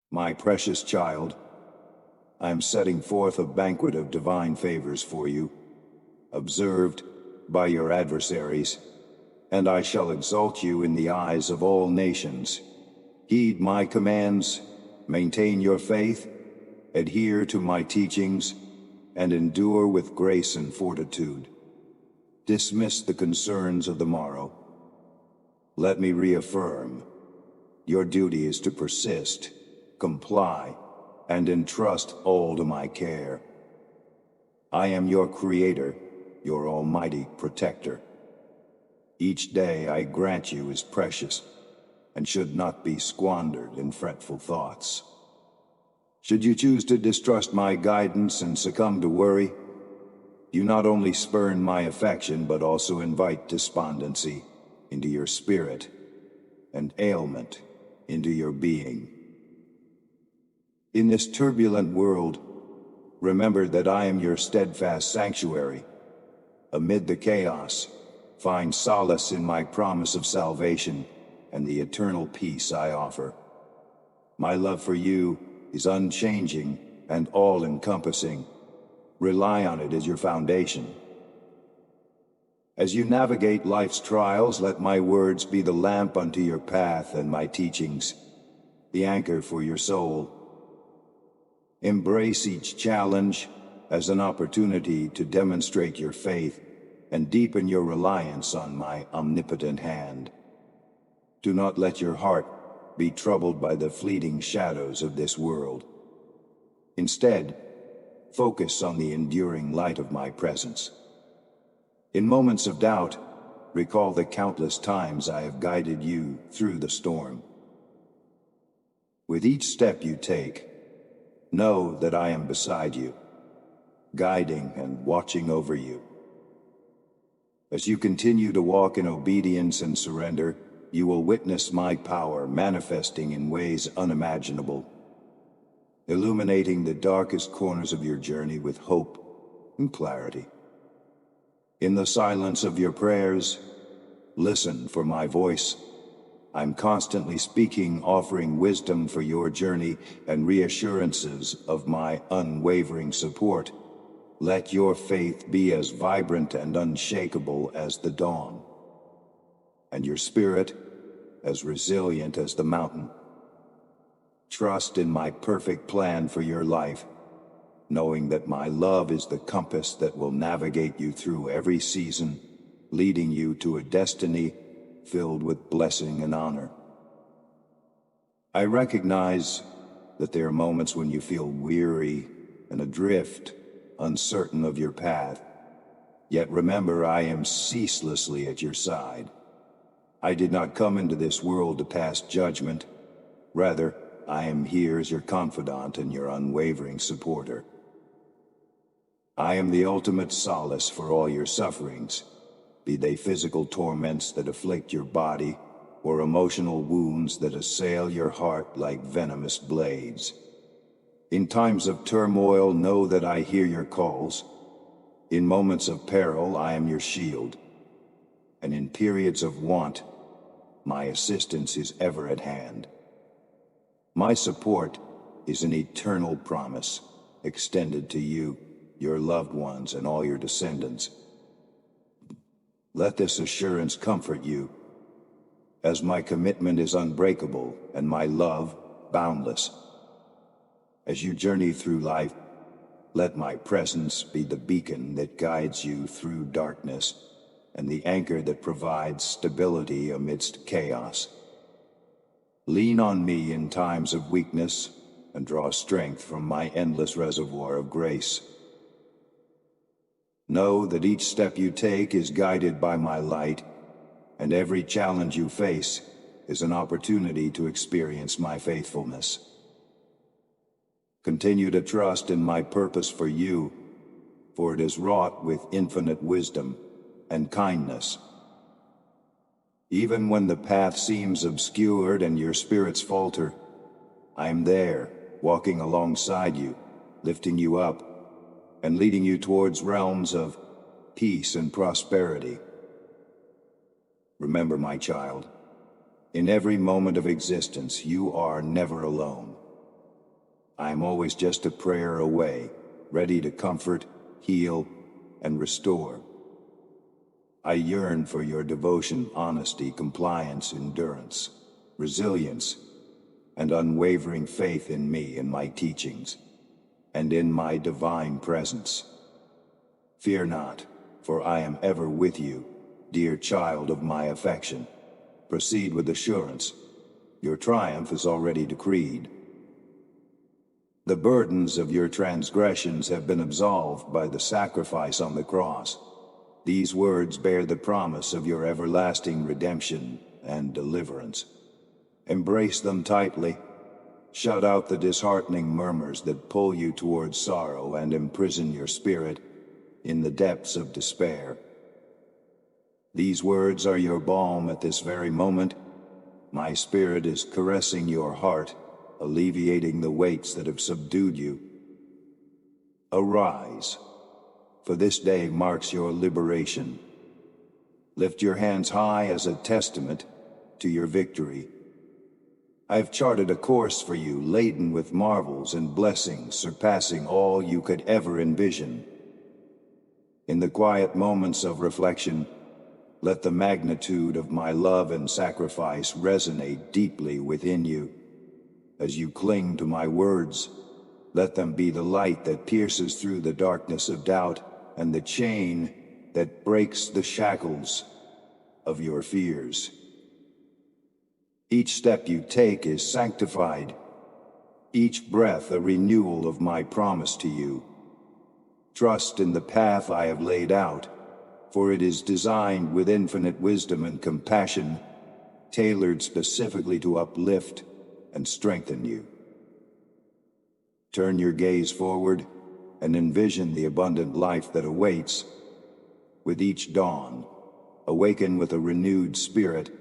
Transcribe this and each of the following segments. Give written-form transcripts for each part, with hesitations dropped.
My precious child, I am setting forth a banquet of divine favors for you, observed by your adversaries, and I shall exalt you in the eyes of all nations. Heed my commands, maintain your faith, adhere to my teachings, and endure with grace and fortitude. Dismiss the concerns of the morrow. Let me reaffirm, your duty is to persist, comply, and entrust all to my care. I am your creator, your almighty protector. Each day I grant you is precious, and should not be squandered in fretful thoughts. Should you choose to distrust my guidance and succumb to worry, you not only spurn my affection, but also invite despondency into your spirit and ailment into your being. In this turbulent world, remember that I am your steadfast sanctuary. Amid the chaos, find solace in my promise of salvation and the eternal peace I offer. My love for you is unchanging and all-encompassing. Rely on it as your foundation. As you navigate life's trials, let my words be the lamp unto your path and my teachings, the anchor for your soul. Embrace each challenge as an opportunity to demonstrate your faith and deepen your reliance on my omnipotent hand. Do not let your heart be troubled by the fleeting shadows of this world. Instead, focus on the enduring light of my presence. In moments of doubt, recall the countless times I have guided you through the storm. With each step you take, know that I am beside you, guiding and watching over you. As you continue to walk in obedience and surrender, you will witness my power manifesting in ways unimaginable, illuminating the darkest corners of your journey with hope and clarity. In the silence of your prayers, listen for my voice. I'm constantly speaking, offering wisdom for your journey and reassurances of my unwavering support. Let your faith be as vibrant and unshakable as the dawn, and your spirit as resilient as the mountain. Trust in my perfect plan for your life, knowing that my love is the compass that will navigate you through every season, leading you to a destiny filled with blessing and honor. I recognize that there are moments when you feel weary and adrift, uncertain of your path. Yet remember, I am ceaselessly at your side. I did not come into this world to pass judgment. Rather, I am here as your confidant and your unwavering supporter. I am the ultimate solace for all your sufferings, be they physical torments that afflict your body or emotional wounds that assail your heart like venomous blades. In times of turmoil, know that I hear your calls. In moments of peril, I am your shield. And in periods of want, my assistance is ever at hand. My support is an eternal promise extended to you, your loved ones, and all your descendants. Let this assurance comfort you, as my commitment is unbreakable and my love boundless. As you journey through life, let my presence be the beacon that guides you through darkness and the anchor that provides stability amidst chaos. Lean on me in times of weakness and draw strength from my endless reservoir of grace. Know that each step you take is guided by my light, and every challenge you face is an opportunity to experience my faithfulness. Continue to trust in my purpose for you, for it is wrought with infinite wisdom and kindness. Even when the path seems obscured and your spirits falter, I am there, walking alongside you, lifting you up, and leading you towards realms of peace and prosperity. Remember, my child, in every moment of existence, you are never alone. I am always just a prayer away, ready to comfort, heal, and restore. I yearn for your devotion, honesty, compliance, endurance, resilience, and unwavering faith in me and my teachings, and in my divine presence. Fear not, for I am ever with you, dear child of my affection. Proceed with assurance. Your triumph is already decreed. The burdens of your transgressions have been absolved by the sacrifice on the cross. These words bear the promise of your everlasting redemption and deliverance. Embrace them tightly. Shut out the disheartening murmurs that pull you towards sorrow and imprison your spirit in the depths of despair. These words are your balm at this very moment. My spirit is caressing your heart, alleviating the weights that have subdued you. Arise, for this day marks your liberation. Lift your hands high as a testament to your victory. I have charted a course for you laden with marvels and blessings surpassing all you could ever envision. In the quiet moments of reflection, let the magnitude of my love and sacrifice resonate deeply within you. As you cling to my words, let them be the light that pierces through the darkness of doubt and the chain that breaks the shackles of your fears. Each step you take is sanctified, each breath a renewal of my promise to you. Trust in the path I have laid out, for it is designed with infinite wisdom and compassion, tailored specifically to uplift and strengthen you. Turn your gaze forward and envision the abundant life that awaits. With each dawn, awaken with a renewed spirit,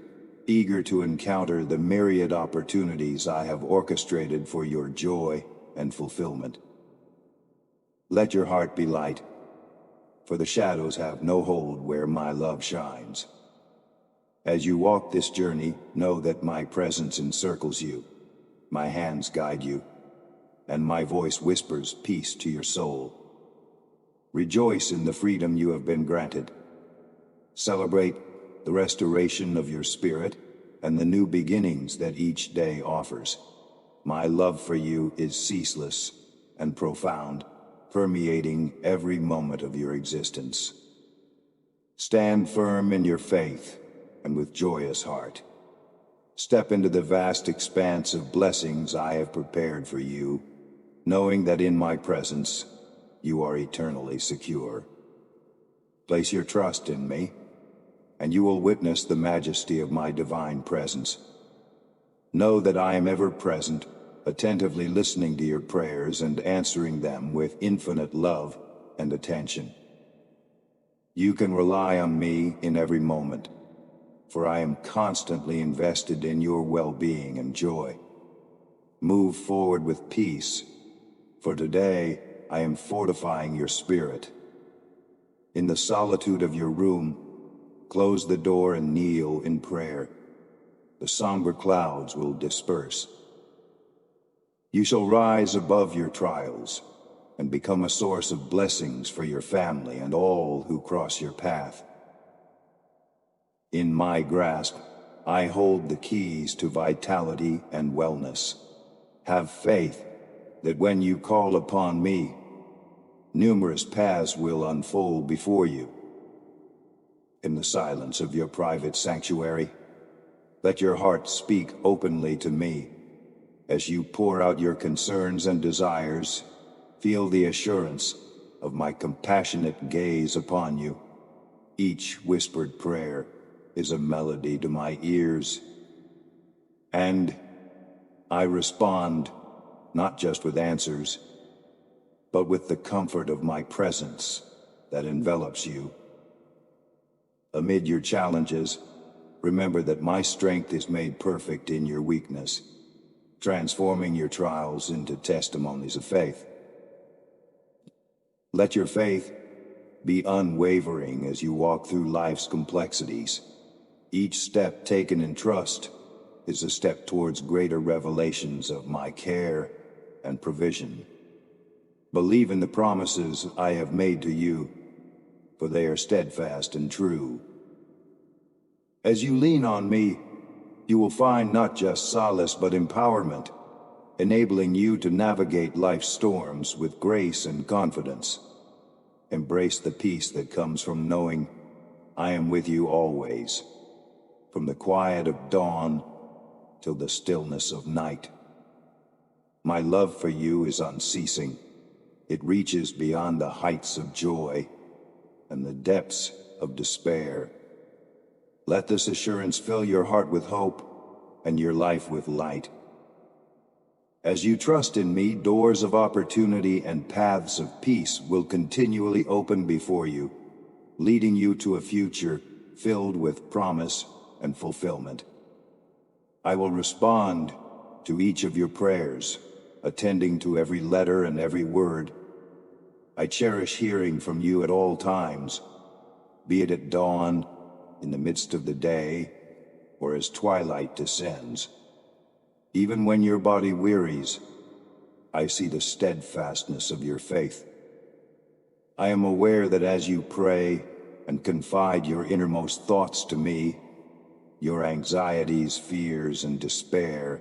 eager to encounter the myriad opportunities I have orchestrated for your joy and fulfillment. Let your heart be light, for the shadows have no hold where my love shines. As you walk this journey, know that my presence encircles you, my hands guide you, and my voice whispers peace to your soul. Rejoice in the freedom you have been granted. Celebrate the restoration of your spirit and the new beginnings that each day offers. My love for you is ceaseless and profound, permeating every moment of your existence. Stand firm in your faith and with joyous heart. Step into the vast expanse of blessings I have prepared for you, knowing that in my presence you are eternally secure. Place your trust in me, and you will witness the majesty of my divine presence. Know that I am ever present, attentively listening to your prayers and answering them with infinite love and attention. You can rely on me in every moment, for I am constantly invested in your well-being and joy. Move forward with peace, for today I am fortifying your spirit. In the solitude of your room, close the door and kneel in prayer. The somber clouds will disperse. You shall rise above your trials and become a source of blessings for your family and all who cross your path. In my grasp, I hold the keys to vitality and wellness. Have faith that when you call upon me, numerous paths will unfold before you. In the silence of your private sanctuary, let your heart speak openly to me. As you pour out your concerns and desires, feel the assurance of my compassionate gaze upon you. Each whispered prayer is a melody to my ears, and I respond not just with answers, but with the comfort of my presence that envelops you. Amid your challenges, remember that my strength is made perfect in your weakness, transforming your trials into testimonies of faith. Let your faith be unwavering as you walk through life's complexities. Each step taken in trust is a step towards greater revelations of my care and provision. Believe in the promises I have made to you, for they are steadfast and true. As you lean on me, you will find not just solace but empowerment, enabling you to navigate life's storms with grace and confidence. Embrace the peace that comes from knowing I am with you always, from the quiet of dawn till the stillness of night. My love for you is unceasing. It reaches beyond the heights of joy and the depths of despair. Let this assurance fill your heart with hope and your life with light. As you trust in me, doors of opportunity and paths of peace will continually open before you, leading you to a future filled with promise and fulfillment. I will respond to each of your prayers, attending to every letter and every word. I cherish hearing from you at all times, be it at dawn, in the midst of the day, or as twilight descends. Even when your body wearies, I see the steadfastness of your faith. I am aware that as you pray and confide your innermost thoughts to me, your anxieties, fears, and despair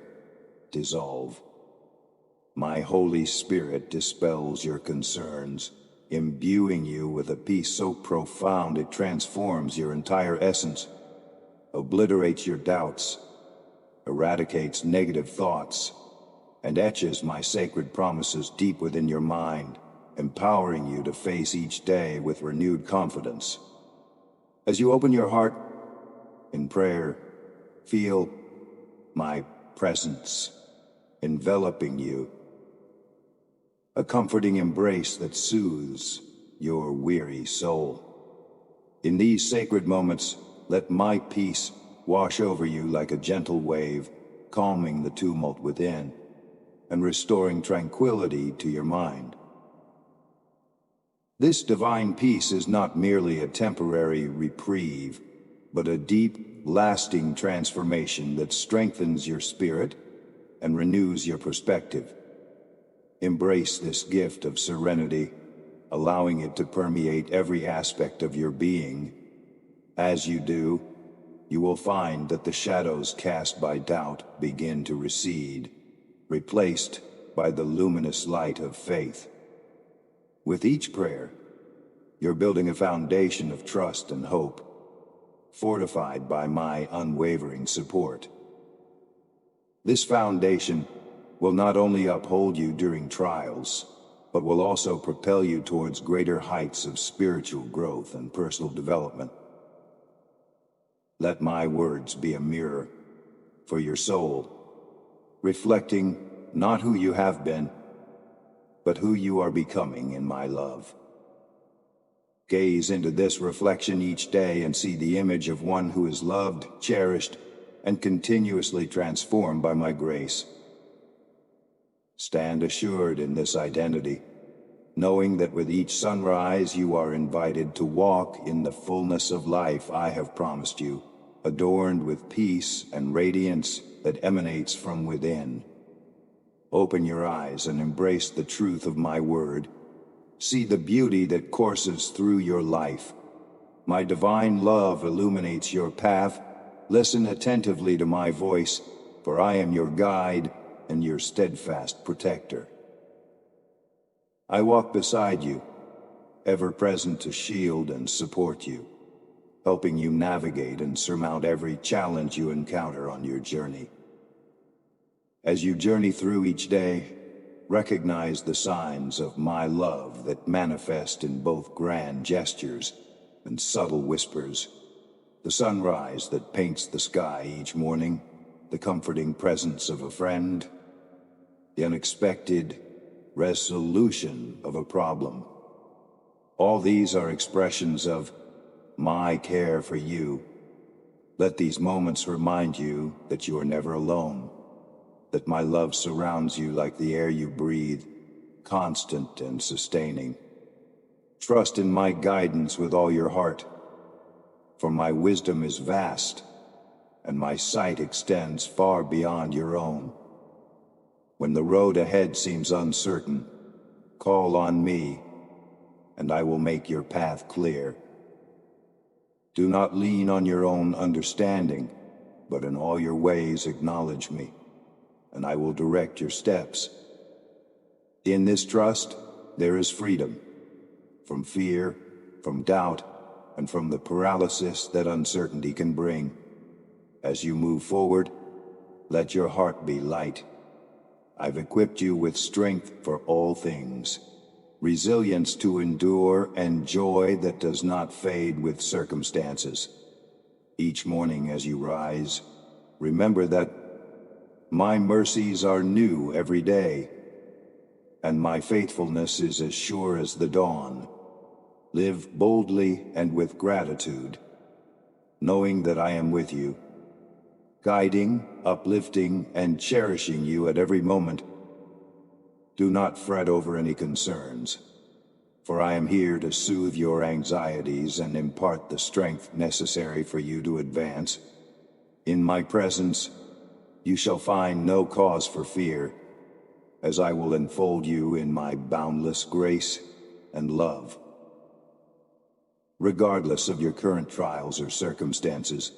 dissolve. My Holy Spirit dispels your concerns, imbuing you with a peace so profound it transforms your entire essence, obliterates your doubts, eradicates negative thoughts, and etches my sacred promises deep within your mind, empowering you to face each day with renewed confidence. As you open your heart in prayer, feel my presence enveloping you, a comforting embrace that soothes your weary soul. In these sacred moments, let my peace wash over you like a gentle wave, calming the tumult within and restoring tranquility to your mind. This divine peace is not merely a temporary reprieve, but a deep, lasting transformation that strengthens your spirit and renews your perspective. Embrace this gift of serenity, allowing it to permeate every aspect of your being. As you do, you will find that the shadows cast by doubt begin to recede, replaced by the luminous light of faith. With each prayer, you're building a foundation of trust and hope, fortified by my unwavering support. This foundation will not only uphold you during trials, but will also propel you towards greater heights of spiritual growth and personal development. Let my words be a mirror for your soul, reflecting not who you have been, but who you are becoming in my love. Gaze into this reflection each day and see the image of one who is loved, cherished, and continuously transformed by my grace. Stand assured in this identity, knowing that with each sunrise you are invited to walk in the fullness of life I have promised you, adorned with peace and radiance that emanates from within. Open your eyes and embrace the truth of my word. See the beauty that courses through your life. My divine love illuminates your path. Listen attentively to my voice, for I am your guide and your steadfast protector. I walk beside you, ever present to shield and support you, helping you navigate and surmount every challenge you encounter on your journey. As you journey through each day, recognize the signs of my love that manifest in both grand gestures and subtle whispers. The sunrise that paints the sky each morning, the comforting presence of a friend, the unexpected resolution of a problem. All these are expressions of my care for you. Let these moments remind you that you are never alone, that my love surrounds you like the air you breathe, constant and sustaining. Trust in my guidance with all your heart, for my wisdom is vast, and my sight extends far beyond your own. When the road ahead seems uncertain, call on me, and I will make your path clear. Do not lean on your own understanding, but in all your ways acknowledge me, and I will direct your steps. In this trust, there is freedom from fear, from doubt, and from the paralysis that uncertainty can bring. As you move forward, let your heart be light. I've equipped you with strength for all things, resilience to endure, and joy that does not fade with circumstances. Each morning as you rise, remember that my mercies are new every day, and my faithfulness is as sure as the dawn. Live boldly and with gratitude, knowing that I am with you, guiding, uplifting, and cherishing you at every moment. Do not fret over any concerns, for I am here to soothe your anxieties and impart the strength necessary for you to advance. In my presence, you shall find no cause for fear, as I will enfold you in my boundless grace and love. Regardless of your current trials or circumstances,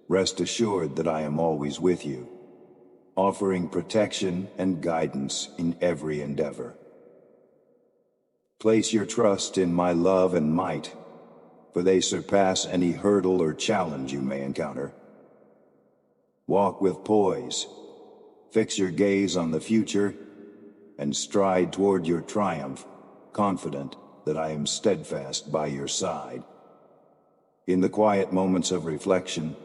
rest assured that I am always with you, offering protection and guidance in every endeavor. Place your trust in my love and might, for they surpass any hurdle or challenge you may encounter. Walk with poise, fix your gaze on the future, and stride toward your triumph, confident that I am steadfast by your side. In the quiet moments of reflection,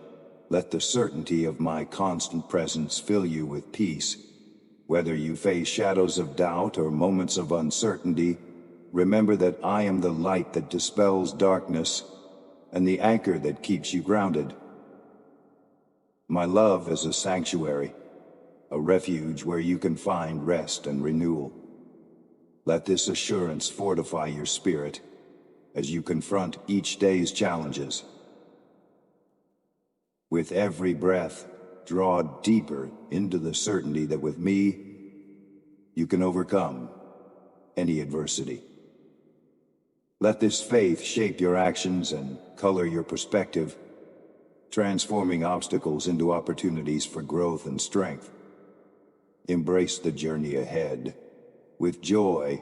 let the certainty of my constant presence fill you with peace. Whether you face shadows of doubt or moments of uncertainty, remember that I am the light that dispels darkness and the anchor that keeps you grounded. My love is a sanctuary, a refuge where you can find rest and renewal. Let this assurance fortify your spirit as you confront each day's challenges. With every breath, draw deeper into the certainty that with me, you can overcome any adversity. Let this faith shape your actions and color your perspective, transforming obstacles into opportunities for growth and strength. Embrace the journey ahead with joy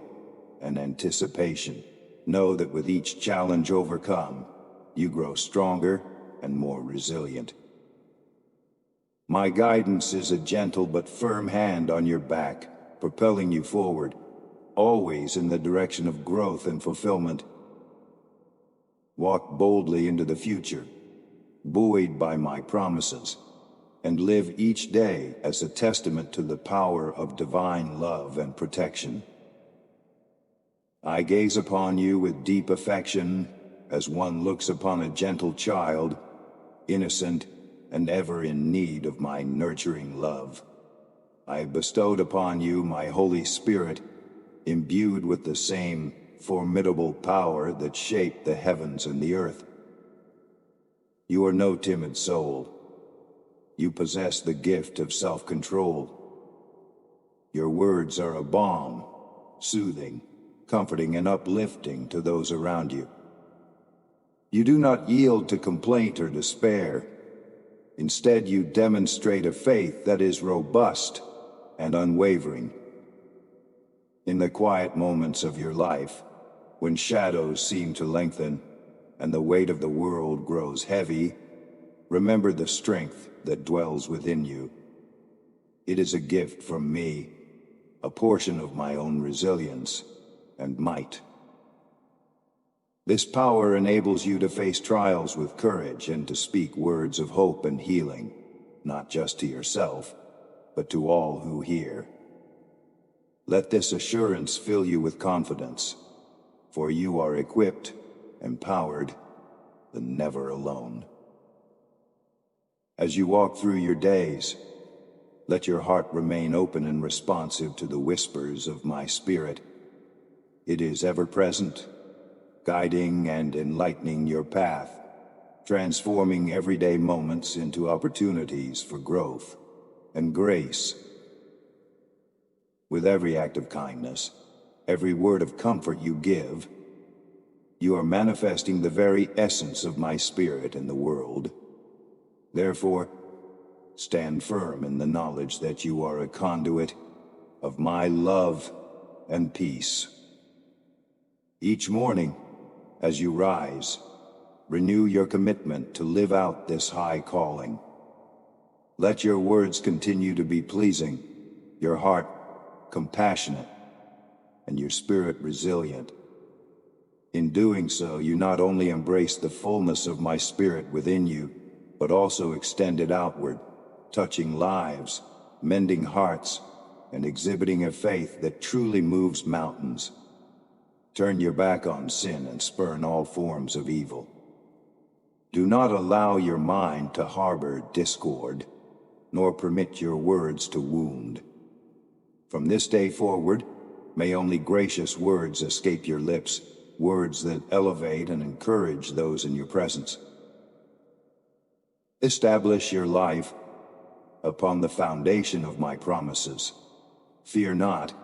and anticipation. Know that with each challenge overcome, you grow stronger and more resilient. My guidance is a gentle but firm hand on your back, propelling you forward, always in the direction of growth and fulfillment. Walk boldly into the future, buoyed by my promises, and live each day as a testament to the power of divine love and protection. I gaze upon you with deep affection, as one looks upon a gentle child, innocent and ever in need of my nurturing love. I have bestowed upon you my Holy Spirit, imbued with the same formidable power that shaped the heavens and the earth. You are no timid soul. You possess the gift of self-control. Your words are a balm, soothing, comforting, and uplifting to those around you. You do not yield to complaint or despair. Instead, you demonstrate a faith that is robust and unwavering. In the quiet moments of your life, when shadows seem to lengthen and the weight of the world grows heavy, remember the strength that dwells within you. It is a gift from me, a portion of my own resilience and might. This power enables you to face trials with courage and to speak words of hope and healing, not just to yourself, but to all who hear. Let this assurance fill you with confidence, for you are equipped, empowered, and never alone. As you walk through your days, let your heart remain open and responsive to the whispers of my spirit. It is ever present, guiding and enlightening your path, transforming everyday moments into opportunities for growth and grace. With every act of kindness, every word of comfort you give, you are manifesting the very essence of my spirit in the world. Therefore, stand firm in the knowledge that you are a conduit of my love and peace. Each morning, as you rise, renew your commitment to live out this high calling. Let your words continue to be pleasing, your heart compassionate, and your spirit resilient. In doing so, you not only embrace the fullness of my spirit within you, but also extend it outward, touching lives, mending hearts, and exhibiting a faith that truly moves mountains. Turn your back on sin and spurn all forms of evil. Do not allow your mind to harbor discord, nor permit your words to wound. From this day forward, may only gracious words escape your lips, words that elevate and encourage those in your presence. Establish your life upon the foundation of my promises. Fear not,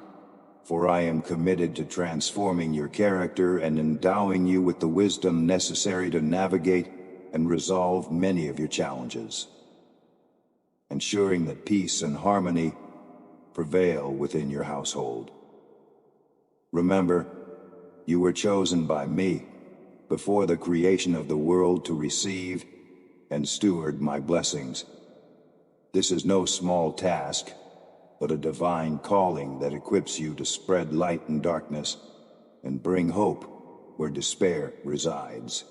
for I am committed to transforming your character and endowing you with the wisdom necessary to navigate and resolve many of your challenges, ensuring that peace and harmony prevail within your household. Remember, you were chosen by me before the creation of the world to receive and steward my blessings. This is no small task, but a divine calling that equips you to spread light in darkness and bring hope where despair resides.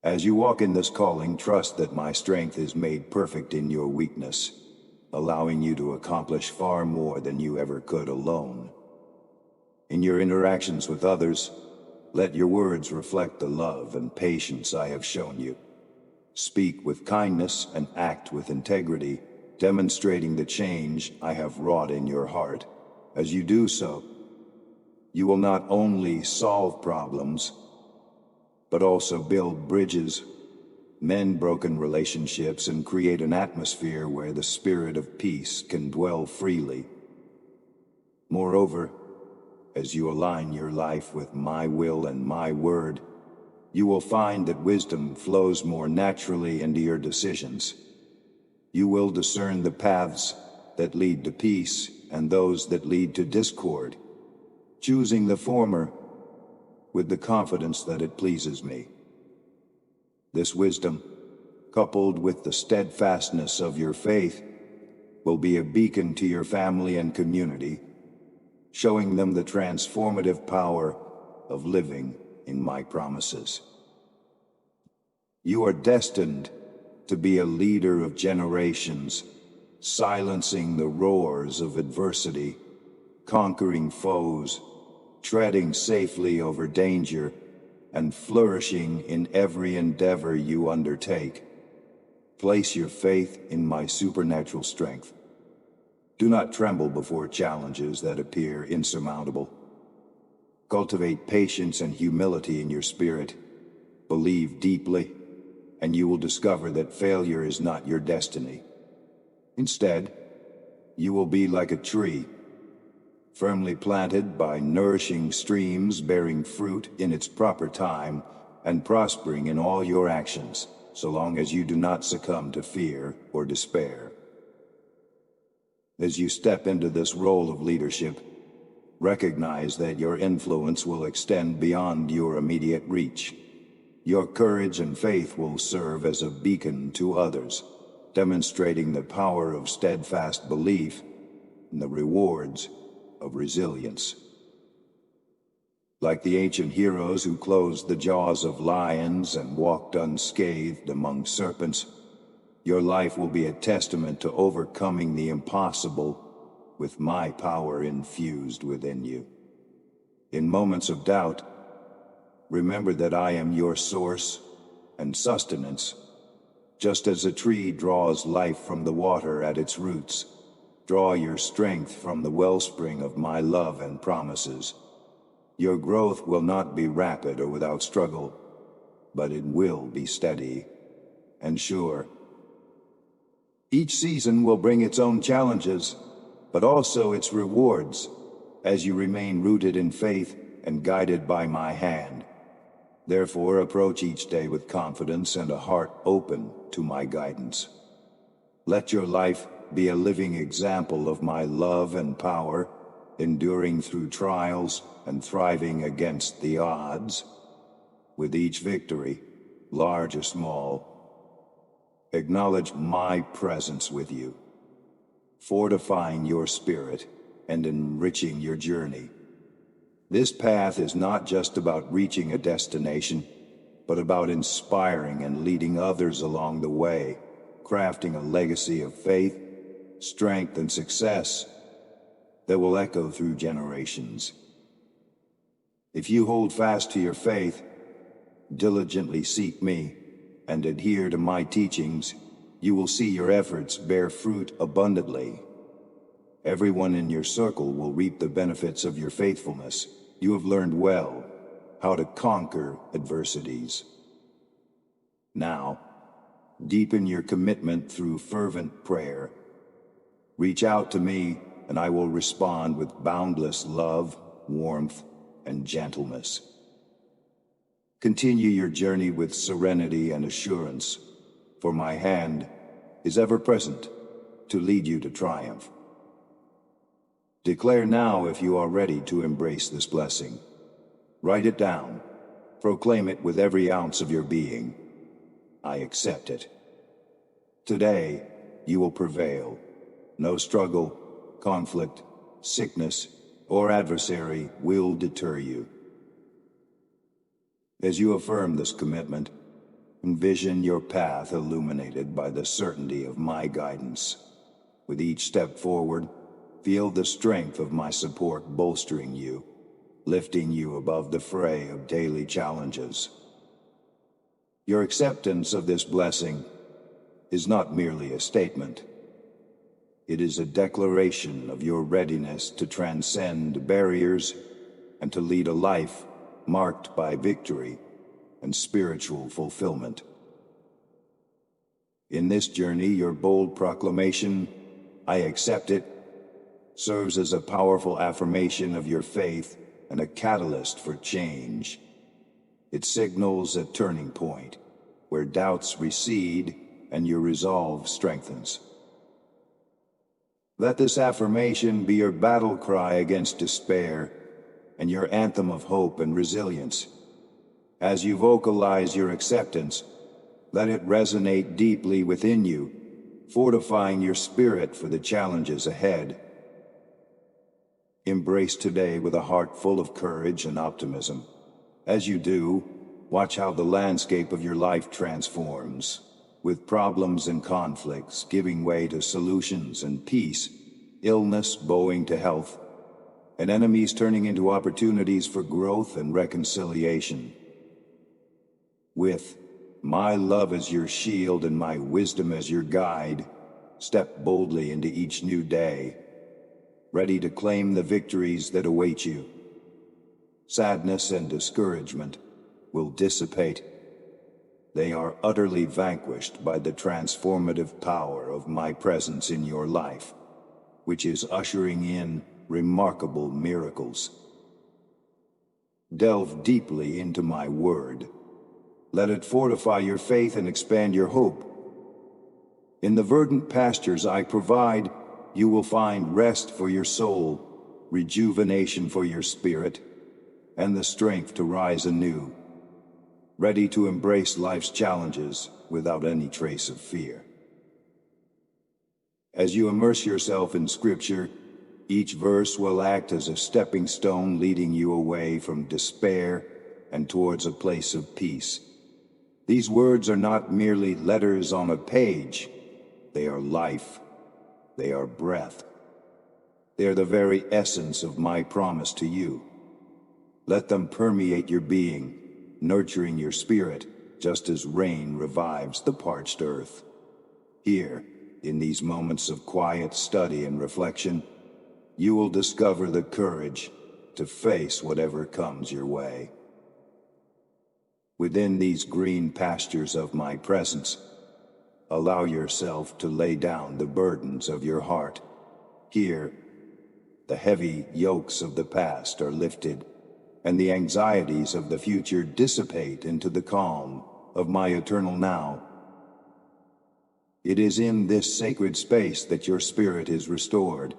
As you walk in this calling, trust that my strength is made perfect in your weakness, allowing you to accomplish far more than you ever could alone. In your interactions with others, let your words reflect the love and patience I have shown you. Speak with kindness and act with integrity, demonstrating the change I have wrought in your heart. As you do so, you will not only solve problems, but also build bridges, mend broken relationships, and create an atmosphere where the spirit of peace can dwell freely. Moreover, as you align your life with my will and my word, you will find that wisdom flows more naturally into your decisions. You will discern the paths that lead to peace and those that lead to discord, choosing the former with the confidence that it pleases me. This wisdom, coupled with the steadfastness of your faith, will be a beacon to your family and community, showing them the transformative power of living in my promises. You are destined to be a leader of generations, silencing the roars of adversity, conquering foes, treading safely over danger, and flourishing in every endeavor you undertake. Place your faith in my supernatural strength. Do not tremble before challenges that appear insurmountable. Cultivate patience and humility in your spirit. Believe deeply, and you will discover that failure is not your destiny. Instead, you will be like a tree, firmly planted by nourishing streams, bearing fruit in its proper time, and prospering in all your actions, so long as you do not succumb to fear or despair. As you step into this role of leadership, recognize that your influence will extend beyond your immediate reach. Your courage and faith will serve as a beacon to others, demonstrating the power of steadfast belief and the rewards of resilience. Like the ancient heroes who closed the jaws of lions and walked unscathed among serpents, your life will be a testament to overcoming the impossible with my power infused within you. In moments of doubt, remember that I am your source and sustenance. Just as a tree draws life from the water at its roots, draw your strength from the wellspring of my love and promises. Your growth will not be rapid or without struggle, but it will be steady and sure. Each season will bring its own challenges, but also its rewards, as you remain rooted in faith and guided by my hand. Therefore, approach each day with confidence and a heart open to my guidance. Let your life be a living example of my love and power, enduring through trials and thriving against the odds. With each victory, large or small, acknowledge my presence with you, fortifying your spirit and enriching your journey. This path is not just about reaching a destination, but about inspiring and leading others along the way, crafting a legacy of faith, strength, and success that will echo through generations. If you hold fast to your faith, diligently seek me, and adhere to my teachings, you will see your efforts bear fruit abundantly. Everyone in your circle will reap the benefits of your faithfulness. You have learned well how to conquer adversities. Now, deepen your commitment through fervent prayer. Reach out to me, and I will respond with boundless love, warmth, and gentleness. Continue your journey with serenity and assurance, for my hand is ever present to lead you to triumph. Declare now if you are ready to embrace this blessing. Write it down. Proclaim it with every ounce of your being. I accept it. Today, you will prevail. No struggle, conflict, sickness, or adversary will deter you. As you affirm this commitment, envision your path illuminated by the certainty of my guidance. With each step forward, feel the strength of my support bolstering you, lifting you above the fray of daily challenges. Your acceptance of this blessing is not merely a statement. It is a declaration of your readiness to transcend barriers and to lead a life marked by victory and spiritual fulfillment. In this journey, your bold proclamation, "I accept it," serves as a powerful affirmation of your faith and a catalyst for change. It signals a turning point where doubts recede and your resolve strengthens. Let this affirmation be your battle cry against despair and your anthem of hope and resilience. As you vocalize your acceptance, let it resonate deeply within you, fortifying your spirit for the challenges ahead. Embrace today with a heart full of courage and optimism. As you do, watch how the landscape of your life transforms, with problems and conflicts giving way to solutions and peace, illness bowing to health, and enemies turning into opportunities for growth and reconciliation. With my love as your shield and my wisdom as your guide, step boldly into each new day, ready to claim the victories that await you. Sadness and discouragement will dissipate. They are utterly vanquished by the transformative power of my presence in your life, which is ushering in remarkable miracles. Delve deeply into my word. Let it fortify your faith and expand your hope. In the verdant pastures I provide, you will find rest for your soul, rejuvenation for your spirit, and the strength to rise anew, ready to embrace life's challenges without any trace of fear. As you immerse yourself in Scripture, each verse will act as a stepping stone leading you away from despair and towards a place of peace. These words are not merely letters on a page. They are life. They are breath. They are the very essence of my promise to you. Let them permeate your being, nurturing your spirit, just as rain revives the parched earth. Here, in these moments of quiet study and reflection, you will discover the courage to face whatever comes your way. Within these green pastures of my presence, allow yourself to lay down the burdens of your heart. Here, The heavy yokes of the past are lifted, and the anxieties of the future dissipate into the calm of my eternal now. It is in this sacred space that your spirit is restored,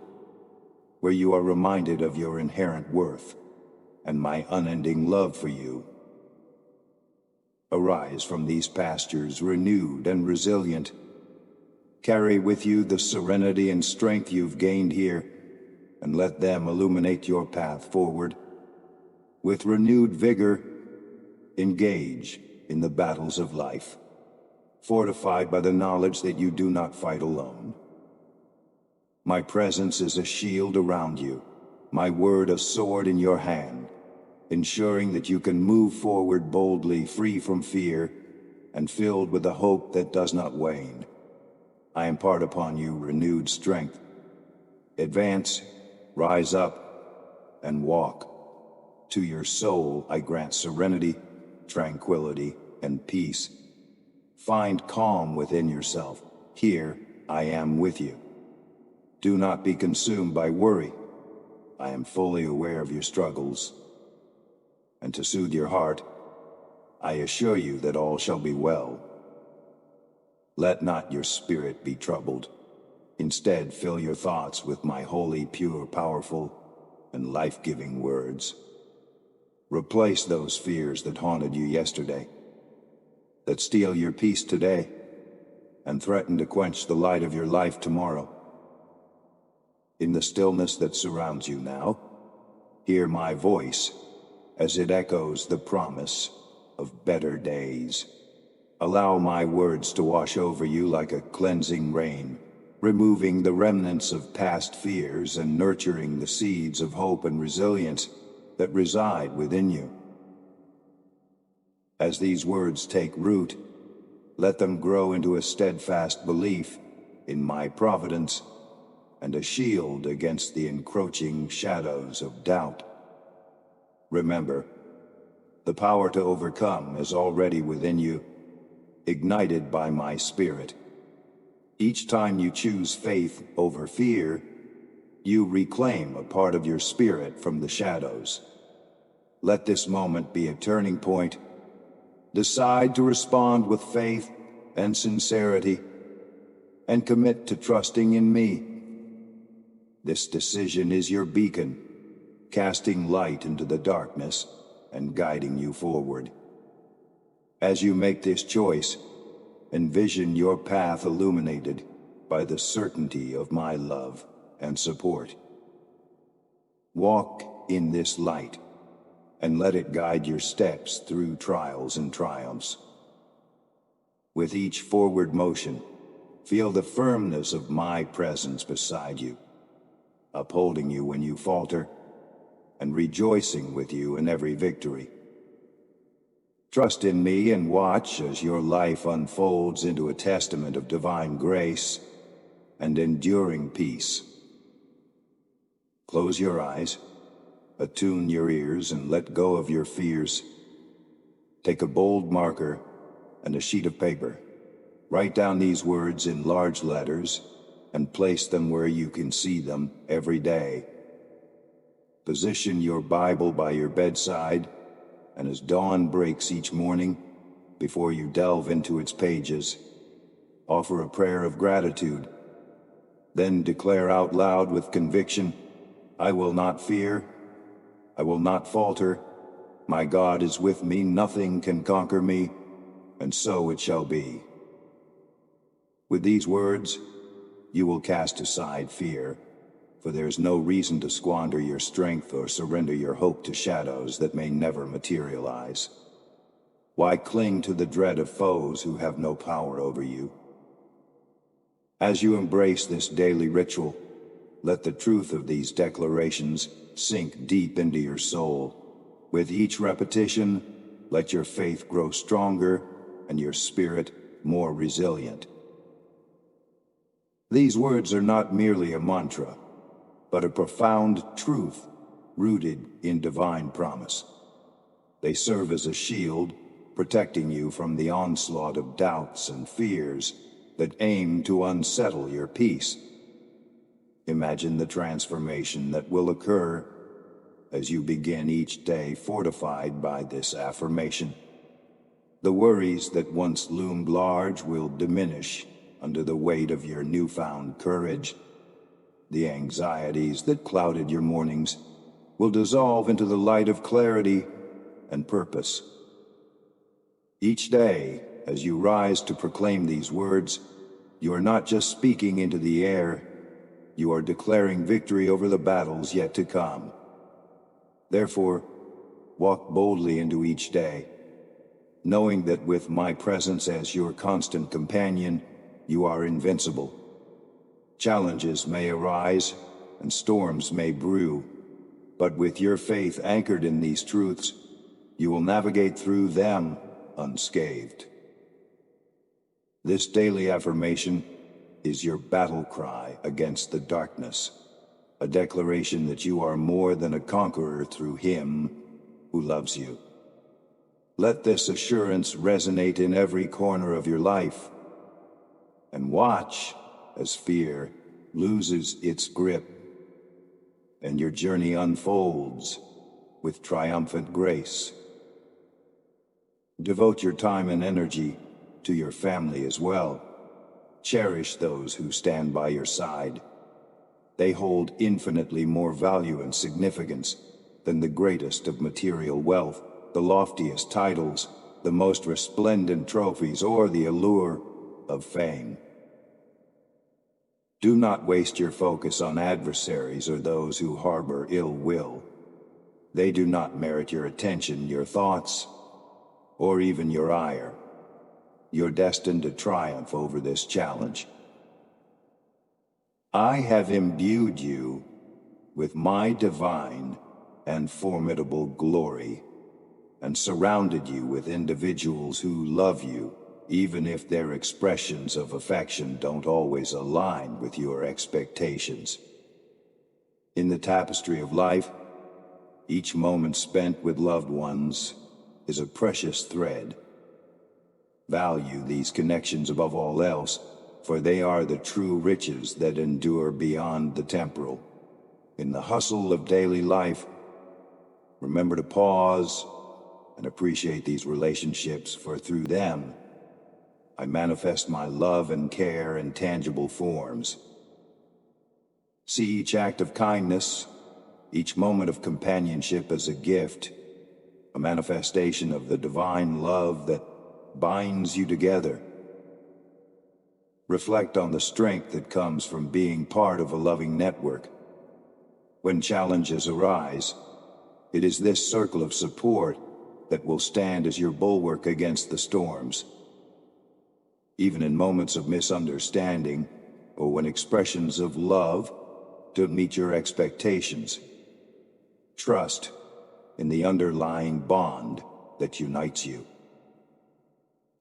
where you are reminded of your inherent worth and my unending love for you. Arise from these pastures renewed and resilient. Carry with you the serenity and strength you've gained here, and let them illuminate your path forward. With renewed vigor, engage in the battles of life, fortified by the knowledge that you do not fight alone. My presence is a shield around you, my word a sword in your hand, ensuring that you can move forward boldly, free from fear, and filled with a hope that does not wane. I impart upon you renewed strength. Advance, rise up, and walk. To your soul I grant serenity, tranquility, and peace. Find calm within yourself. Here I am with you. Do not be consumed by worry. I am fully aware of your struggles. And to soothe your heart, I assure you that all shall be well. Let not your spirit be troubled. Instead, fill your thoughts with my holy, pure, powerful, and life-giving words. Replace those fears that haunted you yesterday, that steal your peace today, and threaten to quench the light of your life tomorrow. In the stillness that surrounds you now, hear my voice as it echoes the promise of better days. Allow my words to wash over you like a cleansing rain, removing the remnants of past fears and nurturing the seeds of hope and resilience that reside within you. As these words take root, let them grow into a steadfast belief in my providence and a shield against the encroaching shadows of doubt. Remember, the power to overcome is already within you, ignited by my spirit. Each time you choose faith over fear, you reclaim a part of your spirit from the shadows. Let this moment be a turning point. Decide to respond with faith and sincerity, and commit to trusting in me. This decision is your beacon, casting light into the darkness and guiding you forward. As you make this choice, envision your path illuminated by the certainty of my love and support. Walk in this light and let it guide your steps through trials and triumphs. With each forward motion, feel the firmness of my presence beside you, upholding you when you falter and rejoicing with you in every victory. Trust in me and watch as your life unfolds into a testament of divine grace and enduring peace. Close your eyes, attune your ears, and let go of your fears. Take a bold marker and a sheet of paper. Write down these words in large letters and place them where you can see them every day. Position your Bible by your bedside, and as dawn breaks each morning, before you delve into its pages, offer a prayer of gratitude. Then declare out loud with conviction, I will not fear, I will not falter, my God is with me, nothing can conquer me, and so it shall be. With these words, you will cast aside fear, for there is no reason to squander your strength or surrender your hope to shadows that may never materialize. Why cling to the dread of foes who have no power over you? As you embrace this daily ritual, let the truth of these declarations sink deep into your soul. With each repetition, let your faith grow stronger and your spirit more resilient. These words are not merely a mantra, but a profound truth rooted in divine promise. They serve as a shield, protecting you from the onslaught of doubts and fears that aim to unsettle your peace. Imagine the transformation that will occur as you begin each day fortified by this affirmation. The worries that once loomed large will diminish under the weight of your newfound courage. The anxieties that clouded your mornings will dissolve into the light of clarity and purpose. Each day, as you rise to proclaim these words, you are not just speaking into the air, you are declaring victory over the battles yet to come. Therefore, walk boldly into each day, knowing that with my presence as your constant companion, you are invincible. Challenges may arise and storms may brew, but with your faith anchored in these truths, you will navigate through them unscathed. This daily affirmation is your battle cry against the darkness, a declaration that you are more than a conqueror through Him who loves you. Let this assurance resonate in every corner of your life, and watch as fear loses its grip and your journey unfolds with triumphant grace. Devote your time and energy to your family as well. Cherish those who stand by your side. They hold infinitely more value and significance than the greatest of material wealth, the loftiest titles, the most resplendent trophies, or the allure of fame. Do not waste your focus on adversaries or those who harbor ill will. They do not merit your attention, your thoughts, or even your ire. You're destined to triumph over this challenge. I have imbued you with my divine and formidable glory, and surrounded you with individuals who love you, even if their expressions of affection don't always align with your expectations. In the tapestry of life, each moment spent with loved ones is a precious thread. Value these connections above all else, for they are the true riches that endure beyond the temporal. In the hustle of daily life, remember to pause and appreciate these relationships, for through them, I manifest my love and care in tangible forms. See each act of kindness, each moment of companionship as a gift, a manifestation of the divine love that binds you together. Reflect on the strength that comes from being part of a loving network. When challenges arise, it is this circle of support that will stand as your bulwark against the storms. Even in moments of misunderstanding, or when expressions of love don't meet your expectations, trust in the underlying bond that unites you.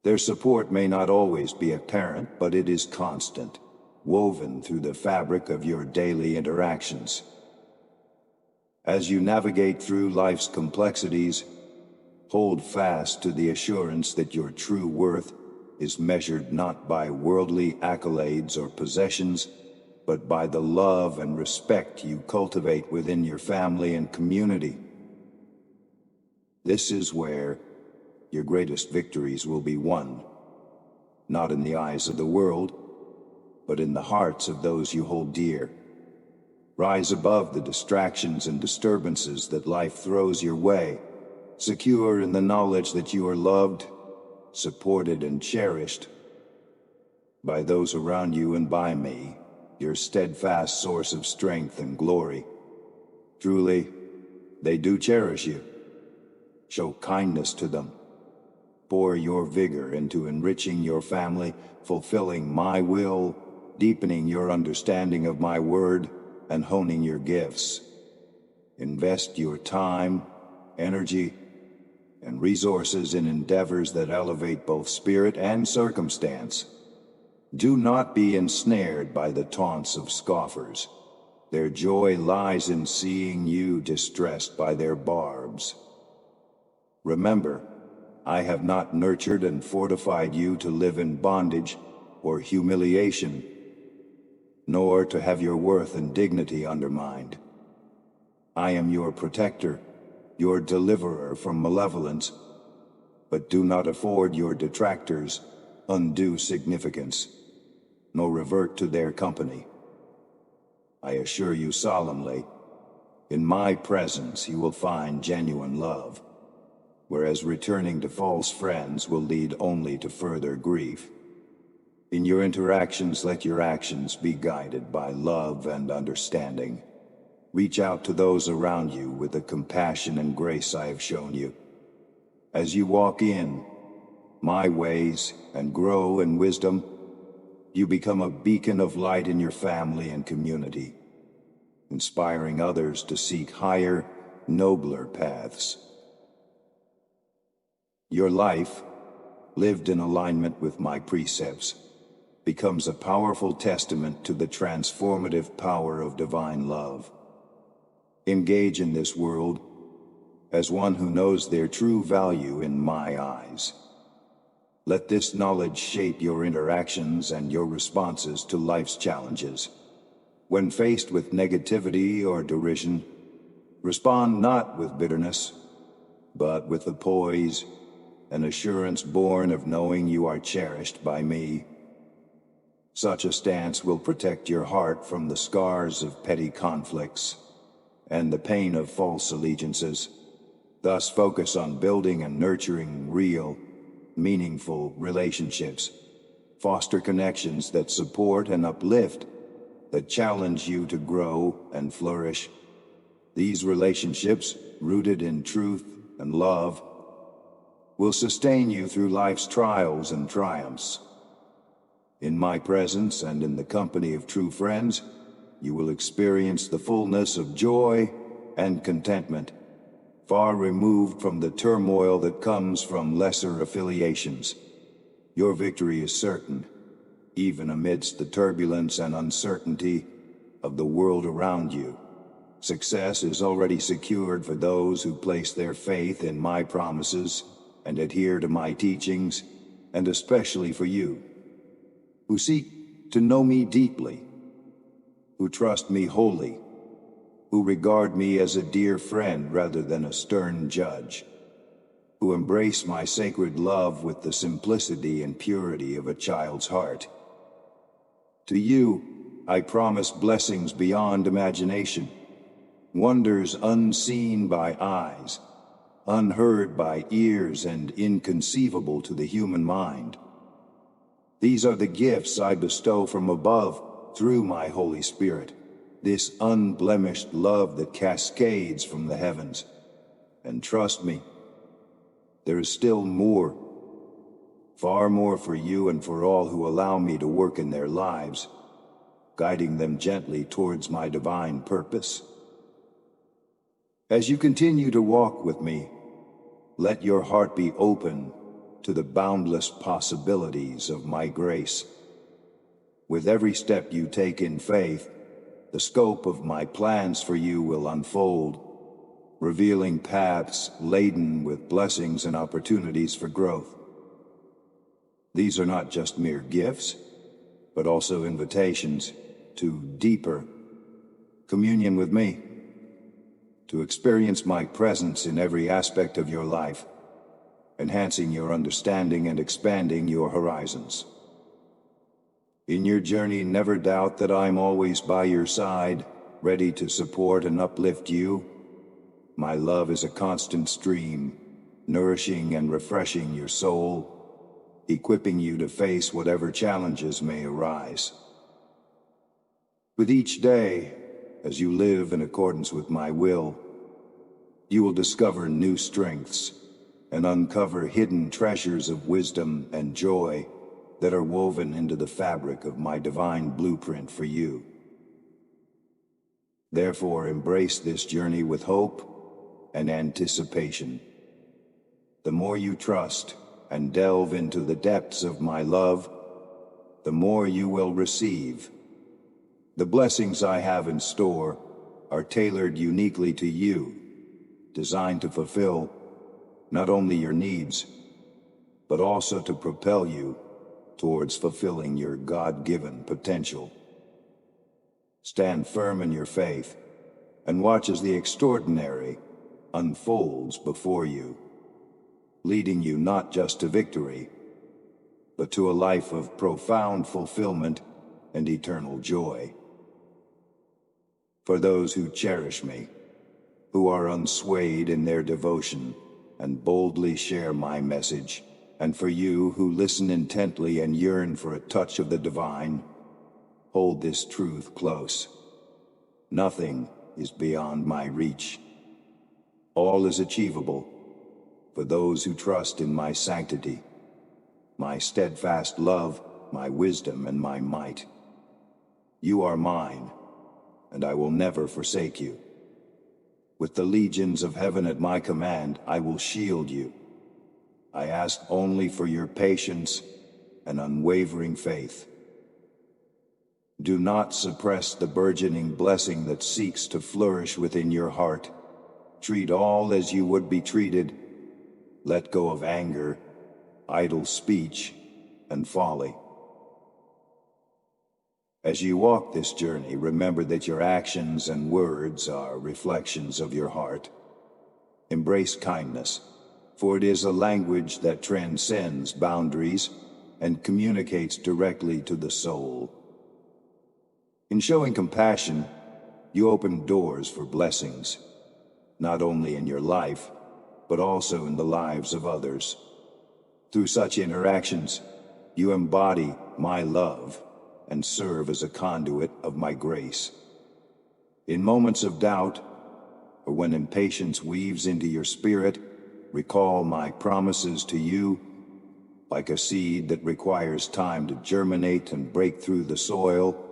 Their support may not always be apparent, but it is constant, woven through the fabric of your daily interactions. As you navigate through life's complexities, hold fast to the assurance that your true worth is measured not by worldly accolades or possessions, but by the love and respect you cultivate within your family and community. This is where your greatest victories will be won, not in the eyes of the world, but in the hearts of those you hold dear. Rise above the distractions and disturbances that life throws your way, secure in the knowledge that you are loved, supported, and cherished by those around you and by me, your steadfast source of strength and glory. Truly, they do cherish you. Show kindness to them. Pour your vigor into enriching your family, fulfilling my will, deepening your understanding of my word, and honing your gifts. Invest your time, energy, and resources in endeavors that elevate both spirit and circumstance. Do not be ensnared by the taunts of scoffers. Their joy lies in seeing you distressed by their barbs. Remember, I have not nurtured and fortified you to live in bondage or humiliation. nor to have your worth and dignity undermined. I am your protector, your deliverer from malevolence, but do not afford your detractors undue significance, nor revert to their company. I assure you solemnly, in my presence you will find genuine love, whereas returning to false friends will lead only to further grief. In your interactions, let your actions be guided by love and understanding. Reach out to those around you with the compassion and grace I have shown you. As you walk in my ways and grow in wisdom, you become a beacon of light in your family and community, inspiring others to seek higher, nobler paths. Your life, lived in alignment with my precepts, becomes a powerful testament to the transformative power of divine love. Engage in this world as one who knows their true value in my eyes. Let this knowledge shape your interactions and your responses to life's challenges. When faced with negativity or derision, respond not with bitterness, but with the poise and assurance born of knowing you are cherished by me. Such a stance will protect your heart from the scars of petty conflicts and the pain of false allegiances. Thus focus on building and nurturing real, meaningful relationships. Foster connections that support and uplift, that challenge you to grow and flourish. These relationships, rooted in truth and love, will sustain you through life's trials and triumphs. In my presence and in the company of true friends, you will experience the fullness of joy and contentment, far removed from the turmoil that comes from lesser affiliations. Your victory is certain, even amidst the turbulence and uncertainty of the world around you. Success is already secured for those who place their faith in my promises and adhere to my teachings, and especially for you, who seek to know me deeply, who trust me wholly, who regard me as a dear friend rather than a stern judge, who embrace my sacred love with the simplicity and purity of a child's heart. To you, I promise blessings beyond imagination, wonders unseen by eyes, unheard by ears, and inconceivable to the human mind. These are the gifts I bestow from above through my Holy Spirit, this unblemished love that cascades from the heavens. And trust me, there is still more, far more for you and for all who allow me to work in their lives, guiding them gently towards my divine purpose. As you continue to walk with me, let your heart be open to the boundless possibilities of my grace. With every step you take in faith, the scope of my plans for you will unfold, revealing paths laden with blessings and opportunities for growth. These are not just mere gifts, but also invitations to deeper communion with me, to experience my presence in every aspect of your life, enhancing your understanding and expanding your horizons. In your journey, never doubt that I'm always by your side, ready to support and uplift you. My love is a constant stream, nourishing and refreshing your soul, equipping you to face whatever challenges may arise. With each day, as you live in accordance with my will, you will discover new strengths and uncover hidden treasures of wisdom and joy that are woven into the fabric of my divine blueprint for you. Therefore, embrace this journey with hope and anticipation. The more you trust and delve into the depths of my love, the more you will receive. The blessings I have in store are tailored uniquely to you, designed to fulfill not only your needs, but also to propel you towards fulfilling your God-given potential. Stand firm in your faith and watch as the extraordinary unfolds before you, leading you not just to victory, but to a life of profound fulfillment and eternal joy. For those who cherish me, who are unswayed in their devotion and boldly share my message, and for you who listen intently and yearn for a touch of the divine, hold this truth close. Nothing is beyond my reach. All is achievable for those who trust in my sanctity, my steadfast love, my wisdom, and my might. You are mine, and I will never forsake you. With the legions of heaven at my command, I will shield you. I ask only for your patience and unwavering faith. Do not suppress the burgeoning blessing that seeks to flourish within your heart. Treat all as you would be treated. Let go of anger, idle speech, and folly. As you walk this journey, remember that your actions and words are reflections of your heart. Embrace kindness, for it is a language that transcends boundaries and communicates directly to the soul. In showing compassion, you open doors for blessings, not only in your life, but also in the lives of others. Through such interactions, you embody my love and serve as a conduit of my grace. In moments of doubt, or when impatience weaves into your spirit, recall my promises to you. Like a seed that requires time to germinate and break through the soil,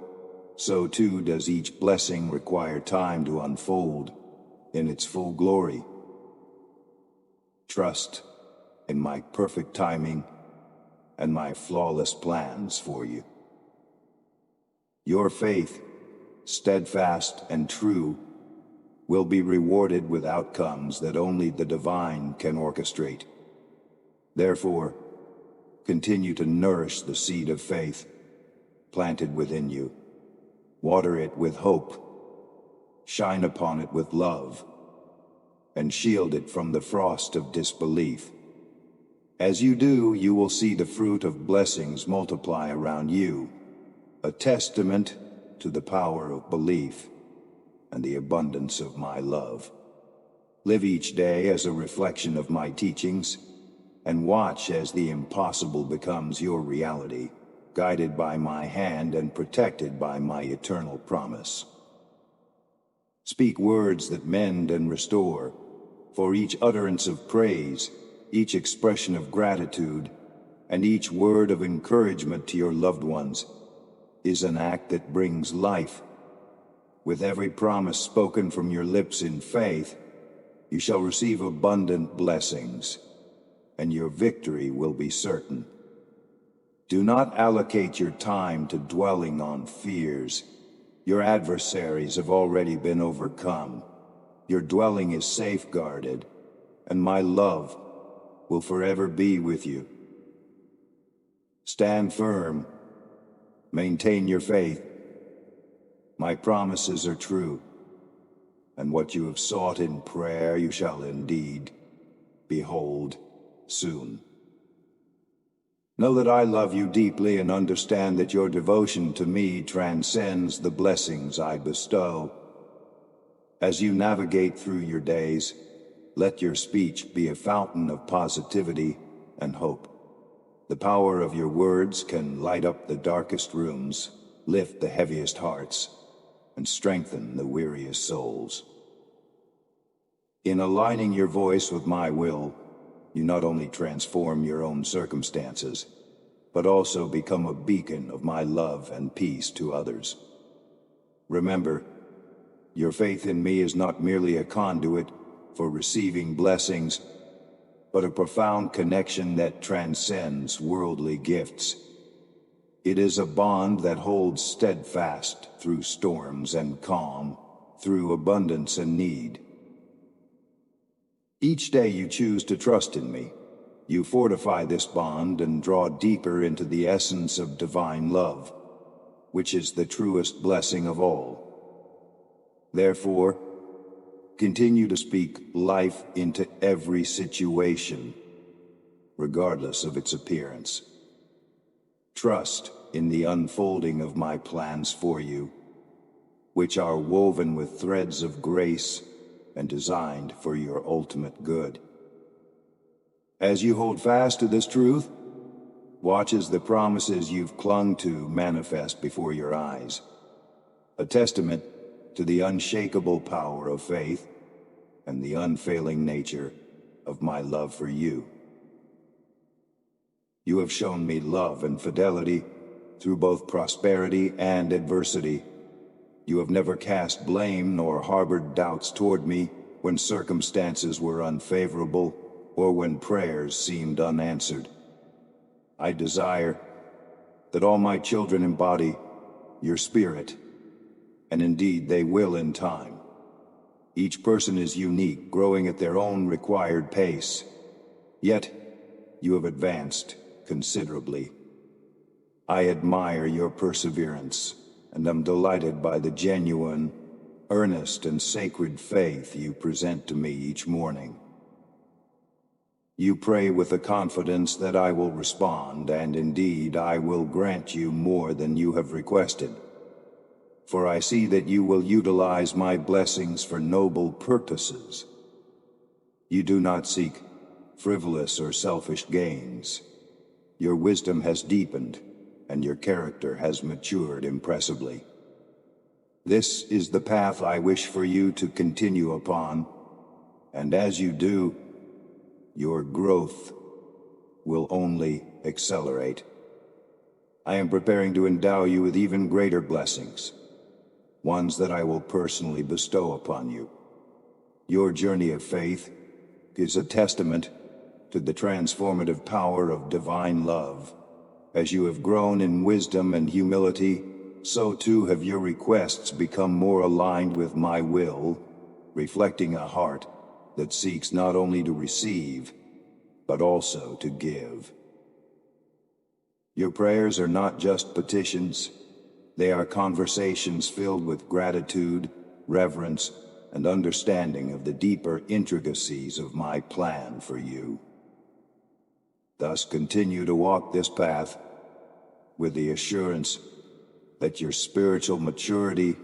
so too does each blessing require time to unfold in its full glory. Trust in my perfect timing and my flawless plans for you. Your faith, steadfast and true, will be rewarded with outcomes that only the divine can orchestrate. Therefore, continue to nourish the seed of faith planted within you. Water it with hope, shine upon it with love, and shield it from the frost of disbelief. As you do, you will see the fruit of blessings multiply around you, a testament to the power of belief and the abundance of my love. Live each day as a reflection of my teachings, and watch as the impossible becomes your reality, guided by my hand and protected by my eternal promise. Speak words that mend and restore, for each utterance of praise, each expression of gratitude, and each word of encouragement to your loved ones is an act that brings life. With every promise spoken from your lips in faith, you shall receive abundant blessings, and your victory will be certain. Do not allocate your time to dwelling on fears. Your adversaries have already been overcome. Your dwelling is safeguarded, and my love will forever be with you. Stand firm. Maintain your faith. My promises are true, and what you have sought in prayer you shall indeed behold soon. Know that I love you deeply and understand that your devotion to me transcends the blessings I bestow. As you navigate through your days, let your speech be a fountain of positivity and hope. The power of your words can light up the darkest rooms, lift the heaviest hearts, and strengthen the weariest souls. In aligning your voice with my will, you not only transform your own circumstances, but also become a beacon of my love and peace to others. Remember, your faith in me is not merely a conduit for receiving blessings, but a profound connection that transcends worldly gifts. It is a bond that holds steadfast through storms and calm, through abundance and need. Each day you choose to trust in me, you fortify this bond and draw deeper into the essence of divine love, which is the truest blessing of all. Therefore, continue to speak life into every situation, regardless of its appearance. Trust in the unfolding of my plans for you, which are woven with threads of grace and designed for your ultimate good. As you hold fast to this truth, watch as the promises you've clung to manifest before your eyes, a testament to the unshakable power of faith and the unfailing nature of my love for you. You have shown me love and fidelity through both prosperity and adversity. You have never cast blame nor harbored doubts toward me when circumstances were unfavorable or when prayers seemed unanswered. I desire that all my children embody your spirit, and indeed they will in time. Each person is unique, growing at their own required pace. Yet, you have advanced considerably. I admire your perseverance, and am delighted by the genuine, earnest, and sacred faith you present to me each morning. You pray with the confidence that I will respond, and indeed I will grant you more than you have requested. For I see that you will utilize my blessings for noble purposes. You do not seek frivolous or selfish gains. Your wisdom has deepened, and your character has matured impressively. This is the path I wish for you to continue upon, and as you do, your growth will only accelerate. I am preparing to endow you with even greater blessings, ones that I will personally bestow upon you. Your journey of faith is a testament to the transformative power of divine love. As you have grown in wisdom and humility, so too have your requests become more aligned with my will, reflecting a heart that seeks not only to receive, but also to give. Your prayers are not just petitions, they are conversations filled with gratitude, reverence, and understanding of the deeper intricacies of my plan for you. Thus continue to walk this path with the assurance that your spiritual maturity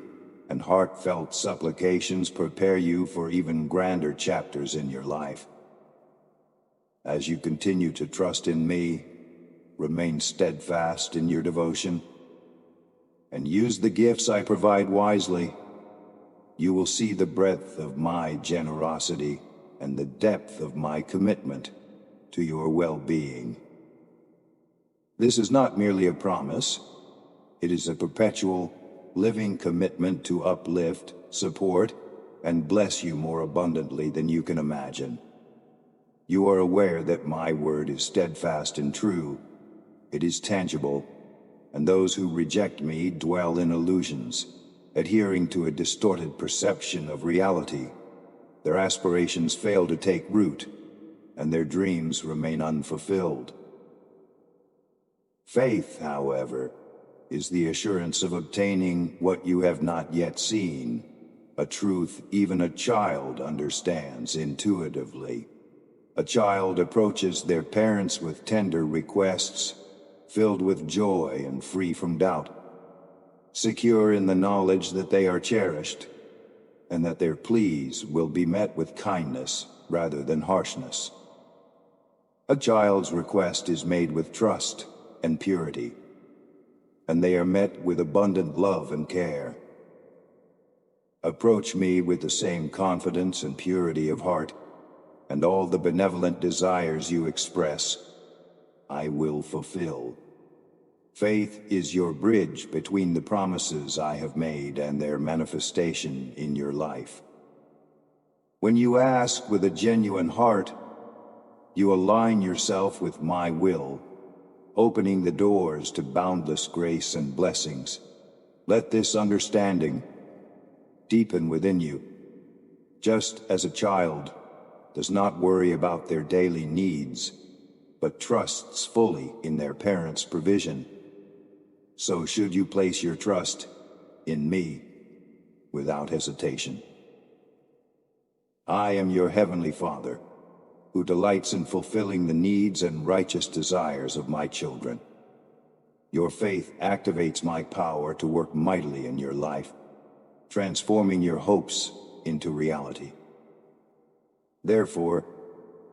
and heartfelt supplications prepare you for even grander chapters in your life. As you continue to trust in me, remain steadfast in your devotion, and use the gifts I provide wisely, you will see the breadth of my generosity and the depth of my commitment to your well-being. This is not merely a promise, it is a perpetual, living commitment to uplift, support, and bless you more abundantly than you can imagine. You are aware that my word is steadfast and true. It is tangible, and those who reject me dwell in illusions, adhering to a distorted perception of reality. Their aspirations fail to take root, and their dreams remain unfulfilled. Faith, however, is the assurance of obtaining what you have not yet seen, a truth even a child understands intuitively. A child approaches their parents with tender requests, filled with joy and free from doubt, secure in the knowledge that they are cherished, and that their pleas will be met with kindness rather than harshness. A child's request is made with trust and purity, and they are met with abundant love and care. Approach me with the same confidence and purity of heart, and all the benevolent desires you express, I will fulfill. Faith is your bridge between the promises I have made and their manifestation in your life. When you ask with a genuine heart, you align yourself with my will, opening the doors to boundless grace and blessings. Let this understanding deepen within you. Just as a child does not worry about their daily needs, but trusts fully in their parents' provision, so should you place your trust in me. without hesitation. I am your heavenly Father, who delights in fulfilling the needs and righteous desires of my children. Your faith activates my power to work mightily in your life, transforming your hopes into reality. Therefore,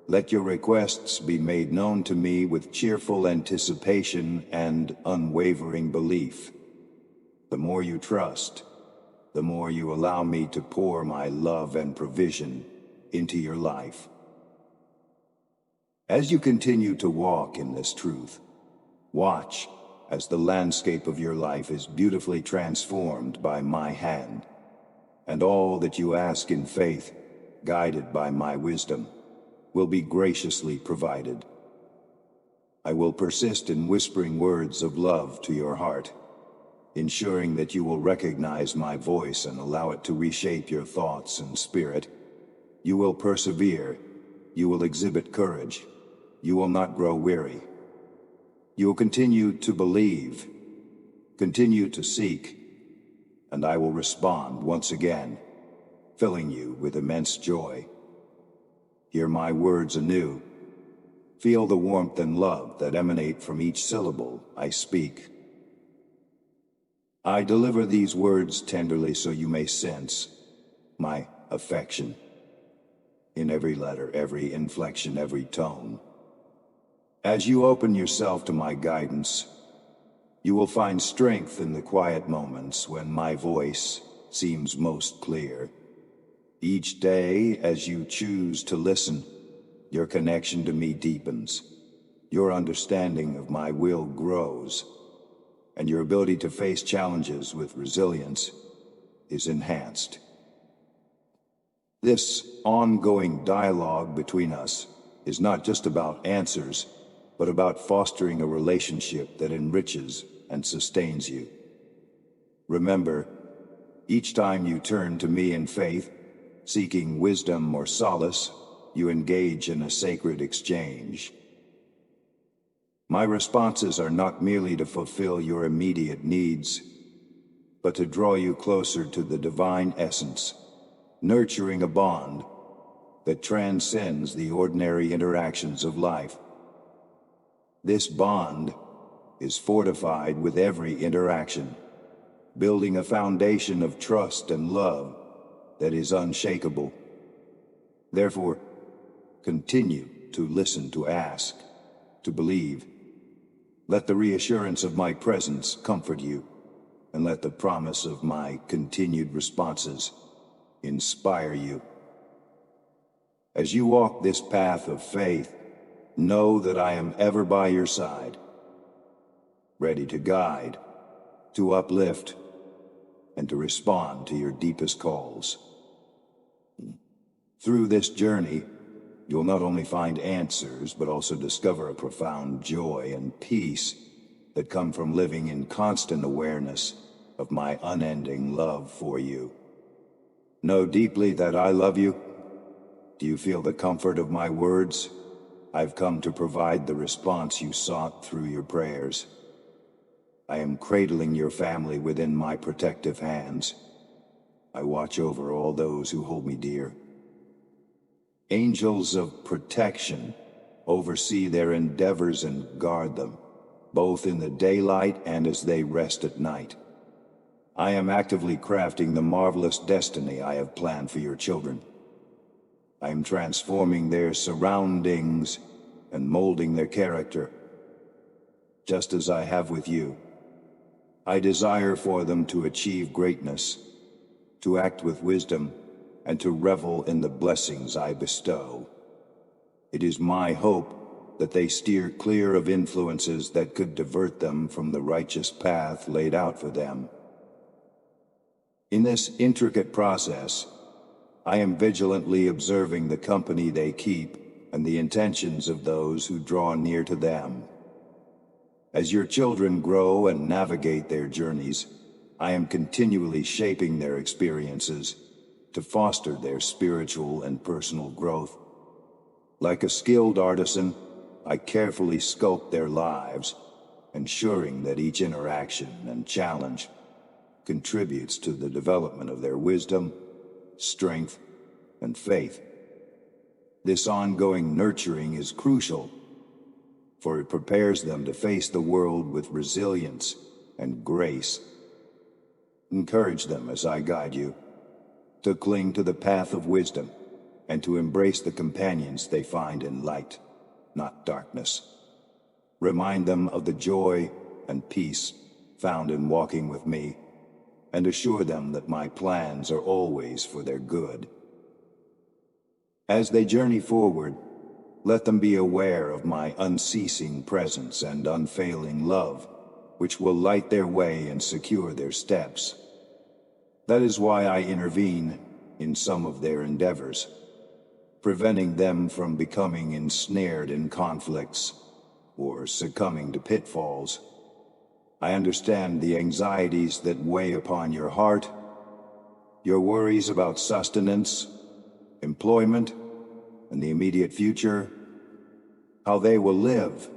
let your requests be made known to me with cheerful anticipation and unwavering belief. The more you trust, the more you allow me to pour my love and provision into your life. As you continue to walk in this truth, watch as the landscape of your life is beautifully transformed by my hand, and all that you ask in faith, guided by my wisdom, will be graciously provided. I will persist in whispering words of love to your heart, ensuring that you will recognize my voice and allow it to reshape your thoughts and spirit. You will persevere, you will exhibit courage, you will not grow weary. You will continue to believe, continue to seek, and I will respond once again, filling you with immense joy. Hear my words anew. Feel the warmth and love that emanate from each syllable I speak. I deliver these words tenderly so you may sense my affection in every letter, every inflection, every tone. As you open yourself to my guidance, you will find strength in the quiet moments when my voice seems most clear. Each day, as you choose to listen, your connection to me deepens, your understanding of my will grows, and your ability to face challenges with resilience is enhanced. This ongoing dialogue between us is not just about answers, but about fostering a relationship that enriches and sustains you. Remember, each time you turn to me in faith, seeking wisdom or solace, you engage in a sacred exchange. My responses are not merely to fulfill your immediate needs, but to draw you closer to the divine essence, nurturing a bond that transcends the ordinary interactions of life. This bond is fortified with every interaction, building a foundation of trust and love that is unshakable. Therefore, continue to listen, to ask, to believe. Let the reassurance of my presence comfort you, and let the promise of my continued responses inspire you. As you walk this path of faith, know that I am ever by your side, ready to guide, to uplift, and to respond to your deepest calls. Through this journey, you'll not only find answers, but also discover a profound joy and peace that come from living in constant awareness of my unending love for you. Know deeply that I love you. Do you feel the comfort of my words? I've come to provide the response you sought through your prayers. I am cradling your family within my protective hands. I watch over all those who hold me dear. Angels of protection oversee their endeavors and guard them, both in the daylight and as they rest at night. I am actively crafting the marvelous destiny I have planned for your children. I am transforming their surroundings and molding their character, just as I have with you. I desire for them to achieve greatness, to act with wisdom, and to revel in the blessings I bestow. It is my hope that they steer clear of influences that could divert them from the righteous path laid out for them. In this intricate process, I am vigilantly observing the company they keep and the intentions of those who draw near to them. As your children grow and navigate their journeys, I am continually shaping their experiences to foster their spiritual and personal growth. Like a skilled artisan, I carefully sculpt their lives, ensuring that each interaction and challenge contributes to the development of their wisdom, strength, and faith. This ongoing nurturing is crucial, for it prepares them to face the world with resilience and grace. Encourage them as I guide you, to cling to the path of wisdom and to embrace the companions they find in light, not darkness. Remind them of the joy and peace found in walking with me, and assure them that my plans are always for their good. As they journey forward, let them be aware of my unceasing presence and unfailing love, which will light their way and secure their steps. That is why I intervene in some of their endeavors, preventing them from becoming ensnared in conflicts or succumbing to pitfalls. I understand the anxieties that weigh upon your heart, your worries about sustenance, employment, and the immediate future, how they will live,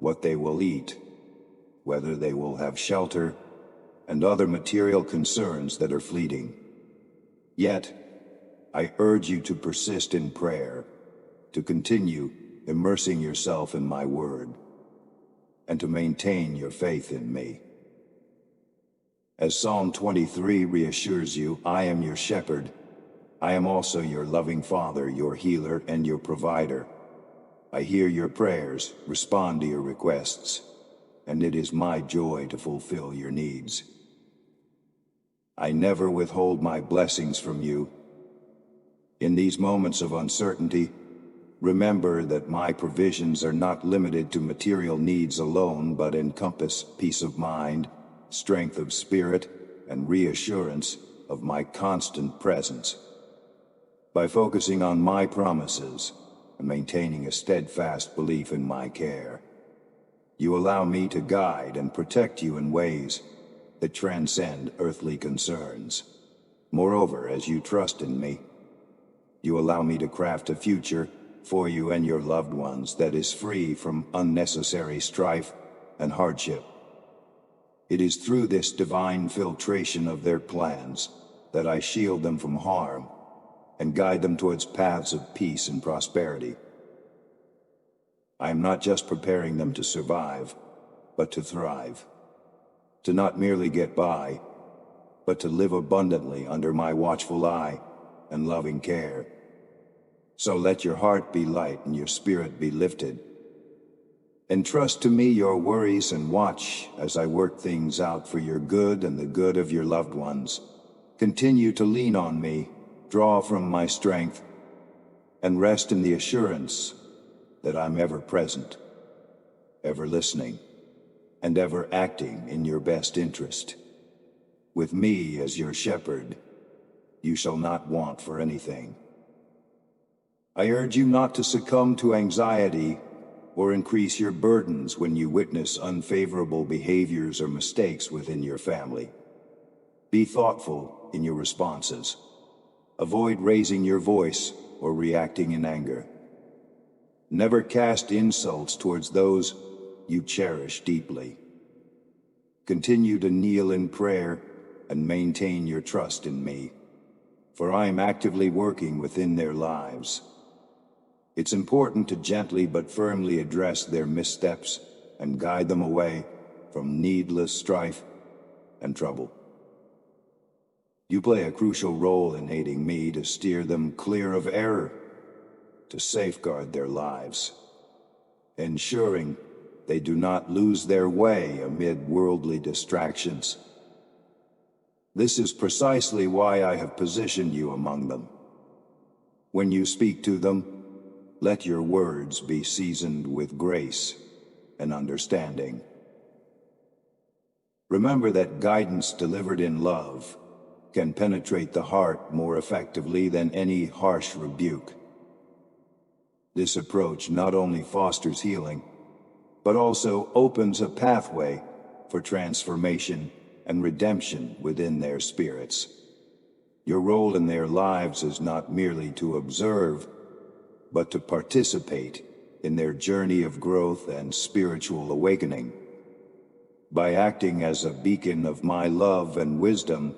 what they will eat, whether they will have shelter, and other material concerns that are fleeting. Yet, I urge you to persist in prayer, to continue immersing yourself in my word, and to maintain your faith in me. As Psalm 23 reassures you, I am your shepherd. I am also your loving Father, your healer, and your provider. I hear your prayers, respond to your requests, and it is my joy to fulfill your needs. I never withhold my blessings from you. In these moments of uncertainty, remember that my provisions are not limited to material needs alone, but encompass peace of mind, strength of spirit, and reassurance of my constant presence. By focusing on my promises and maintaining a steadfast belief in my care, you allow me to guide and protect you in ways that transcend earthly concerns. Moreover, as you trust in me, you allow me to craft a future for you and your loved ones that is free from unnecessary strife and hardship. It is through this divine filtration of their plans that I shield them from harm and guide them towards paths of peace and prosperity. I am not just preparing them to survive, but to thrive, to not merely get by, but to live abundantly under my watchful eye and loving care. So let your heart be light and your spirit be lifted. Entrust to me your worries and watch as I work things out for your good and the good of your loved ones. Continue to lean on me, draw from my strength, and rest in the assurance that I'm ever present, ever listening, and ever acting in your best interest. With me as your shepherd, you shall not want for anything. I urge you not to succumb to anxiety or increase your burdens when you witness unfavorable behaviors or mistakes within your family. Be thoughtful in your responses. Avoid raising your voice or reacting in anger. Never cast insults towards those you cherish deeply. Continue to kneel in prayer and maintain your trust in me, for I am actively working within their lives. It's important to gently but firmly address their missteps and guide them away from needless strife and trouble. You play a crucial role in aiding me to steer them clear of error, to safeguard their lives, ensuring they do not lose their way amid worldly distractions. This is precisely why I have positioned you among them. When you speak to them, let your words be seasoned with grace and understanding. Remember that guidance delivered in love can penetrate the heart more effectively than any harsh rebuke. This approach not only fosters healing, but also opens a pathway for transformation and redemption within their spirits. Your role in their lives is not merely to observe, but to participate in their journey of growth and spiritual awakening. By acting as a beacon of my love and wisdom,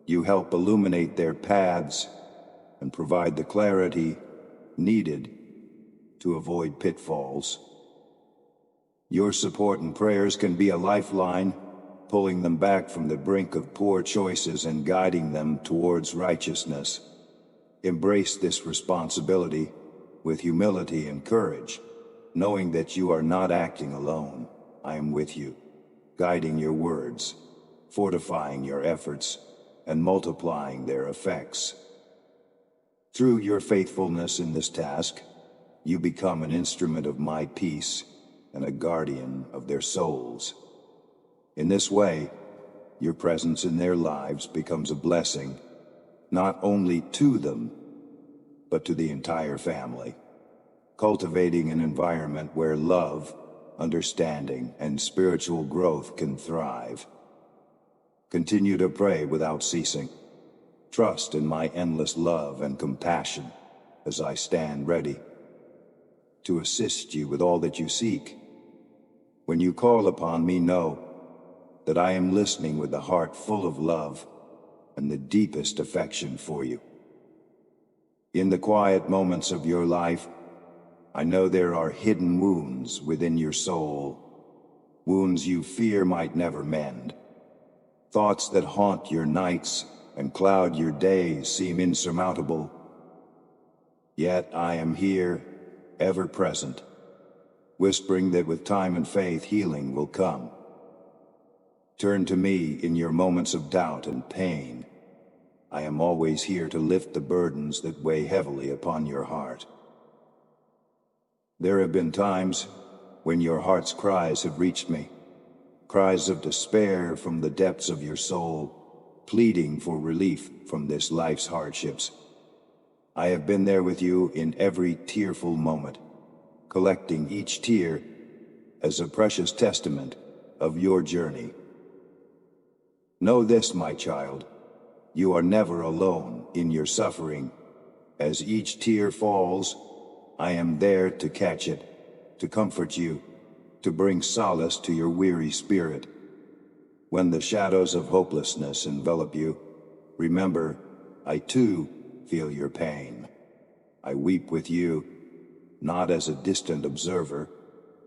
you help illuminate their paths and provide the clarity needed to avoid pitfalls. Your support and prayers can be a lifeline, pulling them back from the brink of poor choices and guiding them towards righteousness. Embrace this responsibility with humility and courage, knowing that you are not acting alone. I am with you, guiding your words, fortifying your efforts, and multiplying their effects. Through your faithfulness in this task, you become an instrument of my peace and a guardian of their souls. In this way, your presence in their lives becomes a blessing, not only to them, but to the entire family, cultivating an environment where love, understanding, and spiritual growth can thrive. Continue to pray without ceasing. Trust in my endless love and compassion as I stand ready to assist you with all that you seek. When you call upon me, know that I am listening with a heart full of love and the deepest affection for you. In the quiet moments of your life, I know there are hidden wounds within your soul, wounds you fear might never mend. Thoughts that haunt your nights and cloud your days seem insurmountable. Yet I am here, ever present, whispering that with time and faith, healing will come. Turn to me in your moments of doubt and pain. I am always here to lift the burdens that weigh heavily upon your heart. There have been times when your heart's cries have reached me, cries of despair from the depths of your soul, pleading for relief from this life's hardships. I have been there with you in every tearful moment, collecting each tear as a precious testament of your journey. Know this, my child, you are never alone in your suffering. As each tear falls, I am there to catch it, to comfort you, to bring solace to your weary spirit. When the shadows of hopelessness envelop you, remember, I too feel your pain. I weep with you, not as a distant observer,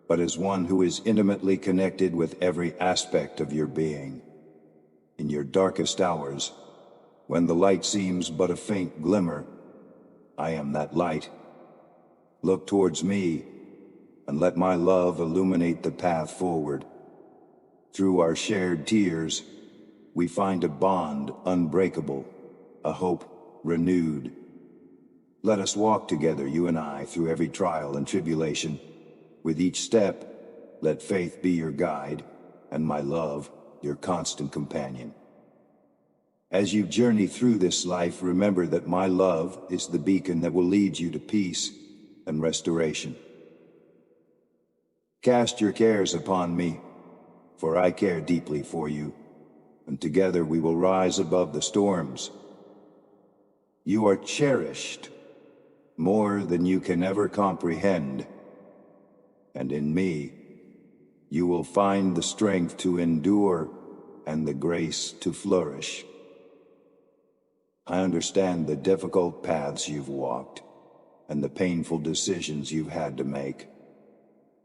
but as one who is intimately connected with every aspect of your being. In your darkest hours, when the light seems but a faint glimmer, I am that light. Look towards me, and let my love illuminate the path forward. Through our shared tears, we find a bond unbreakable, a hope renewed. Let us walk together, you and I, through every trial and tribulation. With each step, let faith be your guide, and my love your constant companion. As you journey through this life, remember that my love is the beacon that will lead you to peace and restoration. Cast your cares upon me, for I care deeply for you, and together we will rise above the storms. You are cherished more than you can ever comprehend, and in me, you will find the strength to endure and the grace to flourish. I understand the difficult paths you've walked and the painful decisions you've had to make.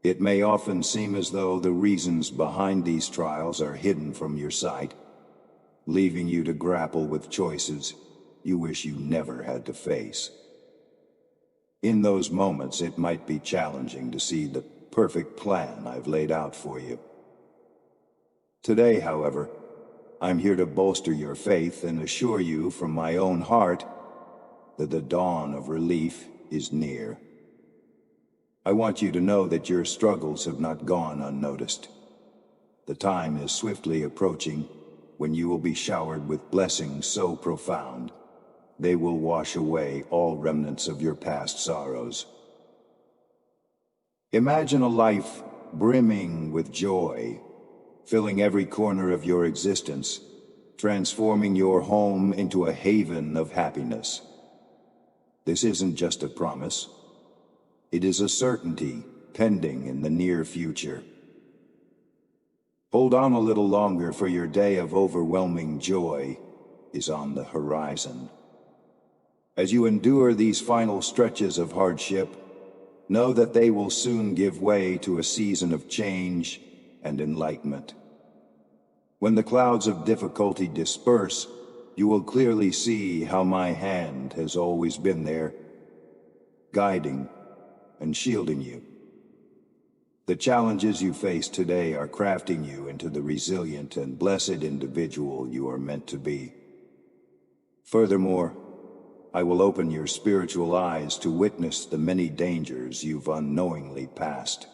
It may often seem as though the reasons behind these trials are hidden from your sight, leaving you to grapple with choices you wish you never had to face. In those moments, it might be challenging to see the perfect plan I've laid out for you. Today, however, I'm here to bolster your faith and assure you from my own heart that the dawn of relief is near. I want you to know that your struggles have not gone unnoticed. The time is swiftly approaching when you will be showered with blessings so profound they will wash away all remnants of your past sorrows. Imagine a life brimming with joy, filling every corner of your existence, transforming your home into a haven of happiness. This isn't just a promise. It is a certainty pending in the near future. Hold on a little longer, for your day of overwhelming joy is on the horizon. As you endure these final stretches of hardship, know that they will soon give way to a season of change and enlightenment. When the clouds of difficulty disperse, you will clearly see how my hand has always been there, guiding and shielding you. The challenges you face today are crafting you into the resilient and blessed individual you are meant to be. Furthermore, I will open your spiritual eyes to witness the many dangers you've unknowingly passed.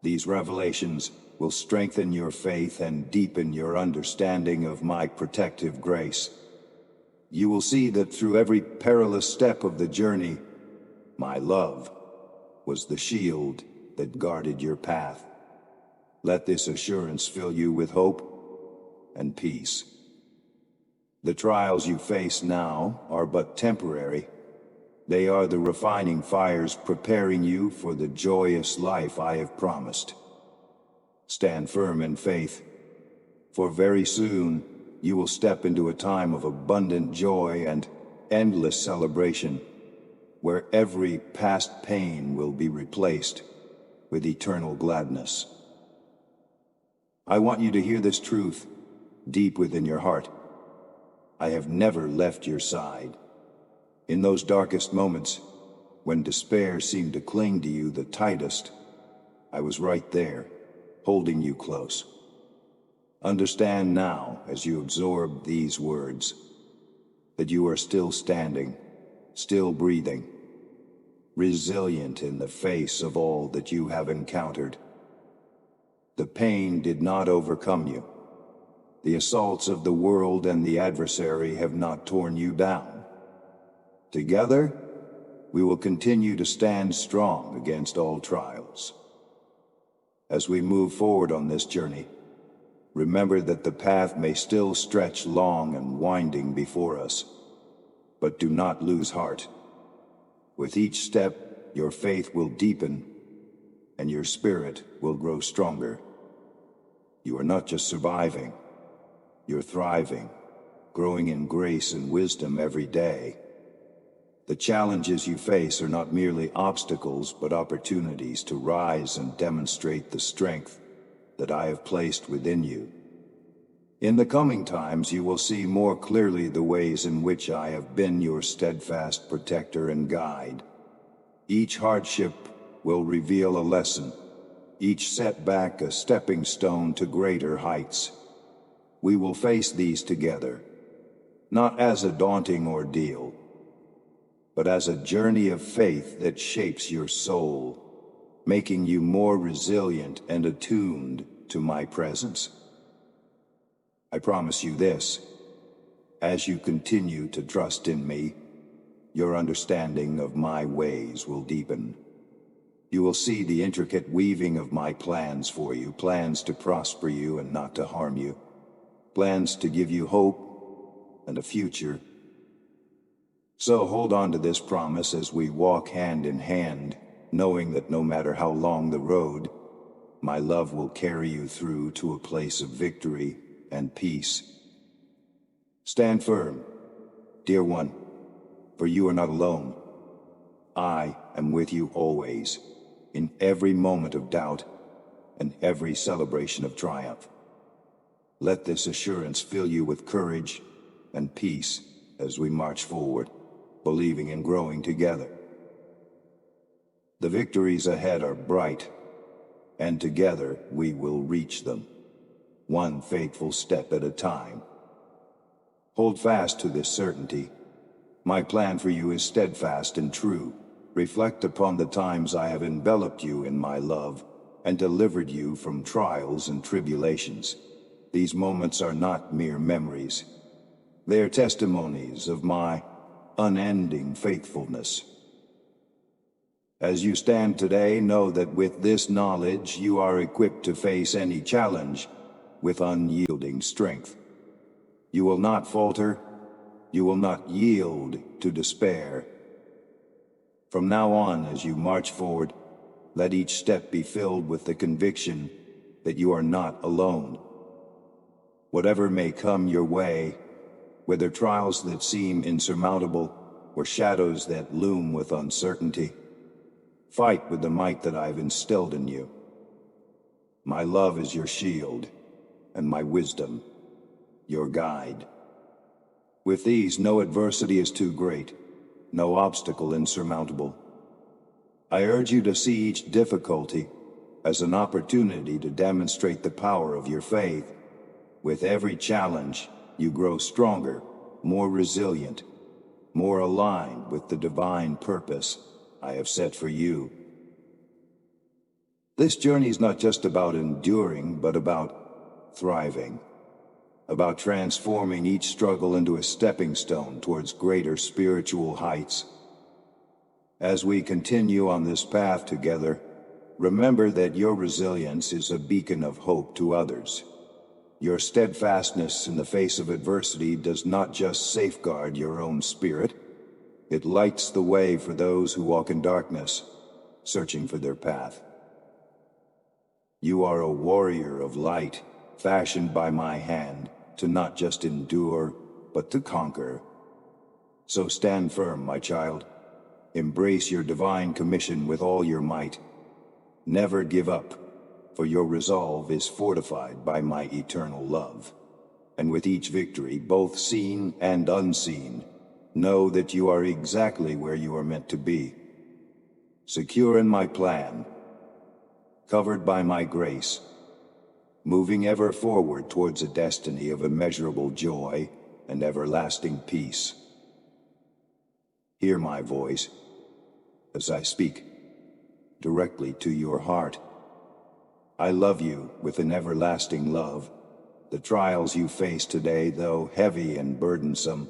These revelations will strengthen your faith and deepen your understanding of my protective grace. You will see that through every perilous step of the journey, my love was the shield that guarded your path. Let this assurance fill you with hope and peace. The trials you face now are but temporary. They are the refining fires preparing you for the joyous life I have promised. Stand firm in faith, for very soon you will step into a time of abundant joy and endless celebration, where every past pain will be replaced with eternal gladness. I want you to hear this truth deep within your heart. I have never left your side. In those darkest moments, when despair seemed to cling to you the tightest, I was right there, holding you close. Understand now, as you absorb these words, that you are still standing, still breathing, resilient in the face of all that you have encountered. The pain did not overcome you. The assaults of the world and the adversary have not torn you down. Together, we will continue to stand strong against all trials. As we move forward on this journey, remember that the path may still stretch long and winding before us, but do not lose heart. With each step, your faith will deepen, and your spirit will grow stronger. You are not just surviving, you're thriving, growing in grace and wisdom every day. The challenges you face are not merely obstacles, but opportunities to rise and demonstrate the strength that I have placed within you. In the coming times, you will see more clearly the ways in which I have been your steadfast protector and guide. Each hardship will reveal a lesson, each setback a stepping stone to greater heights. We will face these together, not as a daunting ordeal, but as a journey of faith that shapes your soul, making you more resilient and attuned to my presence. I promise you this: as you continue to trust in me, your understanding of my ways will deepen. You will see the intricate weaving of my plans for you, plans to prosper you and not to harm you, plans to give you hope and a future. So hold on to this promise as we walk hand in hand, knowing that no matter how long the road, my love will carry you through to a place of victory and peace. Stand firm, dear one, for you are not alone. I am with you always, in every moment of doubt and every celebration of triumph. Let this assurance fill you with courage and peace as we march forward, believing in growing together. The victories ahead are bright, and together we will reach them, one faithful step at a time. Hold fast to this certainty. My plan for you is steadfast and true. Reflect upon the times I have enveloped you in my love and delivered you from trials and tribulations. These moments are not mere memories. They are testimonies of my unending faithfulness. As you stand today, know that with this knowledge you are equipped to face any challenge with unyielding strength. You will not falter, you will not yield to despair. From now on, as you march forward, let each step be filled with the conviction that you are not alone. Whatever may come your way, whether trials that seem insurmountable or shadows that loom with uncertainty, fight with the might that I've instilled in you. My love is your shield, and my wisdom your guide. With these, no adversity is too great, no obstacle insurmountable. I urge you to see each difficulty as an opportunity to demonstrate the power of your faith. With every challenge, you grow stronger, more resilient, more aligned with the divine purpose I have set for you. This journey is not just about enduring, but about thriving, about transforming each struggle into a stepping stone towards greater spiritual heights. As we continue on this path together, remember that your resilience is a beacon of hope to others. Your steadfastness in the face of adversity does not just safeguard your own spirit, it lights the way for those who walk in darkness, searching for their path. You are a warrior of light, fashioned by my hand, to not just endure, but to conquer. So stand firm, my child. Embrace your divine commission with all your might. Never give up, for your resolve is fortified by my eternal love. And with each victory, both seen and unseen, know that you are exactly where you are meant to be. Secure in my plan, covered by my grace, moving ever forward towards a destiny of immeasurable joy and everlasting peace. Hear my voice as I speak directly to your heart. I love you with an everlasting love. The trials you face today, though heavy and burdensome,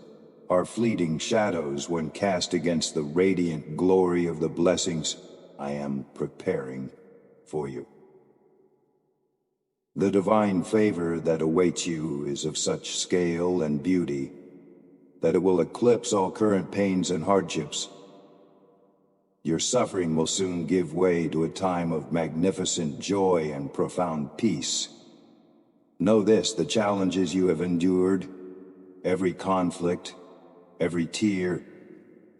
are fleeting shadows when cast against the radiant glory of the blessings I am preparing for you. The divine favor that awaits you is of such scale and beauty that it will eclipse all current pains and hardships. Your suffering will soon give way to a time of magnificent joy and profound peace. Know this, the challenges you have endured, every conflict, every tear,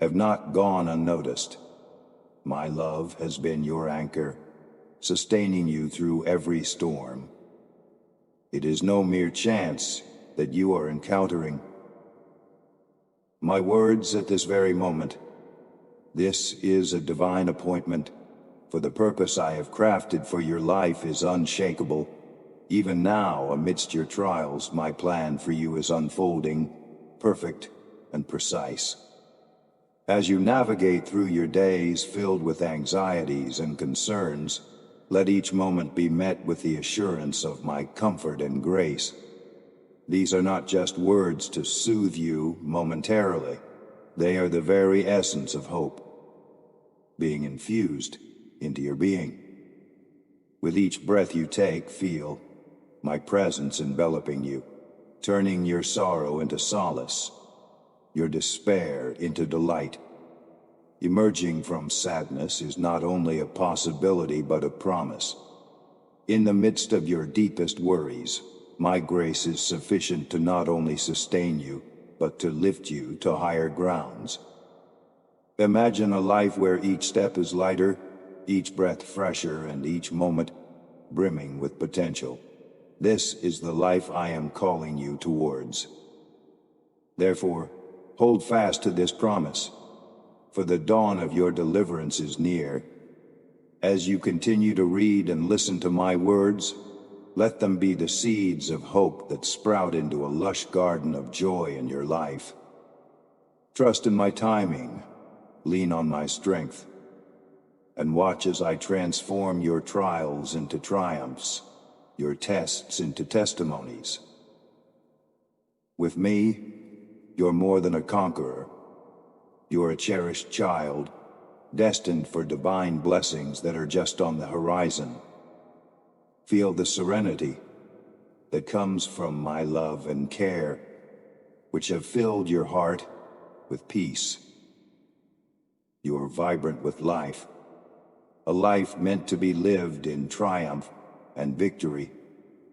have not gone unnoticed. My love has been your anchor, sustaining you through every storm. It is no mere chance that you are encountering my words at this very moment. This is a divine appointment, for the purpose I have crafted for your life is unshakable. Even now, amidst your trials, my plan for you is unfolding, perfect and precise. As you navigate through your days filled with anxieties and concerns, let each moment be met with the assurance of my comfort and grace. These are not just words to soothe you momentarily. They are the very essence of hope, being infused into your being. With each breath you take, feel my presence enveloping you, turning your sorrow into solace, your despair into delight. Emerging from sadness is not only a possibility but a promise. In the midst of your deepest worries, my grace is sufficient to not only sustain you, but to lift you to higher grounds. Imagine a life where each step is lighter, each breath fresher, and each moment brimming with potential. This is the life I am calling you towards. Therefore, hold fast to this promise, for the dawn of your deliverance is near. As you continue to read and listen to my words, let them be the seeds of hope that sprout into a lush garden of joy in your life. Trust in my timing, lean on my strength, and watch as I transform your trials into triumphs, your tests into testimonies. With me, you're more than a conqueror. You're a cherished child, destined for divine blessings that are just on the horizon. Feel the serenity that comes from my love and care, which have filled your heart with peace. You are vibrant with life, a life meant to be lived in triumph, and victory,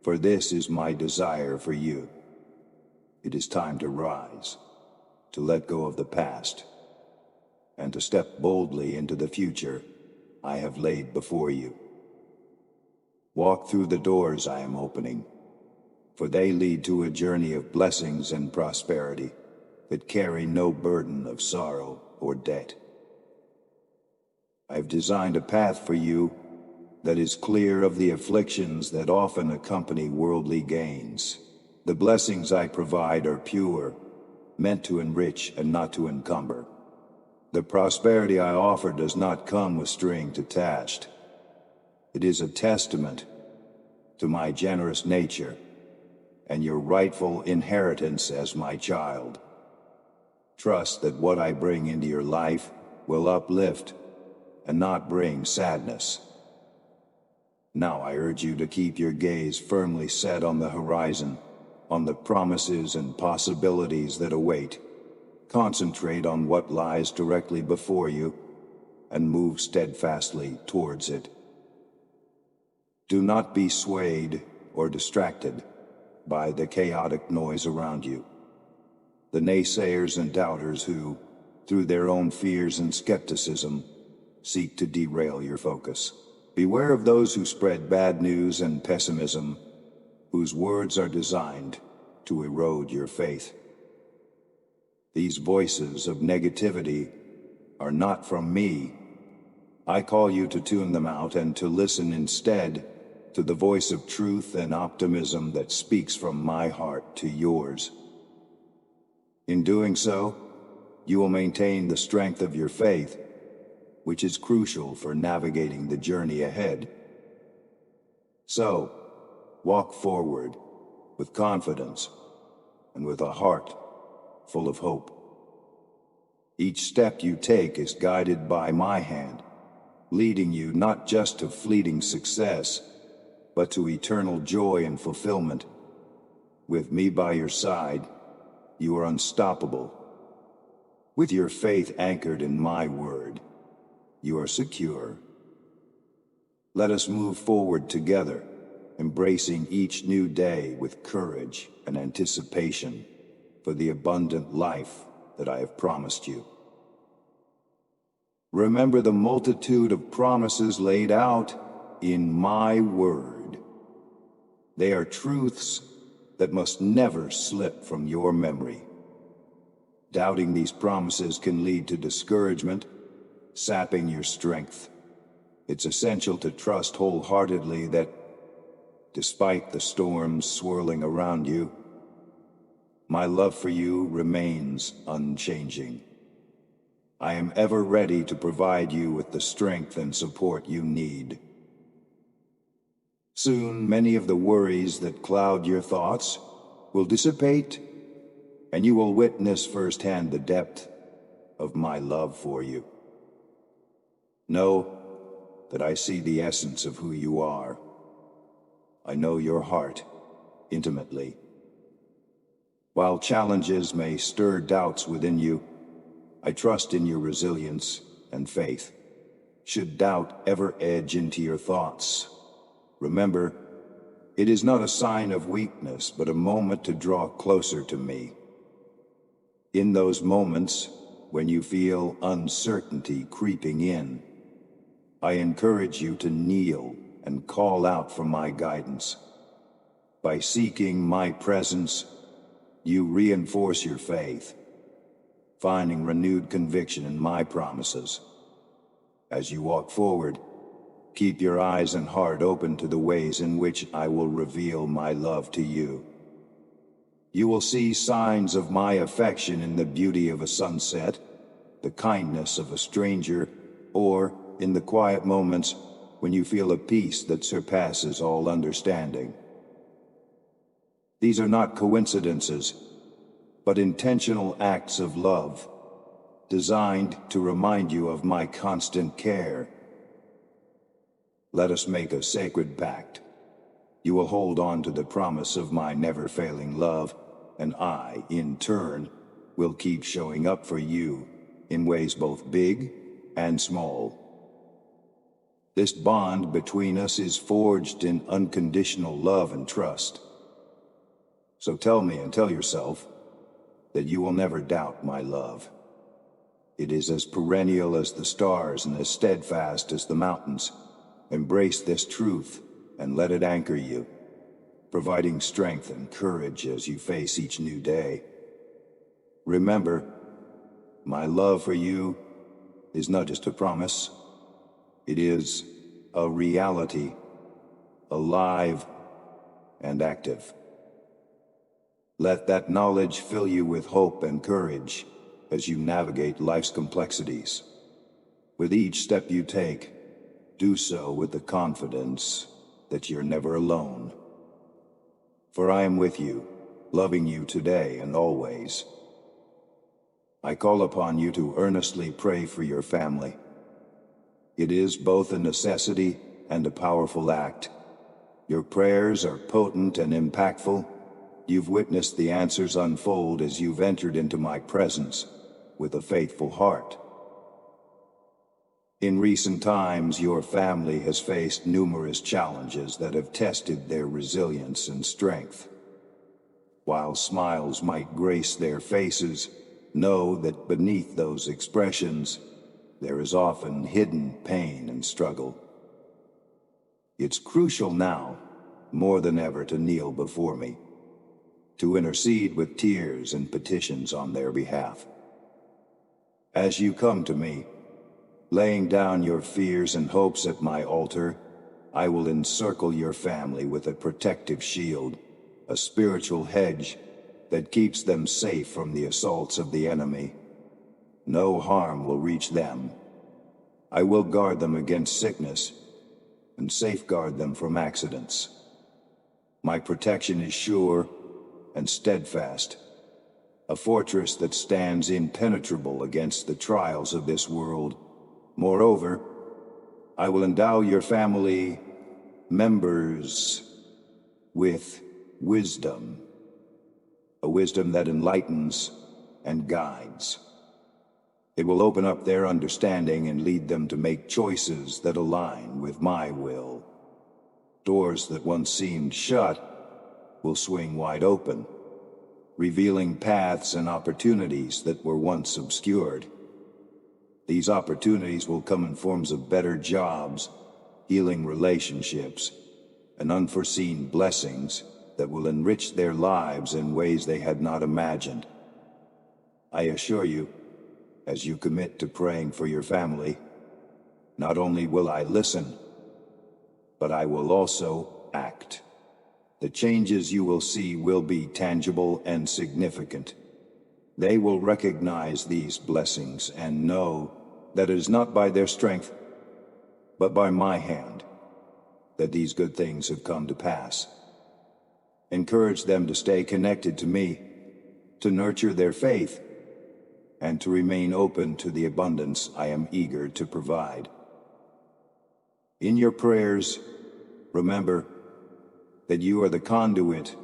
for this is my desire for you. It is time to rise, to let go of the past, and to step boldly into the future I have laid before you. Walk through the doors I am opening, for they lead to a journey of blessings and prosperity that carry no burden of sorrow or debt. I've designed a path for you that is clear of the afflictions that often accompany worldly gains. The blessings I provide are pure, meant to enrich and not to encumber. The prosperity I offer does not come with strings attached. It is a testament to my generous nature and your rightful inheritance as my child. Trust that what I bring into your life will uplift and not bring sadness. Now I urge you to keep your gaze firmly set on the horizon, on the promises and possibilities that await. Concentrate on what lies directly before you and move steadfastly towards it. Do not be swayed or distracted by the chaotic noise around you. The naysayers and doubters who, through their own fears and skepticism, seek to derail your focus. Beware of those who spread bad news and pessimism, whose words are designed to erode your faith. These voices of negativity are not from me. I call you to tune them out and to listen instead to the voice of truth and optimism that speaks from my heart to yours. In doing so, you will maintain the strength of your faith, which is crucial for navigating the journey ahead. So, walk forward with confidence and with a heart full of hope. Each step you take is guided by my hand, leading you not just to fleeting success, but to eternal joy and fulfillment. With me by your side, you are unstoppable. With your faith anchored in my word, you are secure. Let us move forward together, embracing each new day with courage and anticipation for the abundant life that I have promised you. Remember the multitude of promises laid out in my word. They are truths that must never slip from your memory. Doubting these promises can lead to discouragement, sapping your strength. It's essential to trust wholeheartedly that, despite the storms swirling around you, my love for you remains unchanging. I am ever ready to provide you with the strength and support you need. Soon, many of the worries that cloud your thoughts will dissipate, and you will witness firsthand the depth of my love for you. Know that I see the essence of who you are. I know your heart intimately. While challenges may stir doubts within you, I trust in your resilience and faith. Should doubt ever edge into your thoughts, remember, it is not a sign of weakness, but a moment to draw closer to me. In those moments, when you feel uncertainty creeping in, I encourage you to kneel and call out for my guidance. By seeking my presence, you reinforce your faith, finding renewed conviction in my promises. As you walk forward, keep your eyes and heart open to the ways in which I will reveal my love to you. You will see signs of my affection in the beauty of a sunset, the kindness of a stranger, or in the quiet moments when you feel a peace that surpasses all understanding. These are not coincidences, but intentional acts of love, designed to remind you of my constant care. Let us make a sacred pact. You will hold on to the promise of my never-failing love, and I, in turn, will keep showing up for you in ways both big and small. This bond between us is forged in unconditional love and trust. So tell me and tell yourself that you will never doubt my love. It is as perennial as the stars and as steadfast as the mountains. Embrace this truth and let it anchor you, providing strength and courage as you face each new day. Remember, my love for you is not just a promise. It is a reality, alive and active. Let that knowledge fill you with hope and courage as you navigate life's complexities. With each step you take, do so with the confidence that you're never alone. For I am with you, loving you today and always. I call upon you to earnestly pray for your family. It is both a necessity and a powerful act. Your prayers are potent and impactful. You've witnessed the answers unfold as you've entered into my presence with a faithful heart. In recent times, your family has faced numerous challenges that have tested their resilience and strength. While smiles might grace their faces, know that beneath those expressions, there is often hidden pain and struggle. It's crucial now, more than ever, to kneel before me, to intercede with tears and petitions on their behalf. As you come to me, laying down your fears and hopes at my altar, I will encircle your family with a protective shield, a spiritual hedge that keeps them safe from the assaults of the enemy. No harm will reach them. I will guard them against sickness and safeguard them from accidents. My protection is sure and steadfast, a fortress that stands impenetrable against the trials of this world. Moreover, I will endow your family members with wisdom, a wisdom that enlightens and guides. It will open up their understanding and lead them to make choices that align with my will. Doors that once seemed shut will swing wide open, revealing paths and opportunities that were once obscured. These opportunities will come in forms of better jobs, healing relationships, and unforeseen blessings that will enrich their lives in ways they had not imagined. I assure you, as you commit to praying for your family, not only will I listen, but I will also act. The changes you will see will be tangible and significant. They will recognize these blessings and know that it is not by their strength, but by my hand, that these good things have come to pass. Encourage them to stay connected to me, to nurture their faith, and to remain open to the abundance I am eager to provide. In your prayers, remember that you are the conduit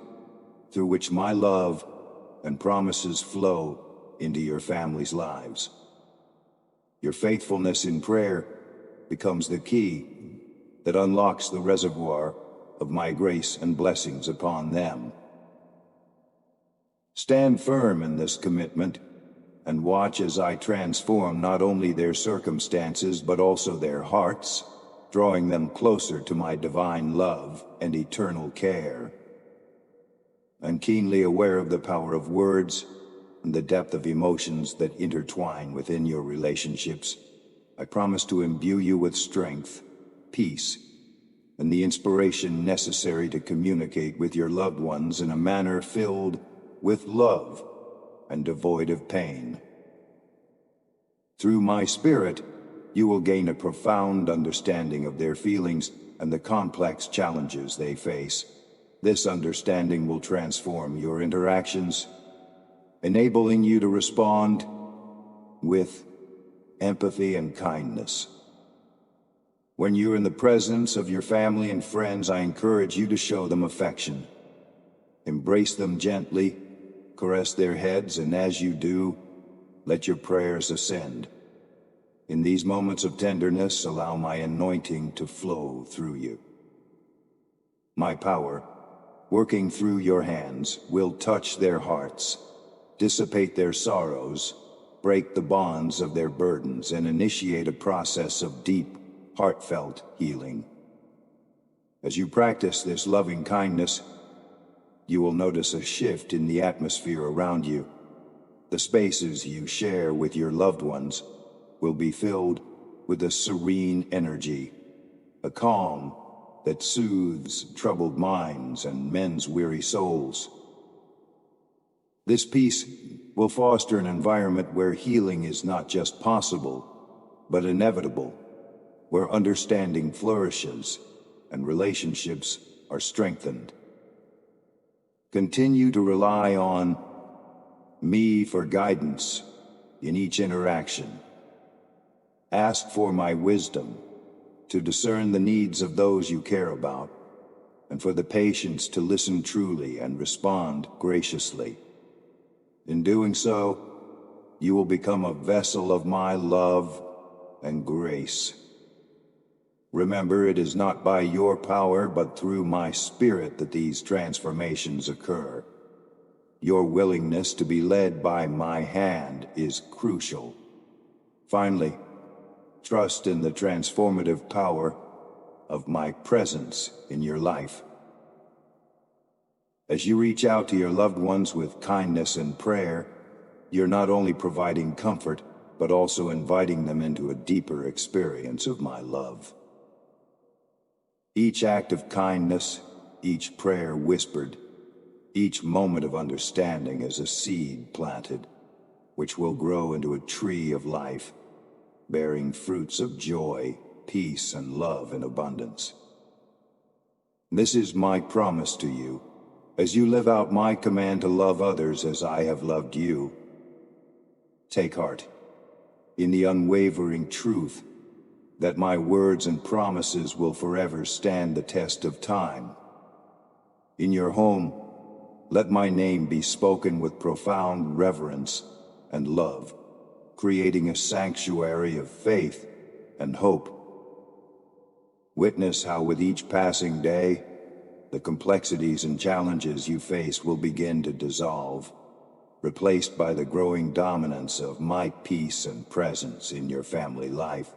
through which my love and promises flow into your family's lives. Your faithfulness in prayer becomes the key that unlocks the reservoir of my grace and blessings upon them. Stand firm in this commitment and watch as I transform not only their circumstances but also their hearts, drawing them closer to my divine love and eternal care. I'm keenly aware of the power of words and the depth of emotions that intertwine within your relationships. I promise to imbue you with strength, peace, and the inspiration necessary to communicate with your loved ones in a manner filled with love and devoid of pain. Through my spirit, you will gain a profound understanding of their feelings and the complex challenges they face. This understanding will transform your interactions, enabling you to respond with empathy and kindness. When you're in the presence of your family and friends, I encourage you to show them affection. Embrace them gently, caress their heads, and as you do, let your prayers ascend. In these moments of tenderness, allow my anointing to flow through you. My power, working through your hands, will touch their hearts, dissipate their sorrows, break the bonds of their burdens, and initiate a process of deep, heartfelt healing. As you practice this loving kindness, you will notice a shift in the atmosphere around you. The spaces you share with your loved ones will be filled with a serene energy, a calm that soothes troubled minds and mends weary souls. This peace will foster an environment where healing is not just possible, but inevitable, where understanding flourishes and relationships are strengthened. Continue to rely on me for guidance in each interaction. Ask for my wisdom to discern the needs of those you care about, and for the patience to listen truly and respond graciously. In doing so, you will become a vessel of my love and grace. Remember, it is not by your power, but through my spirit that these transformations occur. Your willingness to be led by my hand is crucial. Finally, trust in the transformative power of my presence in your life. As you reach out to your loved ones with kindness and prayer, you're not only providing comfort, but also inviting them into a deeper experience of my love. Each act of kindness, each prayer whispered, each moment of understanding is a seed planted, which will grow into a tree of life, bearing fruits of joy, peace, and love in abundance. This is my promise to you, as you live out my command to love others as I have loved you. Take heart in the unwavering truth that my words and promises will forever stand the test of time. In your home, let my name be spoken with profound reverence and love, creating a sanctuary of faith and hope. Witness how with each passing day, the complexities and challenges you face will begin to dissolve, replaced by the growing dominance of my peace and presence in your family life.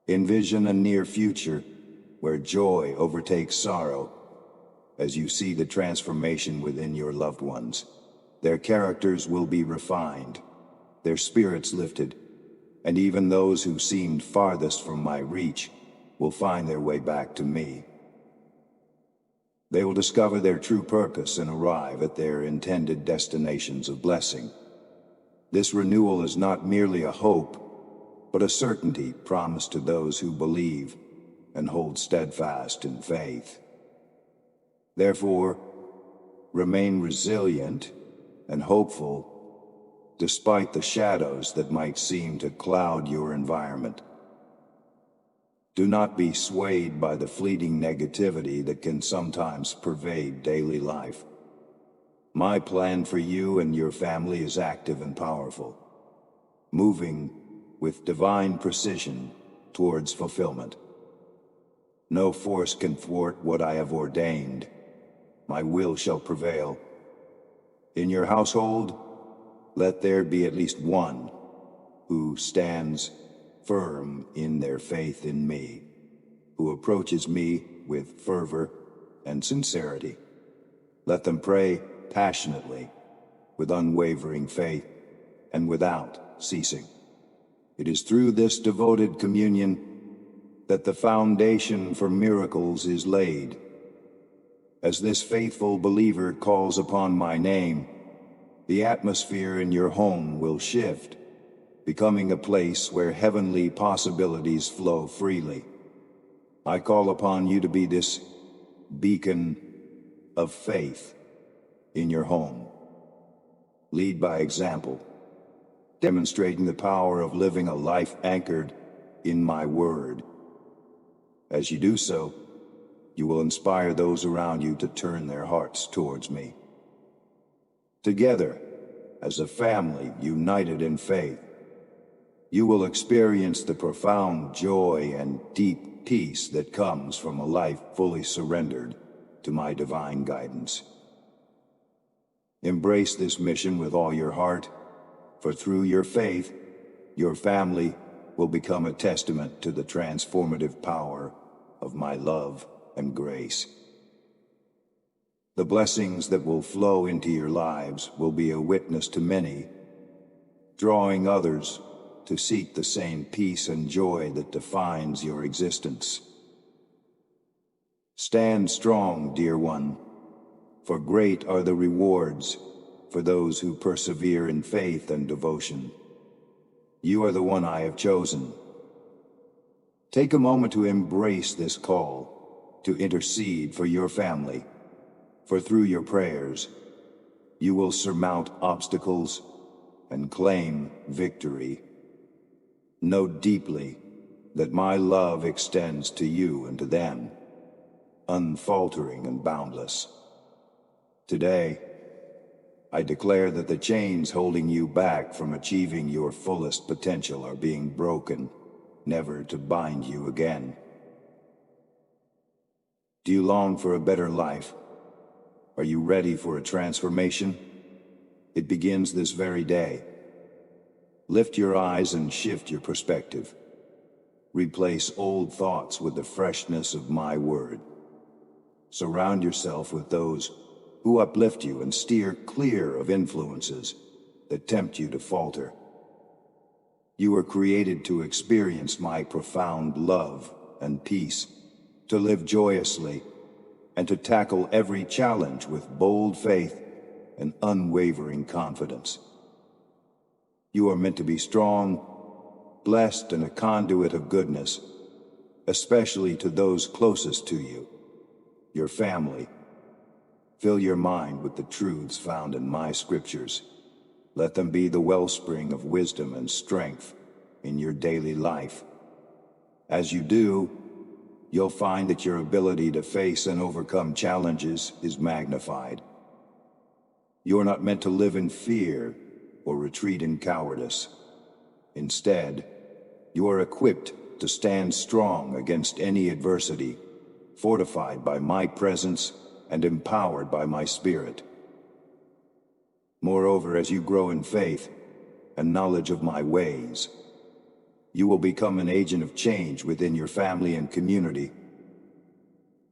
Envision a near future where joy overtakes sorrow as you see the transformation within your loved ones. Their characters will be refined, their spirits lifted, and even those who seemed farthest from my reach will find their way back to me. They will discover their true purpose and arrive at their intended destinations of blessing. This renewal is not merely a hope, but a certainty promised to those who believe and hold steadfast in faith. Therefore, remain resilient and hopeful despite the shadows that might seem to cloud your environment. Do not be swayed by the fleeting negativity that can sometimes pervade daily life. My plan for you and your family is active and powerful, moving with divine precision towards fulfillment. No force can thwart what I have ordained. My will shall prevail. In your household, let there be at least one who stands firm in their faith in me, who approaches me with fervor and sincerity. Let them pray passionately, with unwavering faith, and without ceasing. It is through this devoted communion that the foundation for miracles is laid. As this faithful believer calls upon my name, the atmosphere in your home will shift, becoming a place where heavenly possibilities flow freely. I call upon you to be this beacon of faith in your home. Lead by example, demonstrating the power of living a life anchored in my word. As you do so, you will inspire those around you to turn their hearts towards me. Together, as a family united in faith, You will experience the profound joy and deep peace that comes from a life fully surrendered to my divine guidance. Embrace this mission with all your heart, for through your faith, your family will become a testament to the transformative power of my love and grace. The blessings that will flow into your lives will be a witness to many, drawing others to seek the same peace and joy that defines your existence. Stand strong, dear one, for great are the rewards for those who persevere in faith and devotion. You are the one I have chosen. Take a moment to embrace this call, to intercede for your family, for through your prayers, you will surmount obstacles and claim victory. Know deeply that my love extends to you and to them, unfaltering and boundless. Today, I declare that the chains holding you back from achieving your fullest potential are being broken, never to bind you again. Do you long for a better life? Are you ready for a transformation? It begins this very day. Lift your eyes and shift your perspective. Replace old thoughts with the freshness of my word. Surround yourself with those who uplift you and steer clear of influences that tempt you to falter. You were created to experience my profound love and peace, to live joyously, and to tackle every challenge with bold faith and unwavering confidence. You are meant to be strong, blessed, and a conduit of goodness, especially to those closest to you, your family. Fill your mind with the truths found in my scriptures. Let them be the wellspring of wisdom and strength in your daily life. As you do, you'll find that your ability to face and overcome challenges is magnified. You're not meant to live in fear or retreat in cowardice. Instead, you are equipped to stand strong against any adversity, fortified by my presence and empowered by my spirit. Moreover, as you grow in faith and knowledge of my ways, you will become an agent of change within your family and community.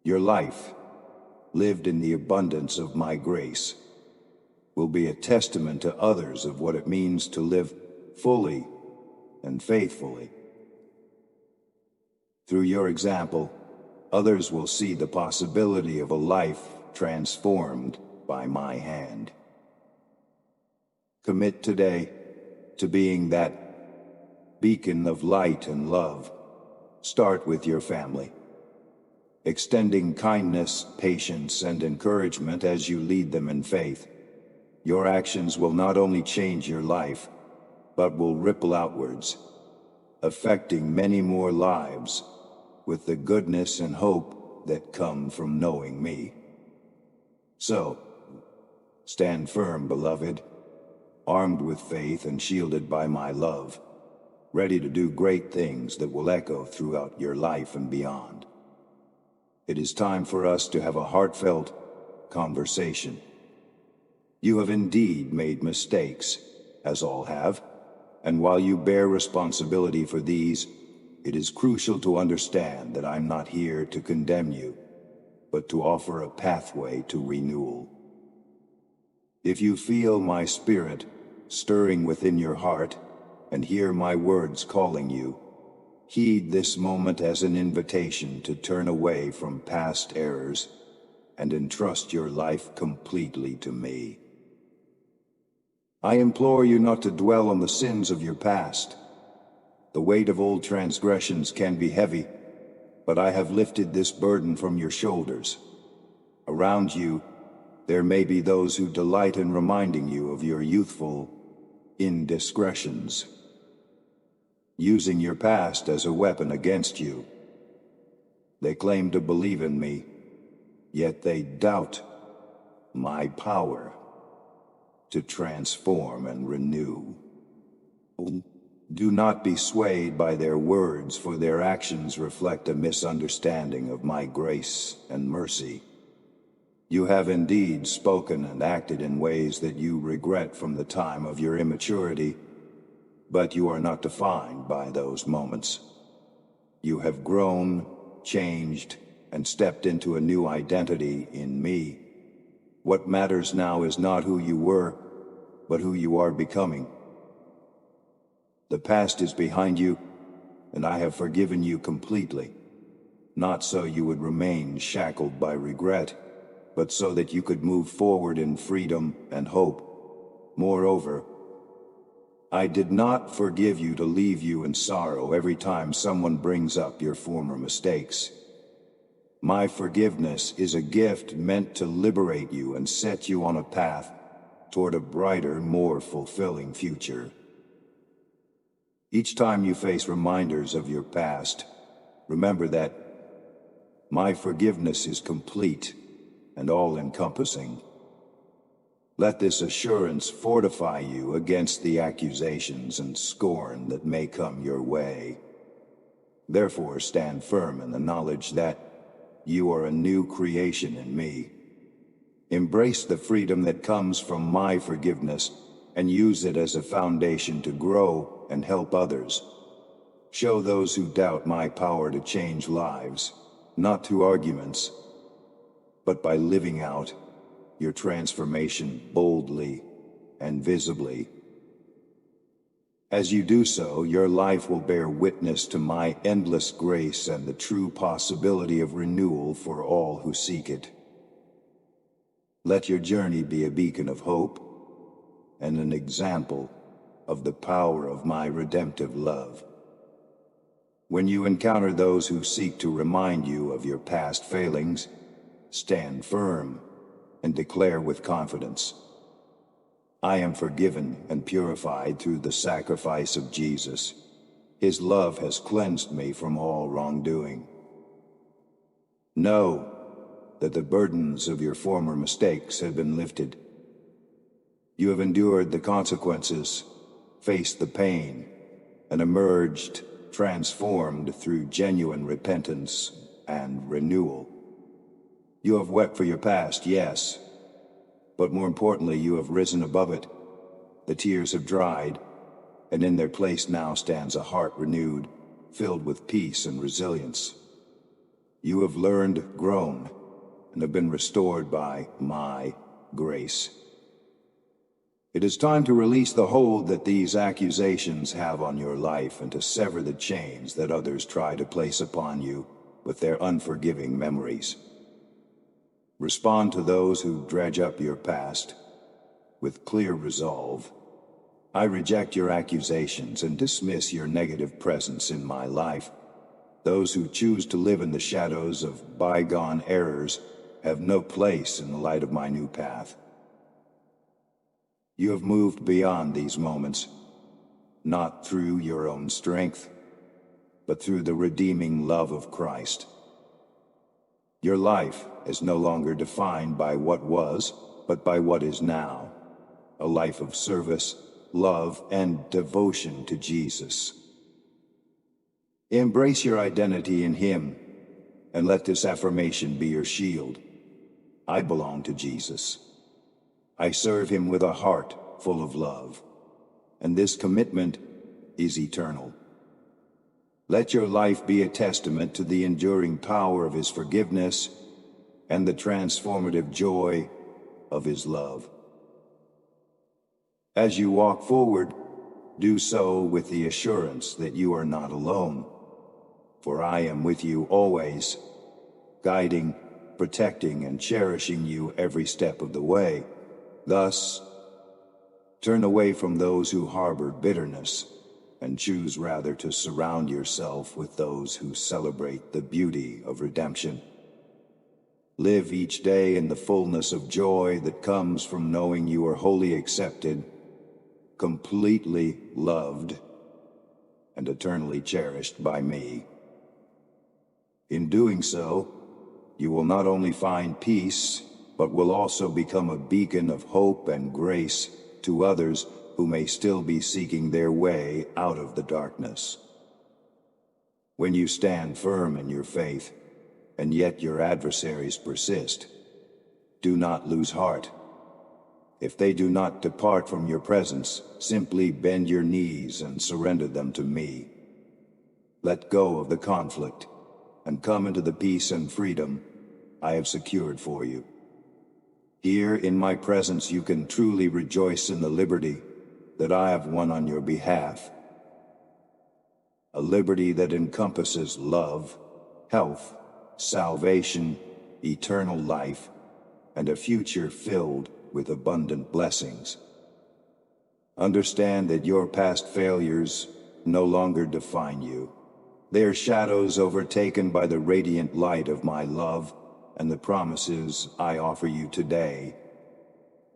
Your life, lived in the abundance of my grace, will be a testament to others of what it means to live fully and faithfully. Through your example, others will see the possibility of a life transformed by my hand. Commit today to being that beacon of light and love. Start with your family, extending kindness, patience, and encouragement as you lead them in faith. Your actions will not only change your life, but will ripple outwards, affecting many more lives with the goodness and hope that come from knowing me. So, stand firm, beloved, armed with faith and shielded by my love, ready to do great things that will echo throughout your life and beyond. It is time for us to have a heartfelt conversation. You have indeed made mistakes, as all have, and while you bear responsibility for these, it is crucial to understand that I'm not here to condemn you, but to offer a pathway to renewal. If you feel my spirit stirring within your heart and hear my words calling you, heed this moment as an invitation to turn away from past errors and entrust your life completely to me. I implore you not to dwell on the sins of your past. The weight of old transgressions can be heavy, but I have lifted this burden from your shoulders. Around you, there may be those who delight in reminding you of your youthful indiscretions, using your past as a weapon against you. They claim to believe in me, yet they doubt my power to transform and renew. Do not be swayed by their words, for their actions reflect a misunderstanding of my grace and mercy. You have indeed spoken and acted in ways that you regret from the time of your immaturity, but you are not defined by those moments. You have grown, changed, and stepped into a new identity in me. What matters now is not who you were, but who you are becoming. The past is behind you, and I have forgiven you completely, not so you would remain shackled by regret, but so that you could move forward in freedom and hope. Moreover, I did not forgive you to leave you in sorrow every time someone brings up your former mistakes. My forgiveness is a gift meant to liberate you and set you on a path toward a brighter, more fulfilling future. Each time you face reminders of your past, remember that my forgiveness is complete and all-encompassing. Let this assurance fortify you against the accusations and scorn that may come your way. Therefore, stand firm in the knowledge that you are a new creation in me. Embrace the freedom that comes from my forgiveness and use it as a foundation to grow and help others. Show those who doubt my power to change lives, not through arguments, but by living out your transformation boldly and visibly. As you do so, your life will bear witness to my endless grace and the true possibility of renewal for all who seek it. Let your journey be a beacon of hope and an example of the power of my redemptive love. When you encounter those who seek to remind you of your past failings, stand firm and declare with confidence, I am forgiven and purified through the sacrifice of Jesus. His love has cleansed me from all wrongdoing. Know that the burdens of your former mistakes have been lifted. You have endured the consequences, faced the pain, and emerged transformed through genuine repentance and renewal. You have wept for your past, yes, but more importantly, you have risen above it. The tears have dried, and in their place now stands a heart renewed, filled with peace and resilience. You have learned, grown, and have been restored by my grace. It is time to release the hold that these accusations have on your life and to sever the chains that others try to place upon you with their unforgiving memories. Respond to those who dredge up your past with clear resolve. I reject your accusations and dismiss your negative presence in my life. Those who choose to live in the shadows of bygone errors have no place in the light of my new path. You have moved beyond these moments, not through your own strength, but through the redeeming love of Christ. Your life is no longer defined by what was, but by what is now, a life of service, love, and devotion to Jesus. Embrace your identity in Him, and let this affirmation be your shield. I belong to Jesus. I serve Him with a heart full of love, and this commitment is eternal. Let your life be a testament to the enduring power of His forgiveness and the transformative joy of His love. As you walk forward, do so with the assurance that you are not alone, for I am with you always, guiding, protecting, and cherishing you every step of the way. Thus, turn away from those who harbor bitterness and choose rather to surround yourself with those who celebrate the beauty of redemption. Live each day in the fullness of joy that comes from knowing you are wholly accepted, completely loved, and eternally cherished by me. In doing so, you will not only find peace, but will also become a beacon of hope and grace to others who may still be seeking their way out of the darkness. When you stand firm in your faith, and yet your adversaries persist, do not lose heart. If they do not depart from your presence, simply bend your knees and surrender them to me. Let go of the conflict, and come into the peace and freedom I have secured for you. Here in my presence you can truly rejoice in the liberty that I have won on your behalf. A liberty that encompasses love, health, salvation, eternal life, and a future filled with abundant blessings. Understand that your past failures no longer define you. They are shadows overtaken by the radiant light of my love and the promises I offer you today.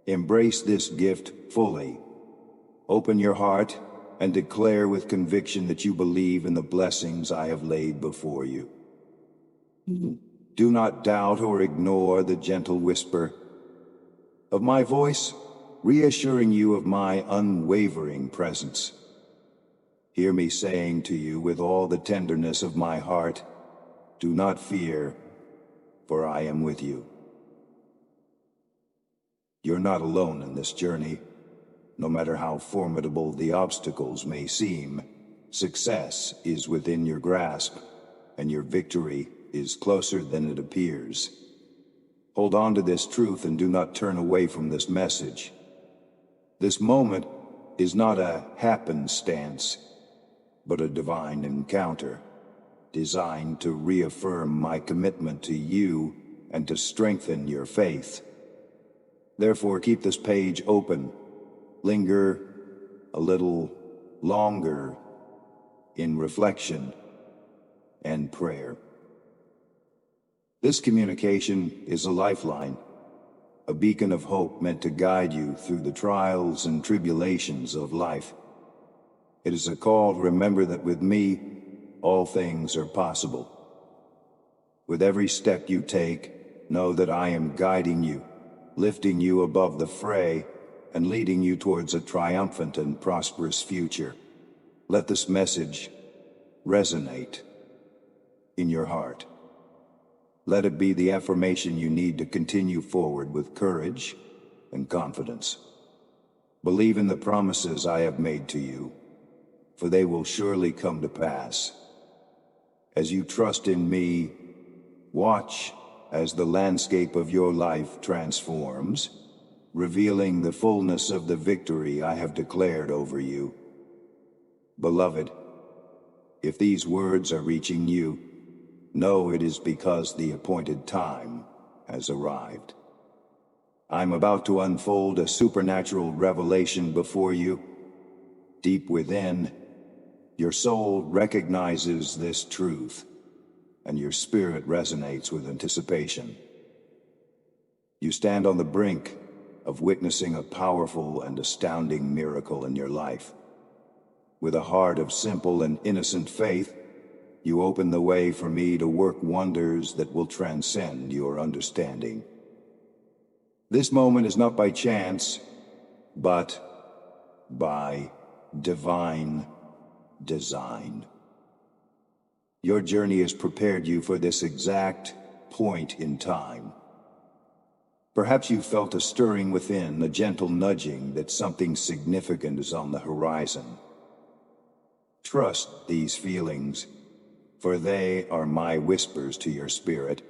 Embrace this gift fully. Open your heart and declare with conviction that you believe in the blessings I have laid before you. Do not doubt or ignore the gentle whisper of my voice, reassuring you of my unwavering presence. Hear me saying to you with all the tenderness of my heart, do not fear, for I am with you. You're not alone in this journey. No matter how formidable the obstacles may seem, success is within your grasp, and your victory is closer than it appears. Hold on to this truth and do not turn away from this message. This moment is not a happenstance, but a divine encounter, designed to reaffirm my commitment to you and to strengthen your faith. Therefore, keep this page open. Linger a little longer in reflection and prayer. This communication is a lifeline, a beacon of hope meant to guide you through the trials and tribulations of life. It is a call to remember that with me, all things are possible. With every step you take, know that I am guiding you, lifting you above the fray, and leading you towards a triumphant and prosperous future. Let this message resonate in your heart. Let it be the affirmation you need to continue forward with courage and confidence. Believe in the promises I have made to you, for they will surely come to pass. As you trust in me, watch as the landscape of your life transforms, revealing the fullness of the victory I have declared over you. Beloved, if these words are reaching you, know it is because the appointed time has arrived. I'm about to unfold a supernatural revelation before you. Deep within, your soul recognizes this truth, and your spirit resonates with anticipation. You stand on the brink of witnessing a powerful and astounding miracle in your life. With a heart of simple and innocent faith, you open the way for me to work wonders that will transcend your understanding. This moment is not by chance, but by divine design. Your journey has prepared you for this exact point in time. Perhaps you felt a stirring within, a gentle nudging that something significant is on the horizon. Trust these feelings, for they are my whispers to your spirit,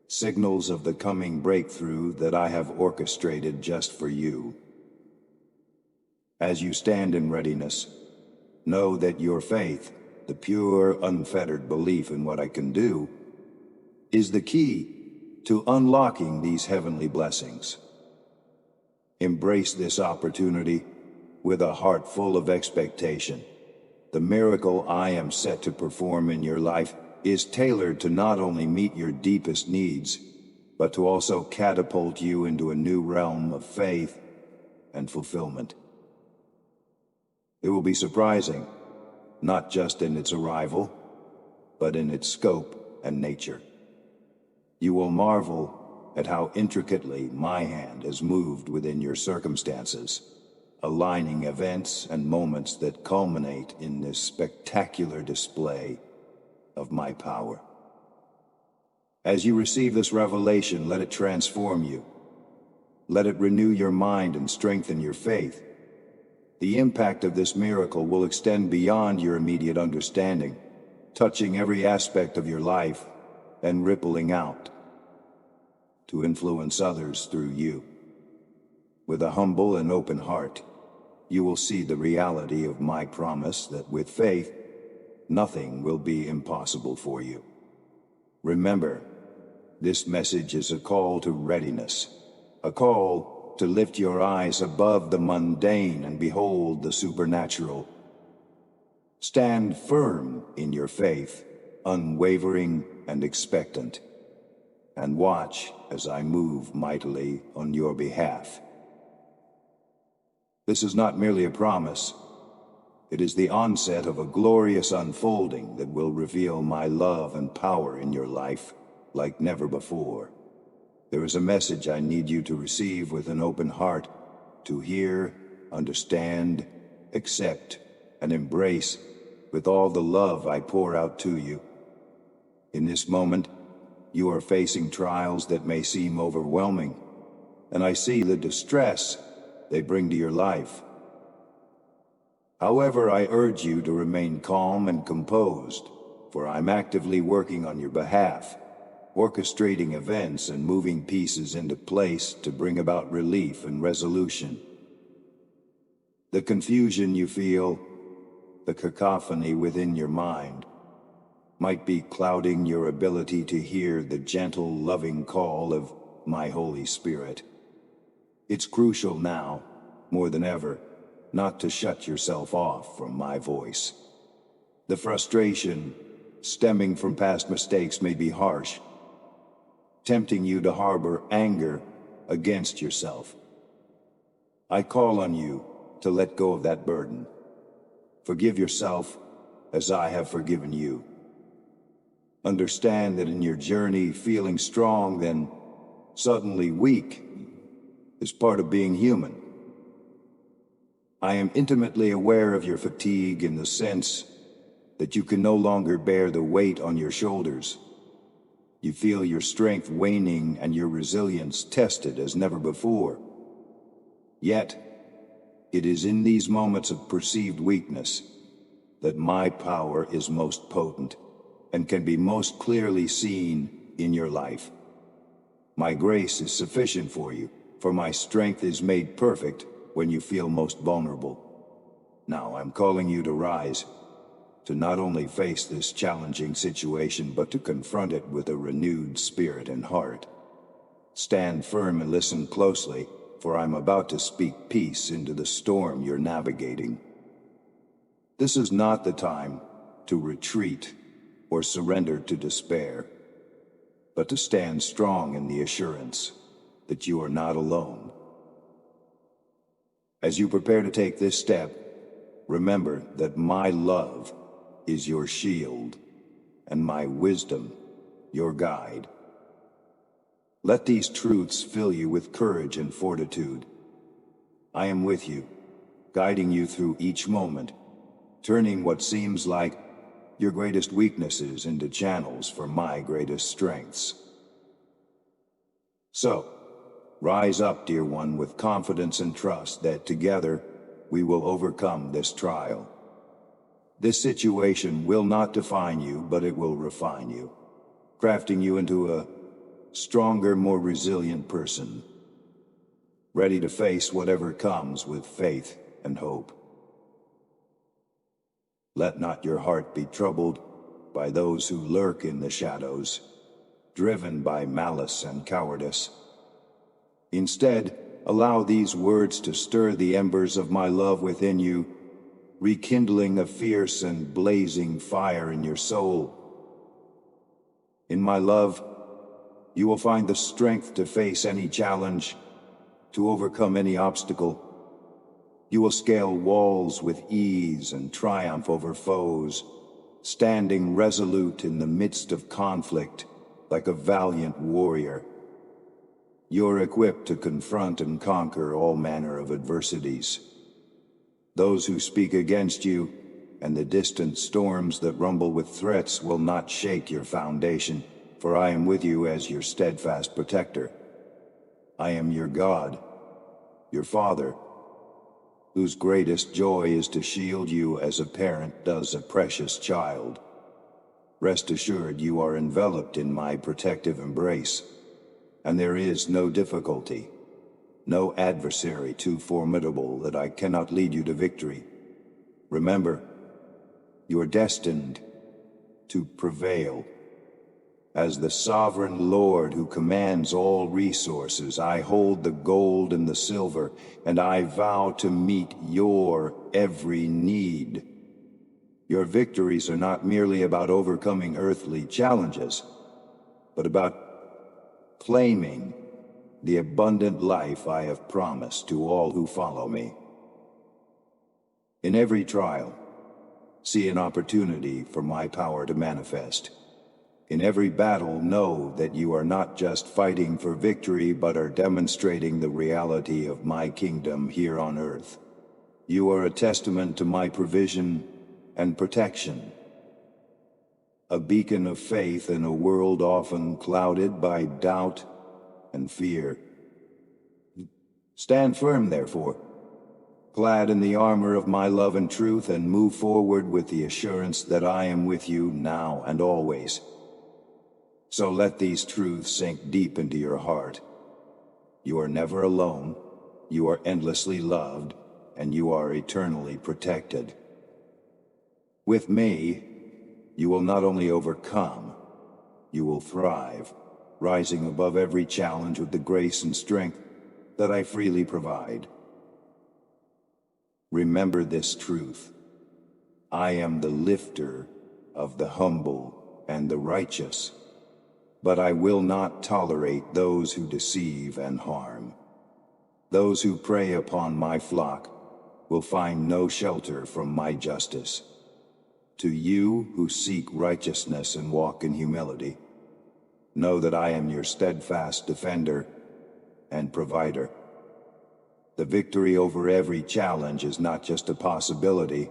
signals of the coming breakthrough that I have orchestrated just for you. As you stand in readiness, know that your faith, the pure, unfettered belief in what I can do, is the key to unlocking these heavenly blessings. Embrace this opportunity with a heart full of expectation. The miracle I am set to perform in your life is tailored to not only meet your deepest needs, but to also catapult you into a new realm of faith and fulfillment. It will be surprising, not just in its arrival, but in its scope and nature. You will marvel at how intricately my hand has moved within your circumstances, aligning events and moments that culminate in this spectacular display of my power. As you receive this revelation, let it transform you. Let it renew your mind and strengthen your faith. The impact of this miracle will extend beyond your immediate understanding, touching every aspect of your life and rippling out to influence others through you. With a humble and open heart, you will see the reality of my promise that with faith, nothing will be impossible for you. Remember, this message is a call to readiness, a call to lift your eyes above the mundane and behold the supernatural. Stand firm in your faith, unwavering and expectant, and watch as I move mightily on your behalf. This is not merely a promise. It is the onset of a glorious unfolding that will reveal my love and power in your life like never before. There is a message I need you to receive with an open heart, to hear, understand, accept, and embrace with all the love I pour out to you. In this moment, you are facing trials that may seem overwhelming, and I see the distress they bring to your life. However, I urge you to remain calm and composed, for I'm actively working on your behalf, orchestrating events and moving pieces into place to bring about relief and resolution. The confusion you feel, the cacophony within your mind, might be clouding your ability to hear the gentle, loving call of my Holy Spirit. It's crucial now, more than ever, not to shut yourself off from my voice. The frustration stemming from past mistakes may be harsh, tempting you to harbor anger against yourself. I call on you to let go of that burden. Forgive yourself as I have forgiven you. Understand that in your journey, feeling strong, then suddenly weak, is part of being human. I am intimately aware of your fatigue in the sense that you can no longer bear the weight on your shoulders. You feel your strength waning and your resilience tested as never before. Yet, it is in these moments of perceived weakness that my power is most potent and can be most clearly seen in your life. My grace is sufficient for you, for my strength is made perfect when you feel most vulnerable. Now I'm calling you to rise, to not only face this challenging situation, but to confront it with a renewed spirit and heart. Stand firm and listen closely, for I'm about to speak peace into the storm you're navigating. This is not the time to retreat or surrender to despair, but to stand strong in the assurance that you are not alone. As you prepare to take this step, remember that my love is your shield and my wisdom your guide. Let these truths fill you with courage and fortitude. I am with you, guiding you through each moment, turning what seems like your greatest weaknesses into channels for my greatest strengths. So, rise up, dear one, with confidence and trust that together we will overcome this trial. This situation will not define you, but it will refine you, crafting you into a stronger, more resilient person, ready to face whatever comes with faith and hope. Let not your heart be troubled by those who lurk in the shadows, driven by malice and cowardice. Instead, allow these words to stir the embers of my love within you, rekindling a fierce and blazing fire in your soul. In my love, you will find the strength to face any challenge, to overcome any obstacle. You will scale walls with ease and triumph over foes, standing resolute in the midst of conflict like a valiant warrior. You're equipped to confront and conquer all manner of adversities, Those who speak against you and the distant storms that rumble with threats will not shake your foundation, for I am with you as your steadfast protector. I am your God, your Father, whose greatest joy is to shield you as a parent does a precious child. Rest assured you are enveloped in my protective embrace, and there is no difficulty, no adversary too formidable that I cannot lead you to victory. Remember, you are destined to prevail. As the sovereign Lord who commands all resources, I hold the gold and the silver, and I vow to meet your every need. Your victories are not merely about overcoming earthly challenges, but about claiming the abundant life I have promised to all who follow me. In every trial, see an opportunity for my power to manifest. In every battle, know that you are not just fighting for victory, but are demonstrating the reality of my kingdom here on earth. You are a testament to my provision and protection, a beacon of faith in a world often clouded by doubt and fear. Stand firm, therefore, clad in the armor of my love and truth, and move forward with the assurance that I am with you now and always. So let these truths sink deep into your heart. You are never alone, you are endlessly loved, and you are eternally protected. With me, you will not only overcome, you will thrive, rising above every challenge with the grace and strength that I freely provide. Remember this truth: I am the lifter of the humble and the righteous, but I will not tolerate those who deceive and harm. Those who prey upon my flock will find no shelter from my justice. To you who seek righteousness and walk in humility, know that I am your steadfast defender and provider. The victory over every challenge is not just a possibility,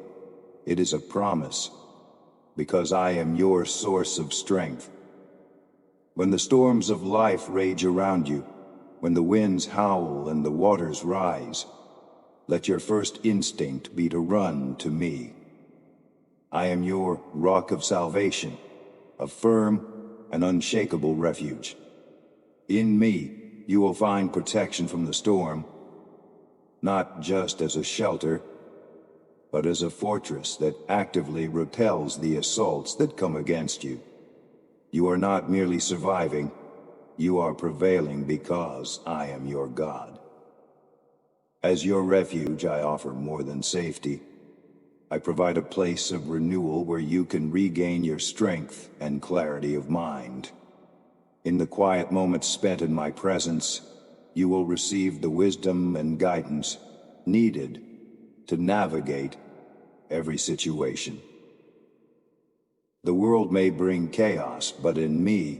it is a promise, because I am your source of strength. When the storms of life rage around you, when the winds howl and the waters rise, let your first instinct be to run to me. I am your rock of salvation, a firm and unshakable refuge. In me, you will find protection from the storm, not just as a shelter, but as a fortress that actively repels the assaults that come against you. You are not merely surviving, you are prevailing because I am your God. As your refuge, I offer more than safety. I provide a place of renewal where you can regain your strength and clarity of mind. In the quiet moments spent in my presence, you will receive the wisdom and guidance needed to navigate every situation. The world may bring chaos, but in me,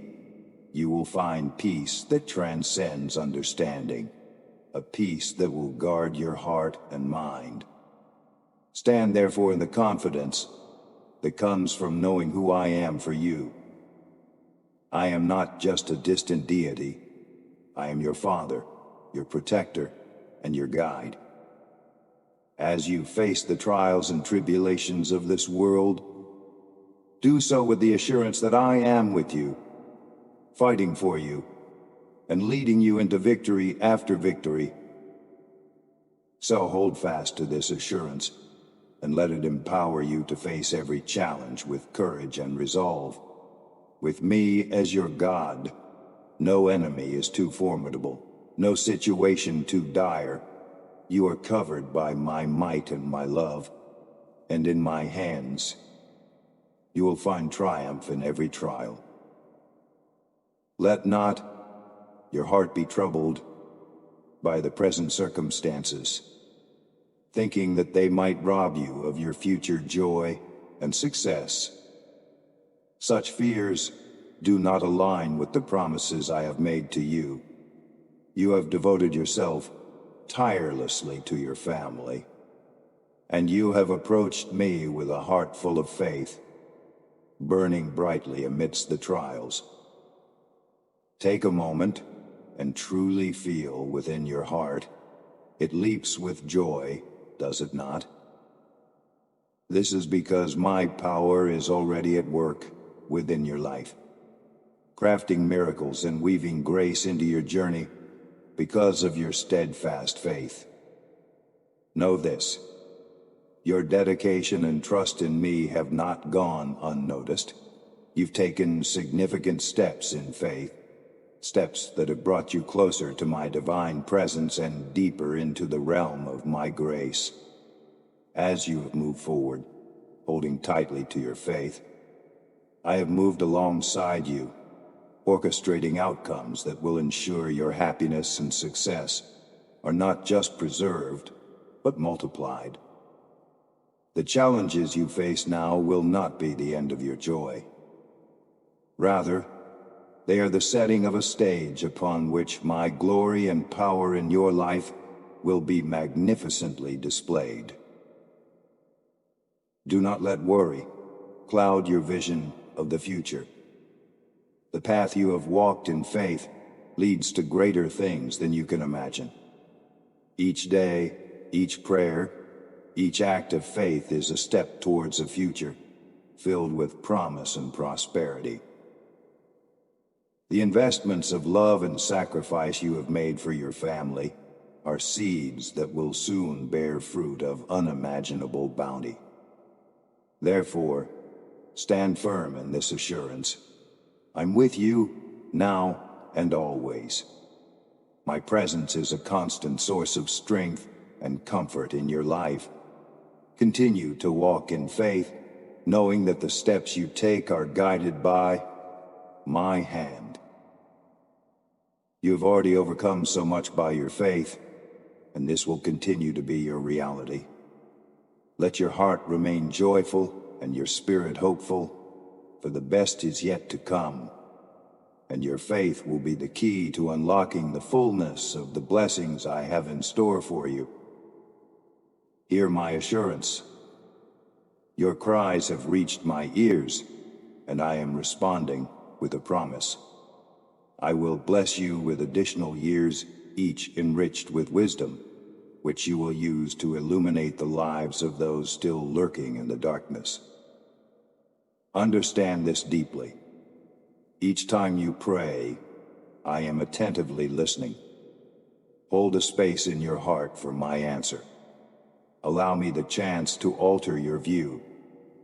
you will find peace that transcends understanding, a peace that will guard your heart and mind. Stand therefore in the confidence that comes from knowing who I am for you. I am not just a distant deity. I am your Father, your protector, and your guide. As you face the trials and tribulations of this world, do so with the assurance that I am with you, fighting for you, and leading you into victory after victory. So hold fast to this assurance, and let it empower you to face every challenge with courage and resolve. With me as your God, no enemy is too formidable, no situation too dire. You are covered by my might and my love, and in my hands, you will find triumph in every trial. Let not your heart be troubled by the present circumstances, thinking that they might rob you of your future joy and success. Such fears do not align with the promises I have made to you. You have devoted yourself tirelessly to your family, And you have approached me with a heart full of faith, burning brightly amidst the trials. Take a moment and truly feel within your heart. It leaps with joy, does it not? This is because my power is already at work within your life, crafting miracles and weaving grace into your journey because of your steadfast faith. Know this: your dedication and trust in me have not gone unnoticed. You've taken significant steps in faith, steps that have brought you closer to my divine presence and deeper into the realm of my grace. As you have moved forward, holding tightly to your faith, I have moved alongside you, orchestrating outcomes that will ensure your happiness and success are not just preserved, but multiplied. The challenges you face now will not be the end of your joy. Rather, they are the setting of a stage upon which my glory and power in your life will be magnificently displayed. Do not let worry cloud your vision of the future. The path you have walked in faith leads to greater things than you can imagine. Each day, each prayer, each act of faith is a step towards a future filled with promise and prosperity. The investments of love and sacrifice you have made for your family are seeds that will soon bear fruit of unimaginable bounty. Therefore, stand firm in this assurance. I'm with you now and always. My presence is a constant source of strength and comfort in your life. Continue to walk in faith, knowing that the steps you take are guided by my hand. You have already overcome so much by your faith, and this will continue to be your reality. Let your heart remain joyful and your spirit hopeful, for the best is yet to come, and your faith will be the key to unlocking the fullness of the blessings I have in store for you. Hear my assurance. Your cries have reached my ears, and I am responding with a promise. I will bless you with additional years, each enriched with wisdom, which you will use to illuminate the lives of those still lurking in the darkness. Understand this deeply. Each time you pray, I am attentively listening. Hold a space in your heart for my answer. Allow me the chance to alter your view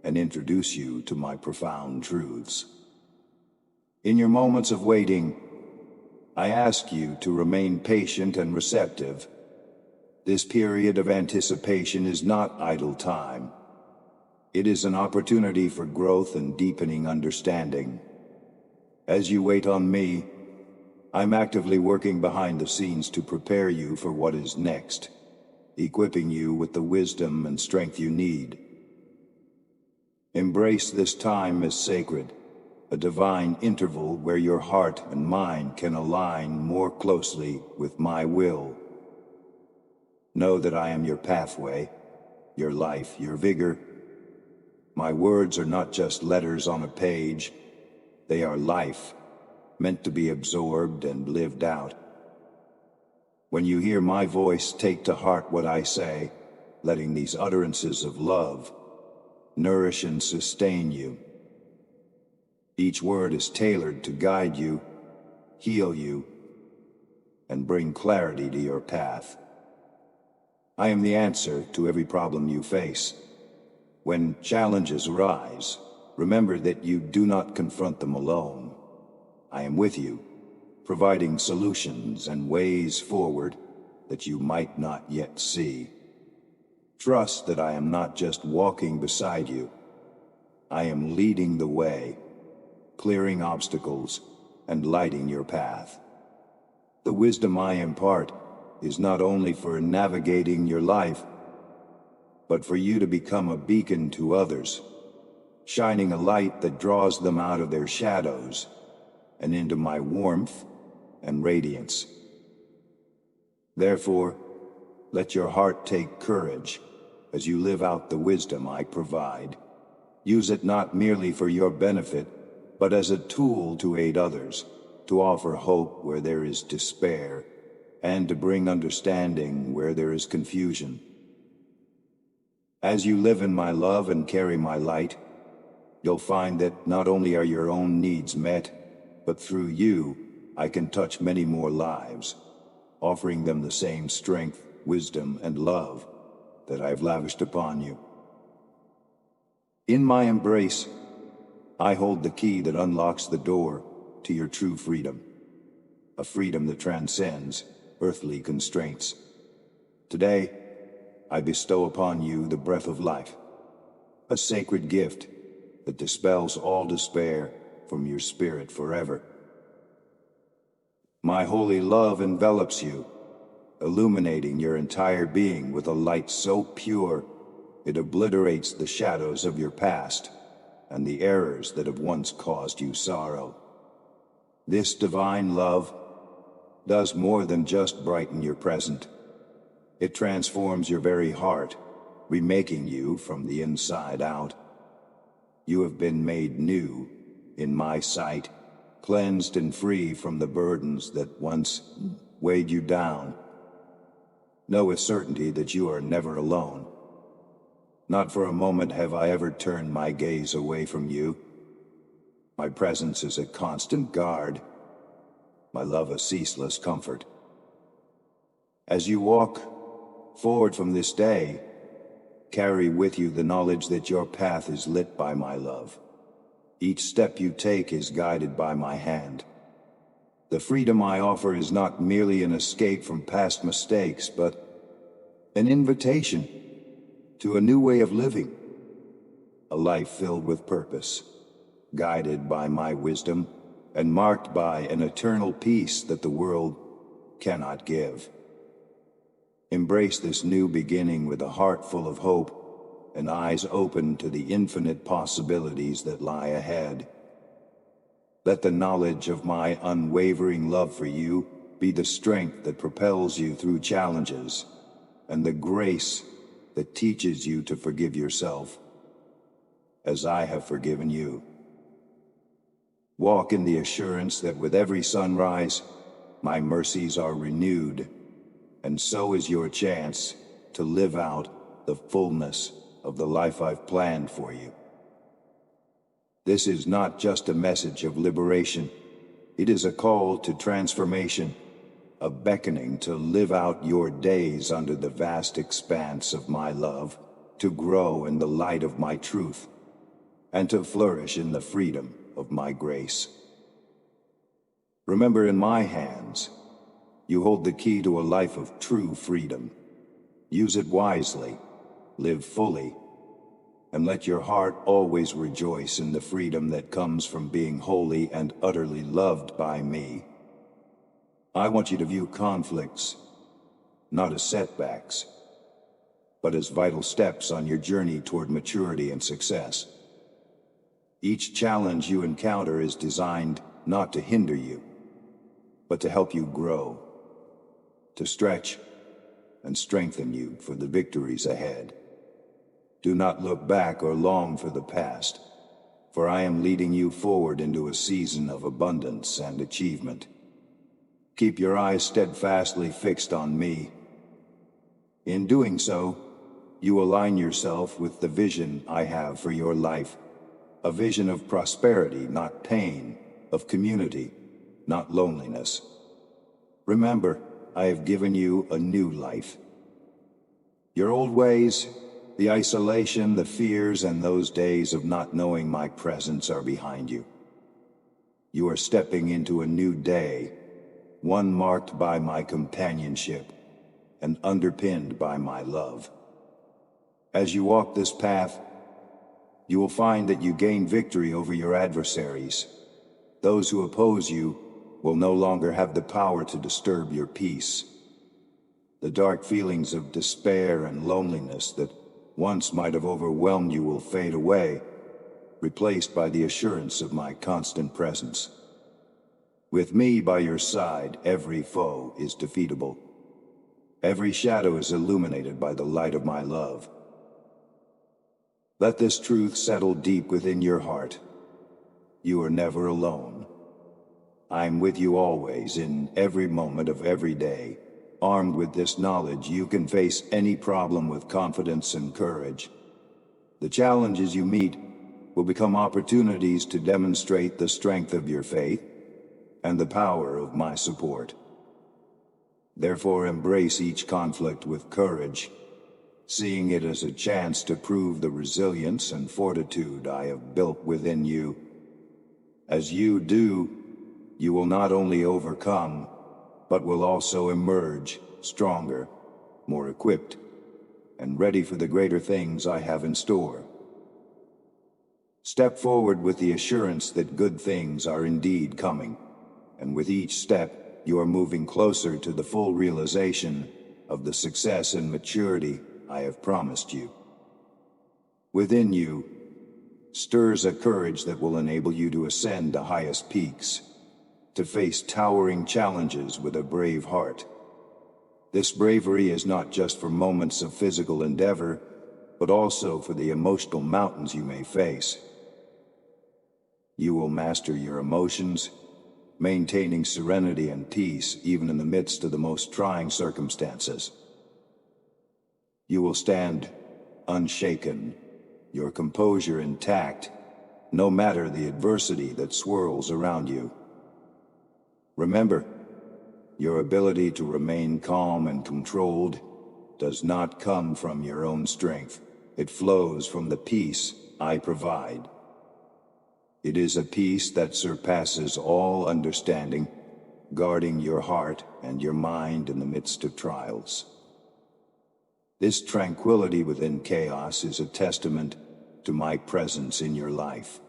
and introduce you to my profound truths. In your moments of waiting, I ask you to remain patient and receptive. This period of anticipation is not idle time. It is an opportunity for growth and deepening understanding. As you wait on me, I'm actively working behind the scenes to prepare you for what is next, equipping you with the wisdom and strength you need. Embrace this time as sacred, a divine interval where your heart and mind can align more closely with my will. Know that I am your pathway, your life, your vigor. My words are not just letters on a page. They are life, meant to be absorbed and lived out. When you hear my voice, take to heart what I say, letting these utterances of love nourish and sustain you. Each word is tailored to guide you, heal you, and bring clarity to your path. I am the answer to every problem you face. When challenges arise, remember that you do not confront them alone. I am with you, providing solutions and ways forward that you might not yet see. Trust that I am not just walking beside you. I am leading the way, clearing obstacles, and lighting your path. The wisdom I impart is not only for navigating your life, but for you to become a beacon to others, shining a light that draws them out of their shadows and into my warmth and radiance. Therefore, let your heart take courage, as you live out the wisdom I provide. Use it not merely for your benefit, but as a tool to aid others, to offer hope where there is despair, and to bring understanding where there is confusion. As you live in my love and carry my light, you'll find that not only are your own needs met, but through you, I can touch many more lives, offering them the same strength, wisdom, and love that I've lavished upon you. In my embrace, I hold the key that unlocks the door to your true freedom, a freedom that transcends earthly constraints. Today, I bestow upon you the breath of life, a sacred gift that dispels all despair from your spirit forever. My holy love envelops you, illuminating your entire being with a light so pure it obliterates the shadows of your past and the errors that have once caused you sorrow. This divine love does more than just brighten your present. It transforms your very heart, remaking you from the inside out. You have been made new in my sight, cleansed and free from the burdens that once weighed you down. Know with certainty that you are never alone. Not for a moment have I ever turned my gaze away from you. My presence is a constant guard, my love a ceaseless comfort. As you walk forward from this day, carry with you the knowledge that your path is lit by my love. Each step you take is guided by my hand. The freedom I offer is not merely an escape from past mistakes, but an invitation to a new way of living, a life filled with purpose, guided by my wisdom, and marked by an eternal peace that the world cannot give. Embrace this new beginning with a heart full of hope and eyes open to the infinite possibilities that lie ahead. Let the knowledge of my unwavering love for you be the strength that propels you through challenges, and the grace that teaches you to forgive yourself, as I have forgiven you. Walk in the assurance that with every sunrise, my mercies are renewed, and so is your chance to live out the fullness of the life I've planned for you. This is not just a message of liberation. It is a call to transformation, a beckoning to live out your days under the vast expanse of my love, to grow in the light of my truth, and to flourish in the freedom of my grace. Remember, in my hands, you hold the key to a life of true freedom. Use it wisely, live fully, and let your heart always rejoice in the freedom that comes from being wholly and utterly loved by me. I want you to view conflicts not as setbacks, but as vital steps on your journey toward maturity and success. Each challenge you encounter is designed not to hinder you, but to help you grow, to stretch and strengthen you for the victories ahead. Do not look back or long for the past, for I am leading you forward into a season of abundance and achievement. Keep your eyes steadfastly fixed on me. In doing so, you align yourself with the vision I have for your life, a vision of prosperity, not pain, of community, not loneliness. Remember, I have given you a new life. Your old ways, the isolation, the fears, and those days of not knowing my presence are behind you. You are stepping into a new day, one marked by my companionship and underpinned by my love. As you walk this path, you will find that you gain victory over your adversaries. Those who oppose you will no longer have the power to disturb your peace. The dark feelings of despair and loneliness that once might have overwhelmed you will fade away, replaced by the assurance of my constant presence. With me by your side, every foe is defeatable. Every shadow is illuminated by the light of my love. Let this truth settle deep within your heart. You are never alone. I'm with you always, in every moment of every day. Armed with this knowledge, you can face any problem with confidence and courage. The challenges you meet will become opportunities to demonstrate the strength of your faith and the power of my support. Therefore, embrace each conflict with courage, seeing it as a chance to prove the resilience and fortitude I have built within you. As you do, you will not only overcome, but will also emerge stronger, more equipped, and ready for the greater things I have in store. Step forward with the assurance that good things are indeed coming, and with each step, you are moving closer to the full realization of the success and maturity I have promised you. Within you stirs a courage that will enable you to ascend the highest peaks, to face towering challenges with a brave heart. This bravery is not just for moments of physical endeavor, but also for the emotional mountains you may face. You will master your emotions, maintaining serenity and peace even in the midst of the most trying circumstances. You will stand unshaken, your composure intact, no matter the adversity that swirls around you. Remember, your ability to remain calm and controlled does not come from your own strength. It flows from the peace I provide. It is a peace that surpasses all understanding, guarding your heart and your mind in the midst of trials. This tranquility within chaos is a testament to my presence in your life,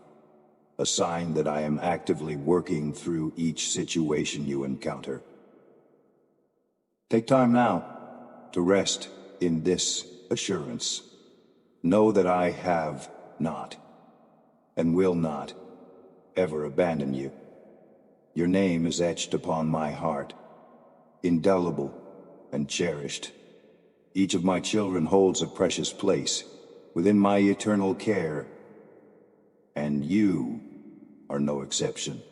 a sign that I am actively working through each situation you encounter. Take time now to rest in this assurance. Know that I have not and will not ever abandon you. Your name is etched upon my heart, indelible and cherished. Each of my children holds a precious place within my eternal care, and you are no exception.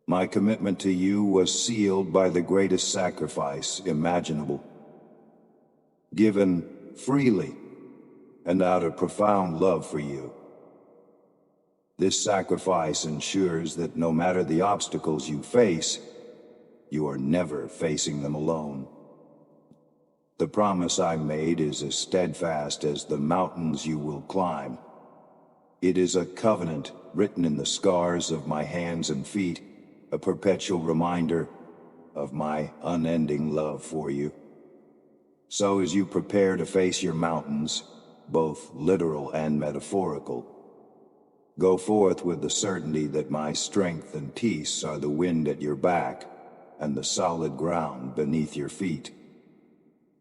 My commitment to you was sealed by the greatest sacrifice imaginable, given freely and out of profound love for you. This sacrifice ensures that no matter the obstacles you face, you are never facing them alone. The promise I made is as steadfast as the mountains you will climb. It is a covenant written in the scars of my hands and feet, a perpetual reminder of my unending love for you. So as you prepare to face your mountains, both literal and metaphorical, go forth with the certainty that my strength and peace are the wind at your back and the solid ground beneath your feet.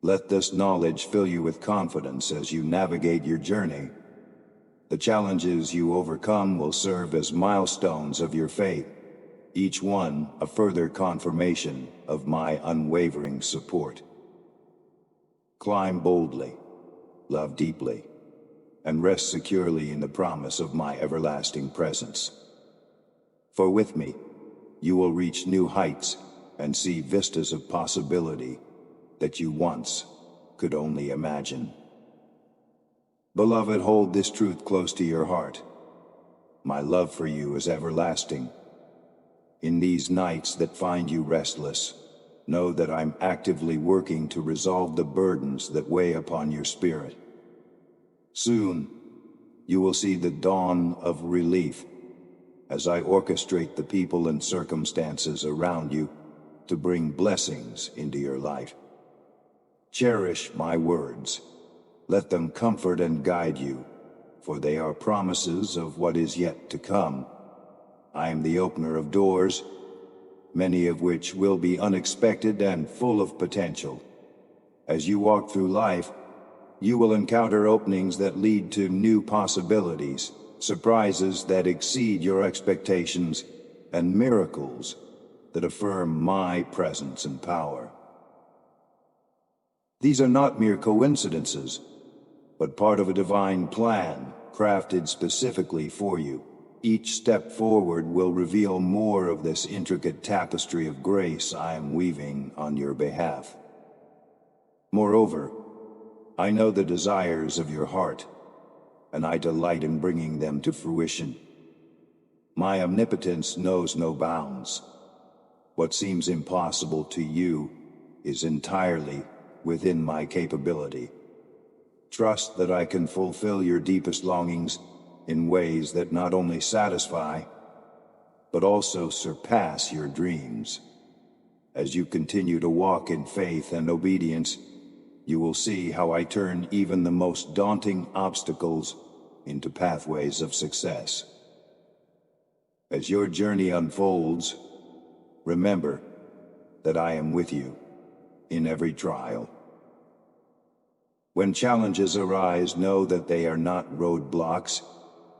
Let this knowledge fill you with confidence as you navigate your journey. The challenges you overcome will serve as milestones of your faith, each one a further confirmation of my unwavering support. Climb boldly, love deeply, and rest securely in the promise of my everlasting presence. For with me, you will reach new heights and see vistas of possibility that you once could only imagine. Beloved, hold this truth close to your heart. My love for you is everlasting. In these nights that find you restless, know that I'm actively working to resolve the burdens that weigh upon your spirit. Soon, you will see the dawn of relief as I orchestrate the people and circumstances around you to bring blessings into your life. Cherish my words. Let them comfort and guide you, for they are promises of what is yet to come. I am the opener of doors, many of which will be unexpected and full of potential. As you walk through life, you will encounter openings that lead to new possibilities, surprises that exceed your expectations, and miracles that affirm my presence and power. These are not mere coincidences. but part of a divine plan crafted specifically for you. Each step forward will reveal more of this intricate tapestry of grace I am weaving on your behalf. Moreover, I know the desires of your heart, and I delight in bringing them to fruition. My omnipotence knows no bounds. What seems impossible to you is entirely within my capability. Trust that I can fulfill your deepest longings in ways that not only satisfy, but also surpass your dreams. As you continue to walk in faith and obedience, you will see how I turn even the most daunting obstacles into pathways of success. As your journey unfolds, remember that I am with you in every trial. When challenges arise, know that they are not roadblocks,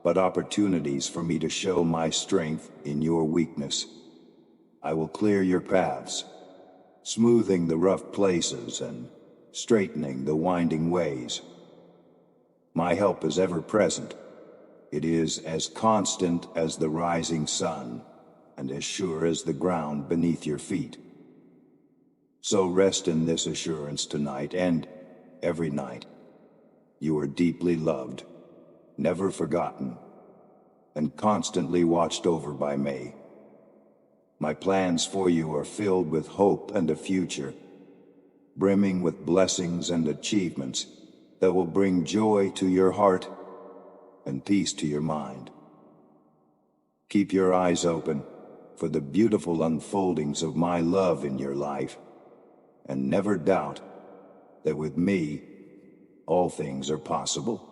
but opportunities for me to show my strength in your weakness. I will clear your paths, smoothing the rough places and straightening the winding ways. My help is ever present. It is as constant as the rising sun, and as sure as the ground beneath your feet. So rest in this assurance tonight and every night. You are deeply loved, never forgotten, and constantly watched over by me. My plans for you are filled with hope and a future, brimming with blessings and achievements that will bring joy to your heart and peace to your mind. Keep your eyes open for the beautiful unfoldings of my love in your life, and never doubt that with me, all things are possible.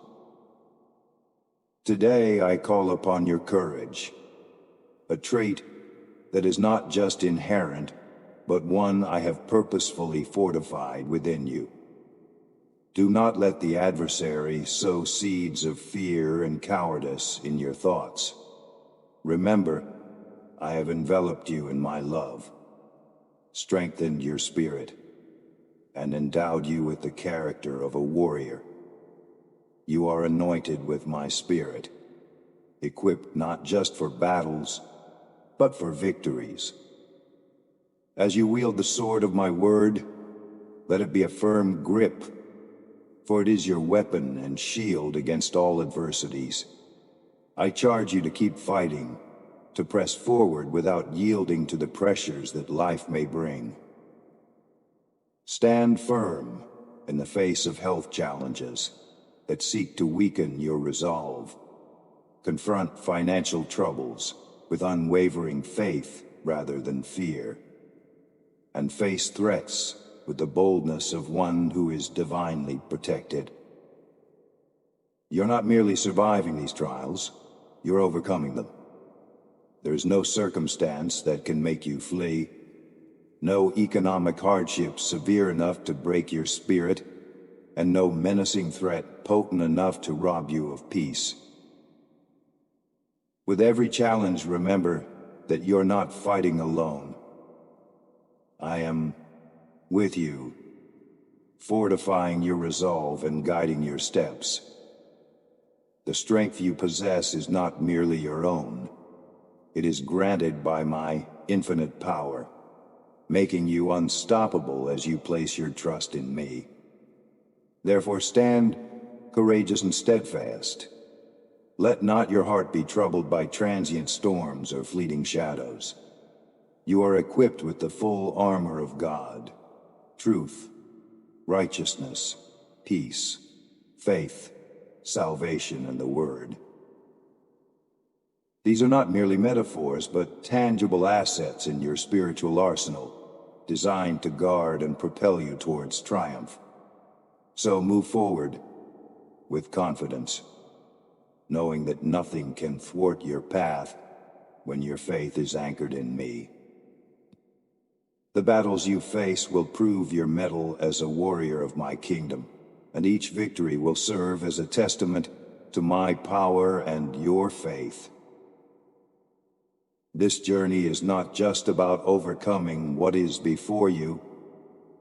Today I call upon your courage, a trait that is not just inherent, but one I have purposefully fortified within you. Do not let the adversary sow seeds of fear and cowardice in your thoughts. Remember, I have enveloped you in my love, strengthened your spirit, and endowed you with the character of a warrior. You are anointed with my spirit, equipped not just for battles, but for victories. As you wield the sword of my word, let it be a firm grip, for it is your weapon and shield against all adversities. I charge you to keep fighting, to press forward without yielding to the pressures that life may bring. Stand firm in the face of health challenges that seek to weaken your resolve. Confront financial troubles with unwavering faith rather than fear, and face threats with the boldness of one who is divinely protected. You're not merely surviving these trials, you're overcoming them. There's no circumstance that can make you flee, no economic hardship severe enough to break your spirit, and no menacing threat potent enough to rob you of peace. With every challenge, remember that you're not fighting alone. I am with you, fortifying your resolve and guiding your steps. The strength you possess is not merely your own. It is granted by my infinite power, making you unstoppable as you place your trust in me. Therefore stand courageous and steadfast. Let not your heart be troubled by transient storms or fleeting shadows. You are equipped with the full armor of God: truth, righteousness, peace, faith, salvation, and the Word. These are not merely metaphors, but tangible assets in your spiritual arsenal, designed to guard and propel you towards triumph. So move forward with confidence, knowing that nothing can thwart your path when your faith is anchored in me. The battles you face will prove your mettle as a warrior of my kingdom, and each victory will serve as a testament to my power and your faith. This journey is not just about overcoming what is before you,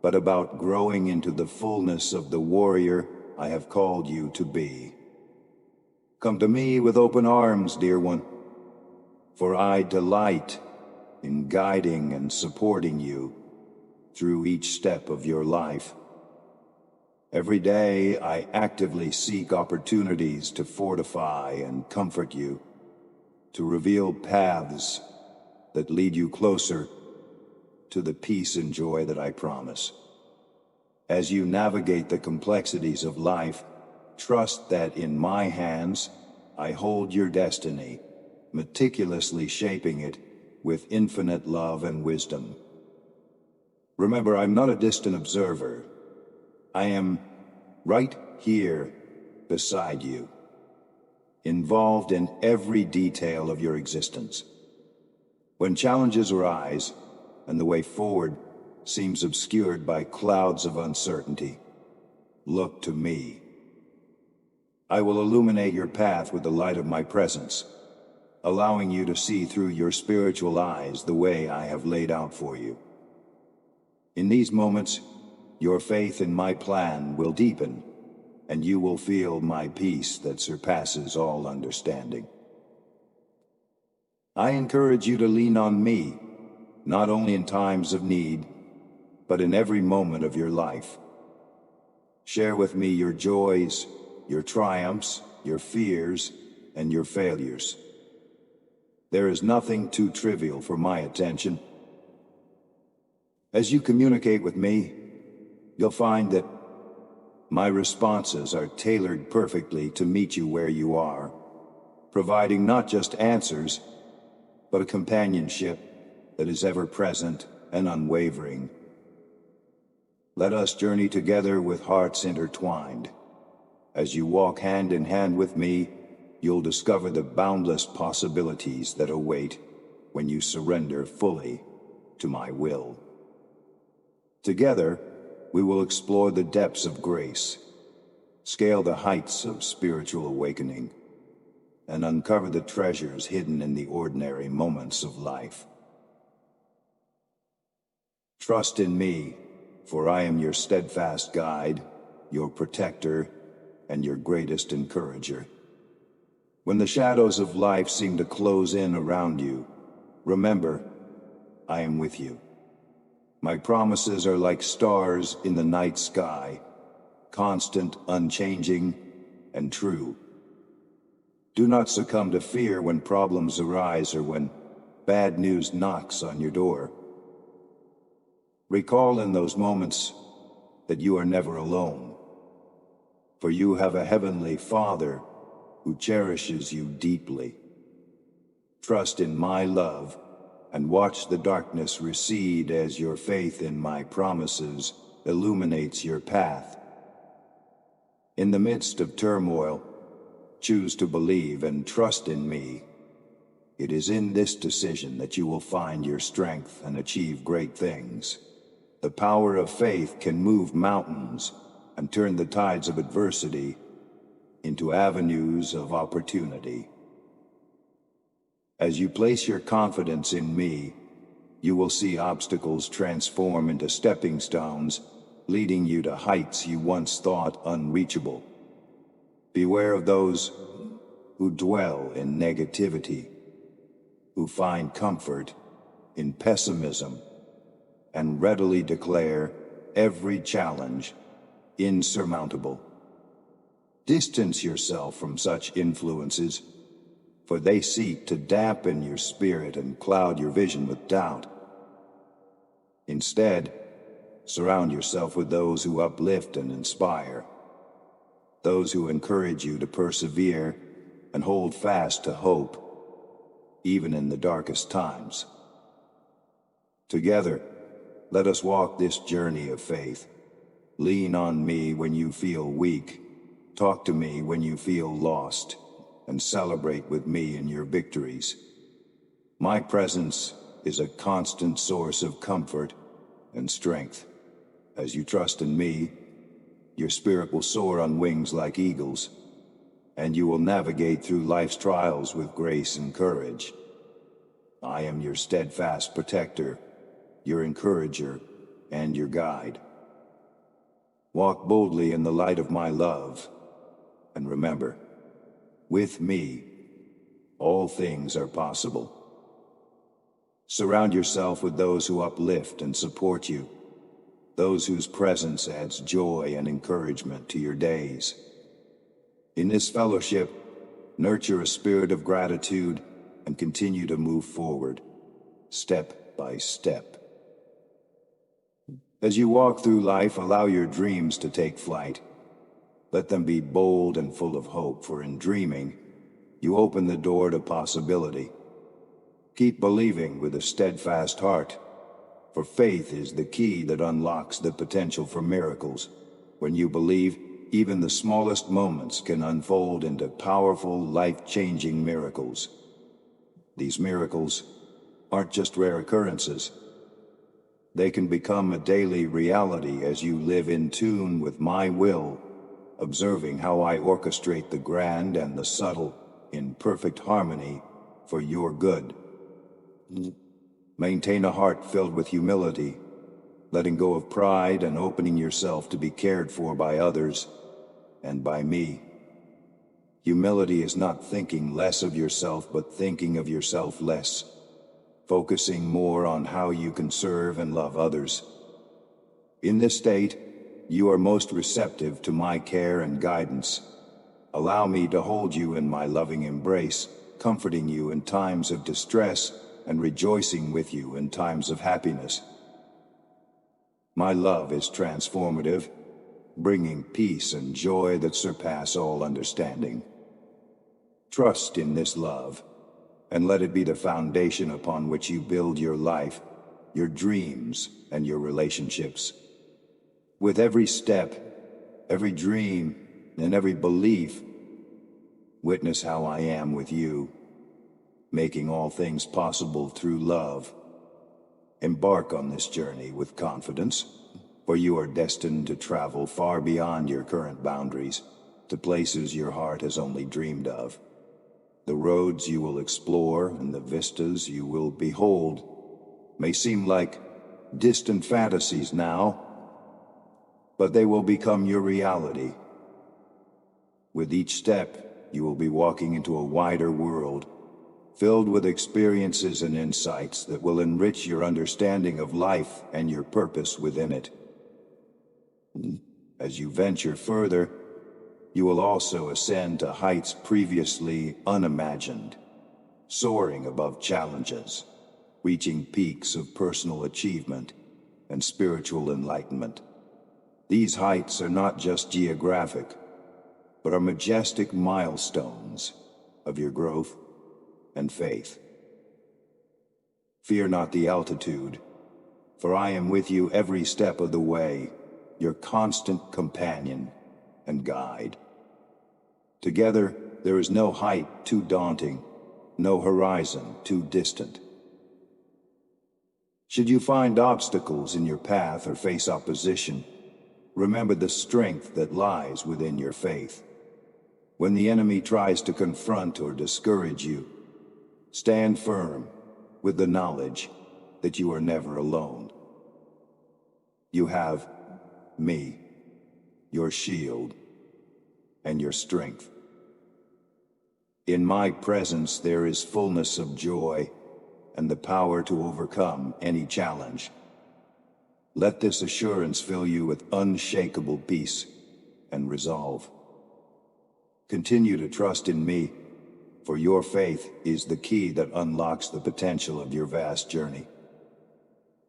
but about growing into the fullness of the warrior I have called you to be. Come to me with open arms, dear one, for I delight in guiding and supporting you through each step of your life. Every day I actively seek opportunities to fortify and comfort you, to reveal paths that lead you closer to the peace and joy that I promise. As you navigate the complexities of life, trust that in my hands I hold your destiny, meticulously shaping it with infinite love and wisdom. Remember, I'm not a distant observer. I am right here beside you, involved in every detail of your existence. When challenges arise and the way forward seems obscured by clouds of uncertainty, look to me. I will illuminate your path with the light of my presence, allowing you to see through your spiritual eyes the way I have laid out for you. In these moments, your faith in my plan will deepen, and you will feel my peace that surpasses all understanding. I encourage you to lean on me, not only in times of need, but in every moment of your life. Share with me your joys, your triumphs, your fears, and your failures. There is nothing too trivial for my attention. As you communicate with me, you'll find that my responses are tailored perfectly to meet you where you are, providing not just answers, but a companionship that is ever present and unwavering. Let us journey together with hearts intertwined. As you walk hand in hand with me, you'll discover the boundless possibilities that await when you surrender fully to my will. Together, we will explore the depths of grace, scale the heights of spiritual awakening, and uncover the treasures hidden in the ordinary moments of life. Trust in me, for I am your steadfast guide, your protector, and your greatest encourager. When the shadows of life seem to close in around you, remember, I am with you. My promises are like stars in the night sky, constant, unchanging, and true. Do not succumb to fear when problems arise or when bad news knocks on your door. Recall in those moments that you are never alone, for you have a heavenly Father who cherishes you deeply. Trust in my love and watch the darkness recede as your faith in my promises illuminates your path. In the midst of turmoil, choose to believe and trust in me. It is in this decision that you will find your strength and achieve great things. The power of faith can move mountains and turn the tides of adversity into avenues of opportunity. As you place your confidence in me, you will see obstacles transform into stepping stones, leading you to heights you once thought unreachable. Beware of those who dwell in negativity, who find comfort in pessimism, and readily declare every challenge insurmountable. Distance yourself from such influences, for they seek to dampen your spirit and cloud your vision with doubt. Instead, surround yourself with those who uplift and inspire, those who encourage you to persevere and hold fast to hope, even in the darkest times. Together, let us walk this journey of faith. Lean on me when you feel weak, talk to me when you feel lost, and celebrate with me in your victories. My presence is a constant source of comfort and strength. As you trust in me, your spirit will soar on wings like eagles, and you will navigate through life's trials with grace and courage. I am your steadfast protector, your encourager, and your guide. Walk boldly in the light of my love. And remember, with me, all things are possible. Surround yourself with those who uplift and support you, those whose presence adds joy and encouragement to your days. In this fellowship, nurture a spirit of gratitude and continue to move forward, step by step. As you walk through life, allow your dreams to take flight. Let them be bold and full of hope, for in dreaming, you open the door to possibility. Keep believing with a steadfast heart, for faith is the key that unlocks the potential for miracles. When you believe, even the smallest moments can unfold into powerful, life-changing miracles. These miracles aren't just rare occurrences. They can become a daily reality as you live in tune with my will, observing how I orchestrate the grand and the subtle in perfect harmony for your good. Maintain a heart filled with humility, letting go of pride and opening yourself to be cared for by others and by me. Humility is not thinking less of yourself, but thinking of yourself less, focusing more on how you can serve and love others. In this state, you are most receptive to my care and guidance. Allow me to hold you in my loving embrace, comforting you in times of distress and rejoicing with you in times of happiness. My love is transformative, bringing peace and joy that surpass all understanding. Trust in this love, and let it be the foundation upon which you build your life, your dreams, and your relationships. With every step, every dream, and every belief, witness how I am with you, making all things possible through love. Embark on this journey with confidence, for you are destined to travel far beyond your current boundaries, to places your heart has only dreamed of. The roads you will explore and the vistas you will behold may seem like distant fantasies now, but they will become your reality. With each step, you will be walking into a wider world, filled with experiences and insights that will enrich your understanding of life and your purpose within it. As you venture further, you will also ascend to heights previously unimagined, soaring above challenges, reaching peaks of personal achievement and spiritual enlightenment. These heights are not just geographic, but are majestic milestones of your growth and faith. Fear not the altitude, for I am with you every step of the way, your constant companion and guide. Together, there is no height too daunting, no horizon too distant. Should you find obstacles in your path or face opposition, remember the strength that lies within your faith. When the enemy tries to confront or discourage you, stand firm with the knowledge that you are never alone. You have me, your shield, and your strength. In my presence there is fullness of joy and the power to overcome any challenge. Let this assurance fill you with unshakable peace and resolve. Continue to trust in me, for your faith is the key that unlocks the potential of your vast journey.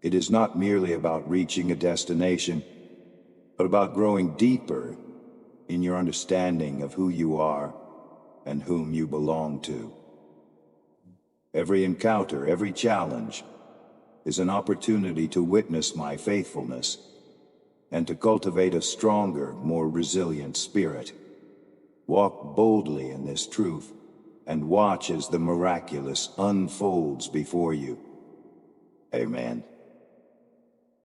It is not merely about reaching a destination, but about growing deeper in your understanding of who you are and whom you belong to. Every encounter, every challenge, is an opportunity to witness my faithfulness and to cultivate a stronger, more resilient spirit. Walk boldly in this truth and watch as the miraculous unfolds before you. Amen.